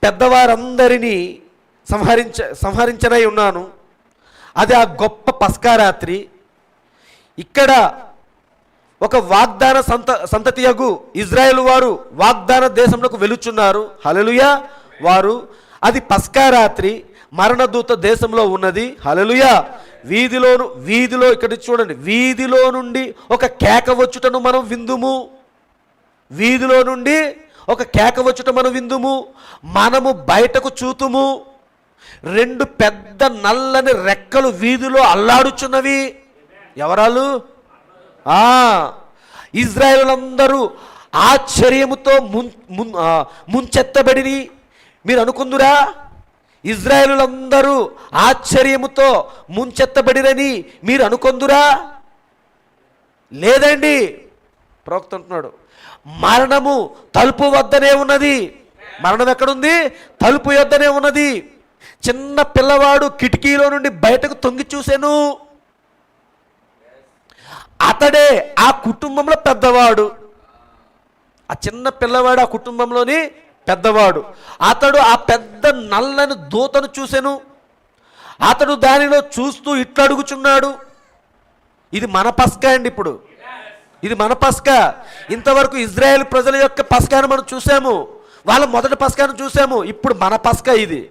పెద్దవారందరినీ సంహరించనై ఉన్నాను. అది ఆ గొప్ప పస్కారాత్రి. ఇక్కడ ఒక వాగ్దాన సంతతియగు ఇజ్రాయేలు వారు వాగ్దాన దేశంలోకి వెలుచున్నారు. హల్లెలూయా. వారు, అది పస్కారాత్రి, మరణదూత దేశంలో ఉన్నది. హల్లెలూయా. వీధిలో ఇక్కడ చూడండి, వీధిలో నుండి ఒక కేక వచ్చుటను మనం విందుము. వీధిలో నుండి ఒక కేక వచ్చుట మనం విందుము. మనము బయటకు చూతుము. 2 పెద్ద నల్లని రెక్కలు వీధిలో అల్లాడుచున్నవి. ఎవరాలు? ఇజ్రాయేలులందరూ ఆశ్చర్యముతో ముంచెత్తబడి మీరు అనుకుందురా? ఇజ్రాయేలులందరూ ఆశ్చర్యముతో ముంచెత్తబడిరని మీరు అనుకొందురా? లేదండి. ప్రవక్త అంటున్నాడు, మరణము తలుపు వద్దనే ఉన్నది. మరణం ఎక్కడుంది? తలుపు వద్దనే ఉన్నది. చిన్న పిల్లవాడు కిటికీలో నుండి బయటకు తొంగి చూశాను. అతడే ఆ కుటుంబంలో పెద్దవాడు. ఆ చిన్న పిల్లవాడు ఆ కుటుంబంలోని పెద్దవాడు. అతడు ఆ పెద్ద నల్లని దూతను చూసెను. అతడు దానిలో చూస్తూ ఇట్లా అడుగుచున్నాడు. ఇది మన పస్కా అండి. ఇప్పుడు ఇది మన పస్కా. ఇంతవరకు ఇజ్రాయేల్ ప్రజల యొక్క పస్కాను మనం చూసాము, వాళ్ళ మొదటి పస్కాను చూసాము. ఇప్పుడు మన పస్కా ఇది.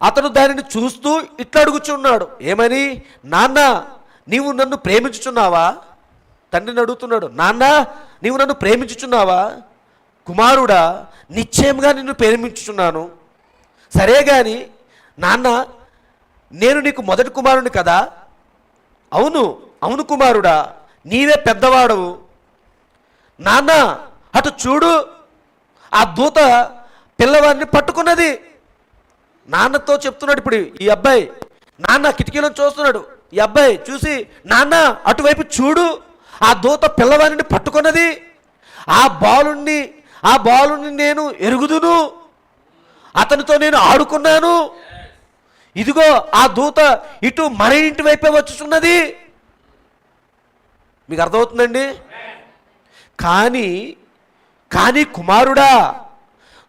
అతను దానిని చూస్తూ ఇట్లా అడుగుచున్నాడు. ఏమని? నాన్న, నీవు నన్ను ప్రేమించుచున్నావా? తండ్రిని అడుగుతున్నాడు, నాన్న నీవు నన్ను ప్రేమించుచున్నావా? కుమారుడా, నిశ్చయంగా నిన్ను ప్రేమించుచున్నాను. సరే గాని నాన్న, నేను నీకు మొదటి కుమారుని కదా? అవును కుమారుడా, నీవే పెద్దవాడవు. నాన్న అటు చూడు, ఆ దూత పిల్లవాడిని పట్టుకున్నది. నాన్నతో చెప్తున్నాడు ఇప్పుడు ఈ అబ్బాయి. నాన్న కిటికీలో చూస్తున్నాడు. ఈ అబ్బాయి చూసి, నాన్న అటువైపు చూడు, ఆ దూత పిల్లవాడిని పట్టుకున్నది. ఆ బాలుని నేను ఎరుగుదును, అతనితో నేను ఆడుకున్నాను. ఇదిగో ఆ దూత ఇటు మన ఇంటి వైపే వచ్చుచున్నది. మీకు అర్థమవుతుందండి? కానీ కుమారుడా,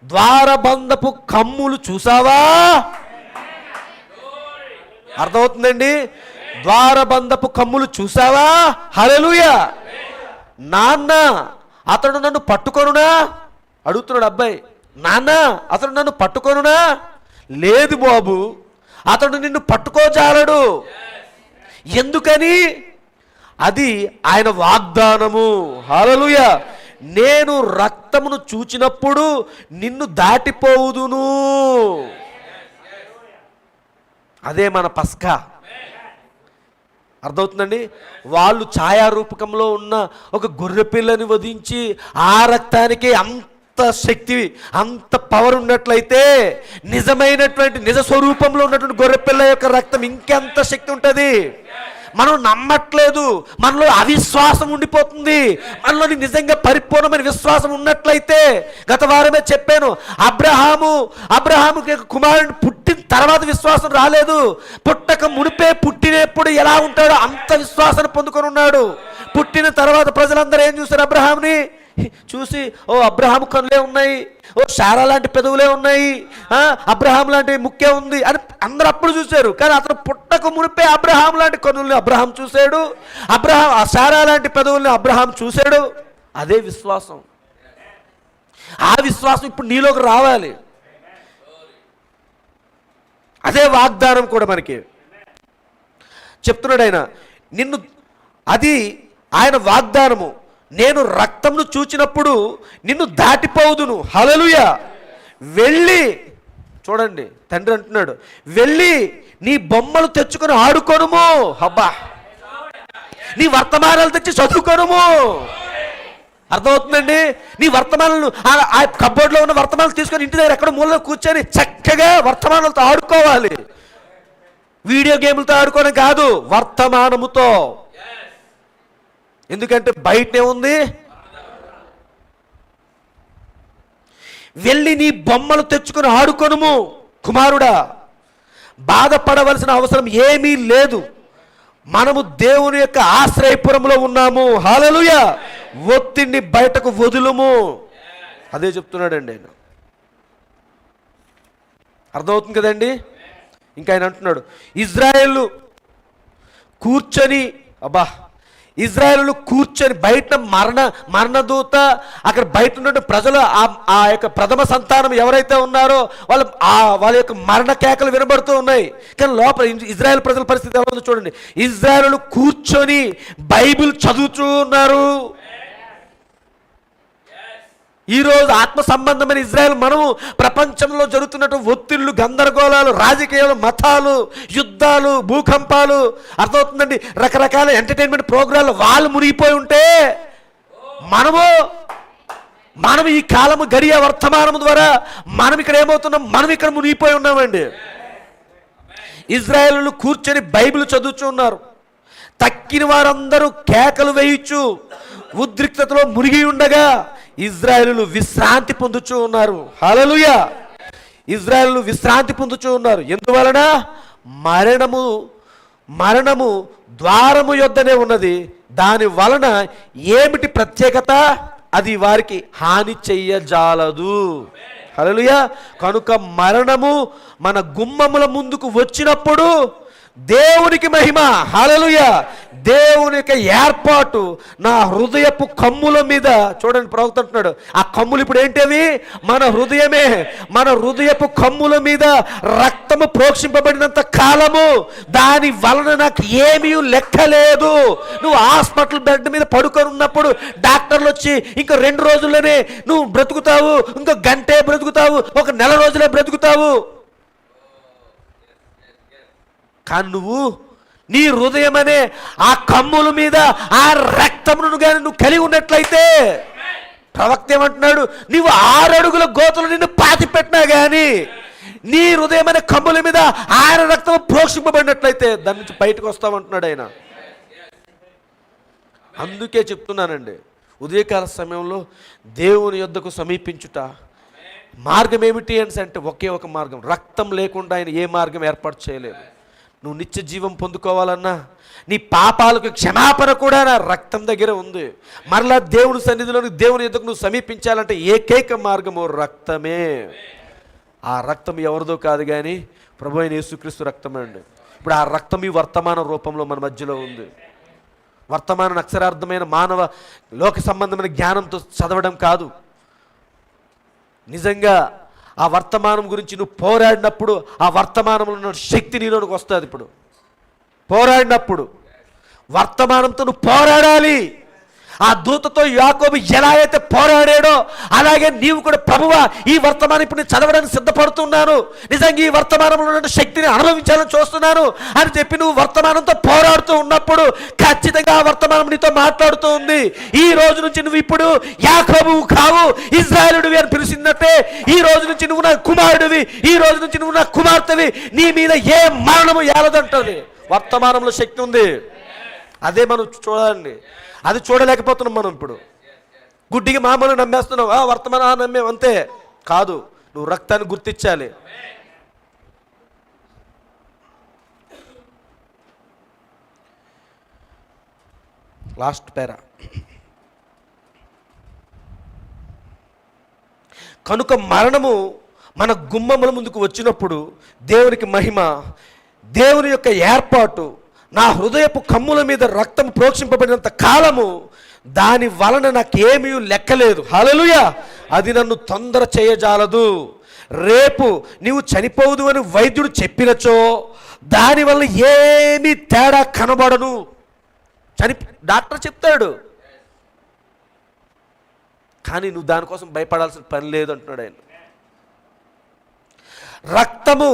ద్వారబంధపు కమ్ములు చూసావా? అర్థమవుతుందండి? ద్వారబంధపు కమ్ములు చూసావా? హల్లెలూయా. నాన్న అతడు నన్ను పట్టుకొనునా? అడుగుతున్నాడు అబ్బాయి. నాన్న అతడు నన్ను పట్టుకొనునా? లేదు బాబు, అతడు నిన్ను పట్టుకోజాలడు. ఎందుకని? అది ఆయన వాగ్దానము. హల్లెలూయా. నేను రక్తమును చూచినప్పుడు నిన్ను దాటిపోవుదును. అదే మన పస్కా. అర్థమవుతుందండి? వాళ్ళు ఛాయారూపకంలో ఉన్న ఒక గొర్రెపిల్లని వధించి ఆ రక్తానికి అంత శక్తి, అంత పవర్ ఉన్నట్లయితే నిజమైనటువంటి నిజ స్వరూపంలో ఉన్నటువంటి గొర్రెపిల్ల యొక్క రక్తం ఇంకెంత శక్తి ఉంటుంది? మనం నమ్మట్లేదు, మనలో అవిశ్వాసం ఉండిపోతుంది. మనలోని నిజంగా పరిపూర్ణమైన విశ్వాసం ఉన్నట్లయితే, గత వారమే చెప్పాను, అబ్రహాముకి కుమారుని పుట్టిన తర్వాత విశ్వాసం రాలేదు. పుట్టక మునిపే పుట్టినప్పుడు ఎలా ఉంటాడో అంత విశ్వాసాన్ని పొందుకొని ఉన్నాడు. పుట్టిన తర్వాత ప్రజలందరూ ఏం చూశారు? అబ్రహాముని చూసి, ఓ అబ్రహాము కనులే ఉన్నాయి, ఓ శారా లాంటి పెదవులే ఉన్నాయి, అబ్రహాం లాంటి ముఖ్యం ఉంది అని అందరూ అప్పుడు చూశారు. కానీ అతను పుట్టక మునిపే అబ్రహాం లాంటి కనుల్ని అబ్రహాం చూశాడు, శారా లాంటి పెదవుల్ని అబ్రహాం చూశాడు. అదే విశ్వాసం. ఆ విశ్వాసం ఇప్పుడు నీలోకి రావాలి. అదే వాగ్దానం కూడా మనకి చెప్తున్నాడు ఆయన. అది ఆయన వాగ్దానము. నేను రక్తంను చూచినప్పుడు నిన్ను దాటిపోవుదును. హల్లెలూయా. వెళ్ళి, చూడండి తండ్రి అంటున్నాడు, వెళ్ళి నీ బొమ్మలు తెచ్చుకొని ఆడుకోనుము. హబ్బా, నీ వర్తమానాలు తెచ్చి చదువుకోనుము. అర్థమవుతుందండి? నీ వర్తమానాలను ఆ కబోర్డ్లో ఉన్న వర్తమానాలు తీసుకొని ఇంటి దగ్గర ఎక్కడ మూలలో కూర్చొని చక్కగా వర్తమానాలతో ఆడుకోవాలి. వీడియో గేములతో ఆడుకోవడం కాదు, వర్తమానముతో. ఎందుకంటే బయటనే ఉంది. వెళ్ళి నీ బొమ్మలు తెచ్చుకొని ఆడుకొనుము. కుమారుడా, బాధపడవలసిన అవసరం ఏమీ లేదు. మనము దేవుని యొక్క ఆశ్రయపురంలో ఉన్నాము. హల్లెలూయా. ఒత్తిడిని బయటకు వదులుము. అదే చెప్తున్నాడండి ఆయన. అర్థమవుతుంది కదండి? ఇంకా ఆయన అంటున్నాడు, ఇజ్రాయేలు కూర్చొని బయట మరణదూత, అక్కడ బయట ఉన్న ప్రజలు, ఆ యొక్క ప్రథమ సంతానం ఎవరైతే ఉన్నారో వాళ్ళ యొక్క మరణ కేకలు వినబడుతూ ఉన్నాయి. కానీ లోపల ఇజ్రాయేల్ ప్రజల పరిస్థితి ఎలా ఉందో చూడండి. ఇజ్రాయేలు కూర్చొని బైబిల్ చదువుతూ ఉన్నారు. ఈరోజు ఆత్మ సంబంధమైన ఇజ్రాయెల్ మనము ప్రపంచంలో జరుగుతున్నటువంటి ఒత్తిళ్లు, గందరగోళాలు, రాజకీయాలు, మతాలు, యుద్ధాలు, భూకంపాలు, అర్థమవుతుందండి, రకరకాల ఎంటర్టైన్మెంట్ ప్రోగ్రాంలు వాళ్ళు మునిగిపోయి ఉంటే మనము ఈ కాలము గడియ వర్తమానము ద్వారా మనం ఇక్కడ ఏమవుతున్నాం? మనం ఇక్కడ మునిగిపోయి ఉన్నామండి. ఇజ్రాయేలు కూర్చొని బైబిల్ చదువుతూ ఉన్నారు. తక్కిన వారందరూ కేకలు వేయచ్చు ఉద్రిక్తతలో మునిగి ఉండగా ఇజ్రాయేలు విశ్రాంతి పొందుచూ ఉన్నారు. హల్లెలూయా. ఇజ్రాయేలు విశ్రాంతి పొందుచూ ఉన్నారు. ఎందువలన? మరణము ద్వారము యొద్దనే ఉన్నది. దాని వలన ఏమిటి ప్రత్యేకత? అది వారికి హాని చెయ్యజాలదు. హల్లెలూయా. కనుక మరణము మన గుమ్మముల ముందుకు వచ్చినప్పుడు దేవునికి మహిమ. హల్లెలూయా. దేవుని యొక్క ఏర్పాటు నా హృదయపు కమ్ముల మీద, చూడండి ప్రవక్త అంటున్నాడు, ఆ కమ్ములు ఇప్పుడు ఏంటవి? మన హృదయమే. మన హృదయపు కమ్ముల మీద రక్తము ప్రోక్షింపబడినంత కాలము దాని వలన నాకు ఏమీ లెక్కలేదు. నువ్వు హాస్పిటల్ బెడ్ మీద పడుకొని ఉన్నప్పుడు డాక్టర్లు వచ్చి ఇంకో 2 రోజుల్లోనే నువ్వు బ్రతుకుతావు, ఇంకో గంటే బ్రతుకుతావు, ఒక నెల రోజులే బ్రతుకుతావు. కానీ నువ్వు నీ హృదయం అనే ఆ కమ్ముల మీద ఆ రక్తమును కానీ నువ్వు కలిగి ఉన్నట్లయితే, ప్రవక్త ఏమంటున్నాడు, నువ్వు 6 అడుగుల గోతులు నిన్ను పాతి పెట్టినా కానీ నీ హృదయం అనే కమ్ముల మీద ఆయన రక్తం ప్రోక్షింపబడినట్లయితే దాని నుంచి బయటకు వస్తామంటున్నాడు ఆయన. అందుకే చెప్తున్నానండి, ఉదయకాల సమయంలో దేవుని యొద్దకు సమీపించుట మార్గం ఏమిటి అంటే ఒకే ఒక మార్గం. రక్తం లేకుండా ఆయన ఏ మార్గం ఏర్పాటు చేయలేదు. నువ్వు నిత్య జీవం పొందుకోవాలన్నా, నీ పాపాలకు క్షమాపణ కూడా నా రక్తం దగ్గర ఉంది. మరలా దేవుని సన్నిధిలో దేవుని ఎదుగు నువ్వు సమీపించాలంటే ఏకైక మార్గము రక్తమే. ఆ రక్తం ఎవరిదో కాదు కానీ ప్రభు అయిన యేసుక్రీస్తు రక్తమే అండి. ఇప్పుడు ఆ రక్తం ఈ వర్తమాన రూపంలో మన మధ్యలో ఉంది. వర్తమానం అక్షరార్థమైన మానవ లోక సంబంధమైన జ్ఞానంతో చదవడం కాదు. నిజంగా ఆ వర్తమానం గురించి నువ్వు పోరాడినప్పుడు ఆ వర్తమానంలో ఉన్న శక్తి నీలోనికి వస్తుంది. ఇప్పుడు పోరాడినప్పుడు వర్తమానంతో నువ్వు పోరాడాలి. ఆ దూతతో యాకోబు ఎలా అయితే పోరాడాడో అలాగే నీవు కూడా, ప్రభువా ఈ వర్తమానం ఇప్పుడు నేను చదవడానికి సిద్ధపడుతున్నాను, నిజంగా ఈ వర్తమానంలో ఉన్న శక్తిని అనుభవించాలని చూస్తున్నాను అని చెప్పి నువ్వు వర్తమానంతో పోరాడుతూ ఉన్నప్పుడు ఖచ్చితంగా ఆ వర్తమానం నీతో మాట్లాడుతూ ఉంది. ఈ రోజు నుంచి నువ్వు ఇప్పుడు యాకోబువు కావు, ఇశ్రాయేలుడివి అని పిలిచినట్టే ఈ రోజు నుంచి నువ్వు నా కుమారుడివి, ఈ రోజు నుంచి నువ్వు నా కుమార్తెవి, నీ మీద ఏ మరణము ఏలదంటుంది. వర్తమానంలో శక్తి ఉంది. అదే మనం చూడాలండి. అది చూడలేకపోతున్నాం మనం. ఇప్పుడు గుడ్డిగా మామూలు నమ్మేస్తున్నావు, వర్తమానం నమ్మేం అంతే కాదు. నువ్వు రక్తాన్ని గుర్తించాలి. లాస్ట్ పేరా. కనుక మరణము మన గుమ్మముల ముందుకు వచ్చినప్పుడు దేవునికి మహిమ, దేవుని యొక్క ఏర్పాటు, నా హృదయపు కమ్ముల మీద రక్తం ప్రోక్షింపబడినంత కాలము దాని వలన నాకేమీ లెక్కలేదు. హల్లెలూయా. అది నన్ను తొందర చేయజాలదు. రేపు నీవు చనిపోదు అని వైద్యుడు చెప్పినచో దానివల్ల ఏమీ తేడా కనబడను. డాక్టర్ చెప్తాడు, కానీ నువ్వు దానికోసం భయపడాల్సిన పని లేదు అంటున్నాడు ఆయన. రక్తము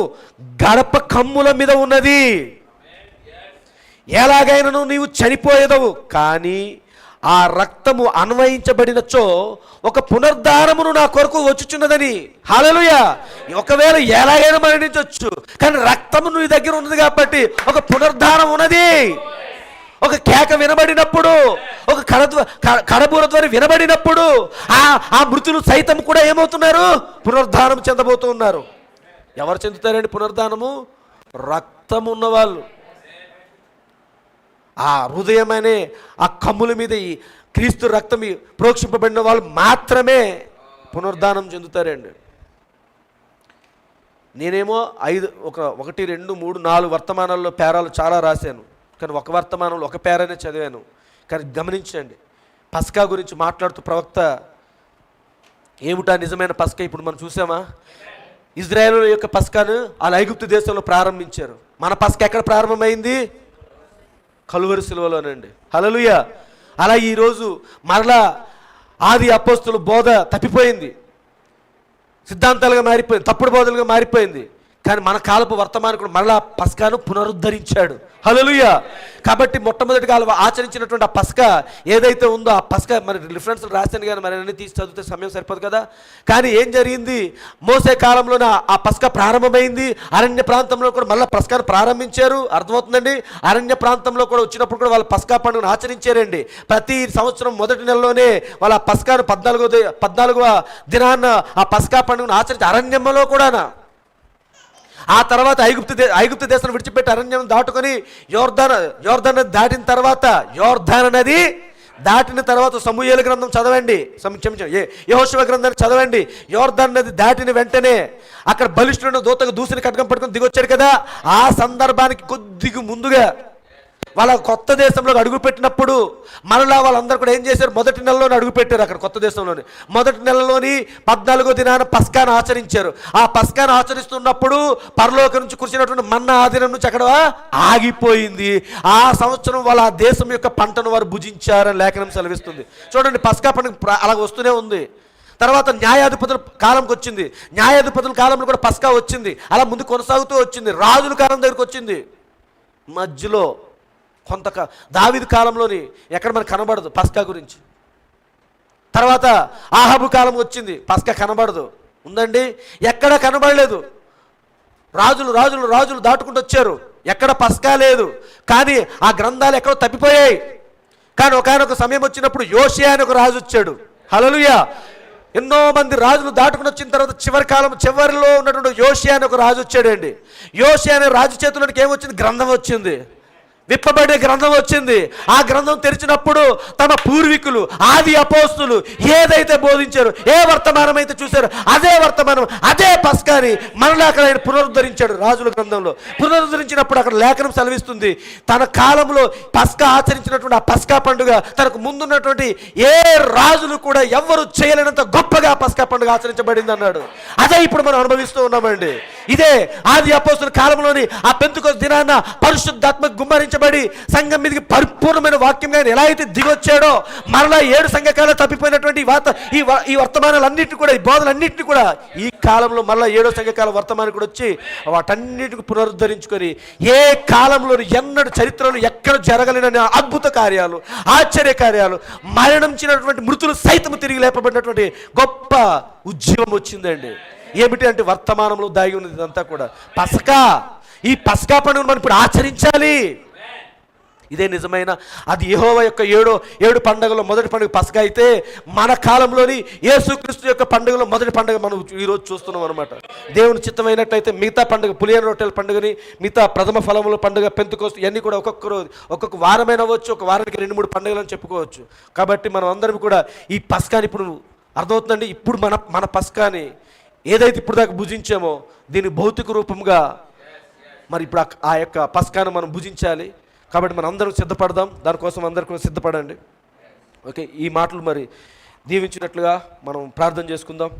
గడప కమ్ముల మీద ఉన్నది. ఎలాగైనా నీవు చనిపోయేదవు, కానీ ఆ రక్తము అన్వయించబడినచో ఒక పునరుద్ధానమును నా కొరకు వచ్చుచున్నదని. హల్లెలూయా. ఒకవేళ ఎలాగైనా మరణించవచ్చు, కానీ రక్తము నీ దగ్గర ఉన్నది కాబట్టి ఒక పునరుద్ధానం ఉన్నది. ఒక కేక వినబడినప్పుడు, ఒక కడబూర ద్వారా వినబడినప్పుడు ఆ మృతులు సైతం కూడా ఏమవుతున్నారు? పునరుద్ధానం చెందబోతూ ఉన్నారు. ఎవరు చెందుతారండి పునరుద్ధానము? రక్తం ఉన్నవాళ్ళు. ఆ హృదయమనే ఆ కమ్ముల మీద ఈ క్రీస్తు రక్తం ప్రోక్షింపబడిన వాళ్ళు మాత్రమే పునరుద్ధానం చెందుతారండి. నేనేమో 1, 2, 3, 4 వర్తమానాల్లో పేరాలు చాలా రాశాను, కానీ ఒక వర్తమానంలో ఒక పేరానే చదివాను. కానీ గమనించండి, పస్కా గురించి మాట్లాడుతూ ప్రవక్త ఏమిటా నిజమైన పస్కా ఇప్పుడు మనం చూసామా? ఇజ్రాయేలు యొక్క పస్కాను వాళ్ళు ఐగుప్తు దేశంలో ప్రారంభించారు. మన పస్కా ఎక్కడ ప్రారంభమైంది? కలువరి శిలువలోనండి. హల్లెలూయా. అలా ఈరోజు మరలా ఆది అపోస్తుల బోధ తప్పిపోయింది, సిద్ధాంతాలుగా మారిపోయింది, తప్పుడు బోధలుగా మారిపోయింది. కానీ మన కాలపు వర్తమానికుడు మరలా పస్కాను పునరుద్ధరించాడు. హల్లెలూయా. కాబట్టి మొట్టమొదటిగా ఆచరించినటువంటి ఆ పస్కా ఏదైతే ఉందో ఆ పస్కా మరి రిఫరెన్స్ రాశాను, కానీ మరి అన్ని తీసి చదివితే సమయం సరిపోదు కదా. కానీ ఏం జరిగింది? మోసే కాలంలోనే ఆ పస్కా ప్రారంభమైంది. అరణ్య ప్రాంతంలో కూడా మళ్ళీ పస్కాను ప్రారంభించారు. అర్థమవుతుందండి? అరణ్య ప్రాంతంలో కూడా వచ్చినప్పుడు కూడా వాళ్ళ పస్కా పండుగను ఆచరించారండి. ప్రతి సంవత్సరం మొదటి నెలలోనే వాళ్ళ పస్కాను 14వ దినాన్న ఆ పస్కా పండుగను ఆచరించి అరణ్యంలో కూడా. ఆ తర్వాత ఐగుప్తు దేశం విడిచిపెట్టి అరణ్యం దాటుకొని యోర్దాన్ నది దాటిన తర్వాత, యోర్దాన్ నది దాటిన తర్వాత సమూయేలు గ్రంథం చదవండి, యెహోషువ గ్రంథాన్ని చదవండి. యోర్దాన్ నది దాటిన వెంటనే అక్కడ బలిష్ఠుడైన దూతకు దూసిని ఖడ్గం పట్టుకొని దిగొచ్చాడు కదా. ఆ సందర్భానికి కొద్దిగా ముందుగా వాళ్ళ కొత్త దేశంలోకి అడుగుపెట్టినప్పుడు మరలా వాళ్ళందరూ కూడా ఏం చేశారు? మొదటి నెలలోనే అడుగుపెట్టారు. అక్కడ కొత్త దేశంలోని మొదటి నెలలోని 14వ దినాన పస్కాను ఆచరించారు. ఆ పస్కాను ఆచరిస్తున్నప్పుడు పరలోకం నుంచి కురిసినటువంటి మన్నా ఆ దినం నుంచి అక్కడ ఆగిపోయింది. ఆ సంవత్సరం వాళ్ళ ఆ దేశం యొక్క పంటను వారు భుజించారని లేఖనం సెలవిస్తుంది. చూడండి, పస్కా పండుగ అలా వస్తూనే ఉంది. తర్వాత న్యాయాధిపతుల కాలంకి వచ్చింది. న్యాయాధిపతుల కాలంలో కూడా పస్కా వచ్చింది. అలా ముందు కొనసాగుతూ వచ్చింది. రాజుల కాలం దగ్గరికి వచ్చింది. మధ్యలో దావీదు కాలంలోని ఎక్కడ మనకు కనబడదు పస్కా గురించి. తర్వాత ఆహాబు కాలం వచ్చింది, పస్కా కనబడదు. ఉందండి, ఎక్కడ కనబడలేదు. రాజులు దాటుకుంటూ వచ్చారు, ఎక్కడ పస్కా లేదు. కానీ ఆ గ్రంథాలు ఎక్కడో తప్పిపోయాయి. కానీ ఒకనొక సమయం వచ్చినప్పుడు యోషియా అని ఒక రాజు వచ్చాడు. హల్లెలూయా. ఎన్నో మంది రాజులు దాటుకుని వచ్చిన తర్వాత చివరిలో ఉన్నటువంటి యోషియా అని ఒక రాజు వచ్చాడండి. యోషియా అనే రాజు చేతుల్లోనికి ఏమొచ్చింది? గ్రంథం వచ్చింది. విప్పబడే గ్రంథం వచ్చింది. ఆ గ్రంథం తెరిచినప్పుడు తమ పూర్వీకులు ఆది అపోస్తులు ఏదైతే బోధించారో, ఏ వర్తమానం అయితే చూశారో అదే వర్తమానం, అదే పస్కాని మనలో అక్కడ ఆయన పునరుద్ధరించాడు. రాజుల గ్రంథంలో పునరుద్ధరించినప్పుడు అక్కడ లేఖనం సెలవిస్తుంది, తన కాలంలో పస్కా ఆచరించినటువంటి ఆ పస్కా పండుగ తనకు ముందున్నటువంటి ఏ రాజులు కూడా ఎవ్వరు చేయలేనంత గొప్పగా పస్కా పండుగ ఆచరించబడింది అన్నాడు. అదే ఇప్పుడు మనం అనుభవిస్తూ ఉన్నామండి. ఇదే ఆది అపోస్తుల కాలంలోని ఆ పెంతెకొస్తు దినాన పరిశుద్ధాత్మ గుమ్మరించబడి సంఘం మీదకి పరిపూర్ణమైన వాక్యంగా ఎలా అయితే దిగొచ్చాడో, మరలా 7 సంఘకాలు తప్పిపోయినటువంటి ఈ వర్తమానాలన్నింటినీ కూడా, ఈ బోధనలన్నింటినీ కూడా ఈ కాలంలో మరలా 7వ సంఘకాల వర్తమానం కూడా వచ్చి వాటన్నిటిని పునరుద్ధరించుకొని ఏ కాలంలో ఎన్నడూ చరిత్రలో ఎక్కడ జరగలేని అద్భుత కార్యాలు, ఆశ్చర్య కార్యాలు, మరణించినటువంటి మృతులు సైతం తిరిగి లేపబడినటువంటి గొప్ప ఉజ్జీవం వచ్చిందండి. ఏమిటి అంటే వర్తమానంలో దాగి ఉన్నది ఇదంతా కూడా పస్కా. ఈ పస్కా పండుగను మనం ఇప్పుడు ఆచరించాలి. ఇదే నిజమైన అది యెహోవా యొక్క 7 పండుగలో మొదటి పండుగ పస్కా అయితే, మన కాలంలోని యేసుక్రీస్తు యొక్క పండుగలో మొదటి పండుగ మనం ఈరోజు చూస్తున్నాం అనమాట. దేవుని చిత్తమైనట్లయితే మిగతా పండుగ, పులియన రొట్టెల పండుగని, మిగతా ప్రథమ ఫలముల పండుగ, పెంతెకొస్తు ఇవన్నీ కూడా ఒక్కొక్క రోజు ఒక్కొక్క వారమైన అవ్వచ్చు, ఒక వారానికి 2-3 పండుగలు అని చెప్పుకోవచ్చు. కాబట్టి మనం అందరం కూడా ఈ పస్కాని ఇప్పుడు అర్థమవుతుందండి. ఇప్పుడు మన పస్కాని ఏదైతే ఇప్పుడు దాకా భుజించామో దీని భౌతిక రూపంగా మరి ఇప్పుడు ఆ యొక్క పస్కాను మనం భుజించాలి. కాబట్టి మనం అందరం సిద్ధపడదాం. దానికోసం అందరూ కూడా సిద్ధపడండి. ఓకే, ఈ మాటలు మరి దీవించినట్లుగా మనం ప్రార్థన చేసుకుందాం.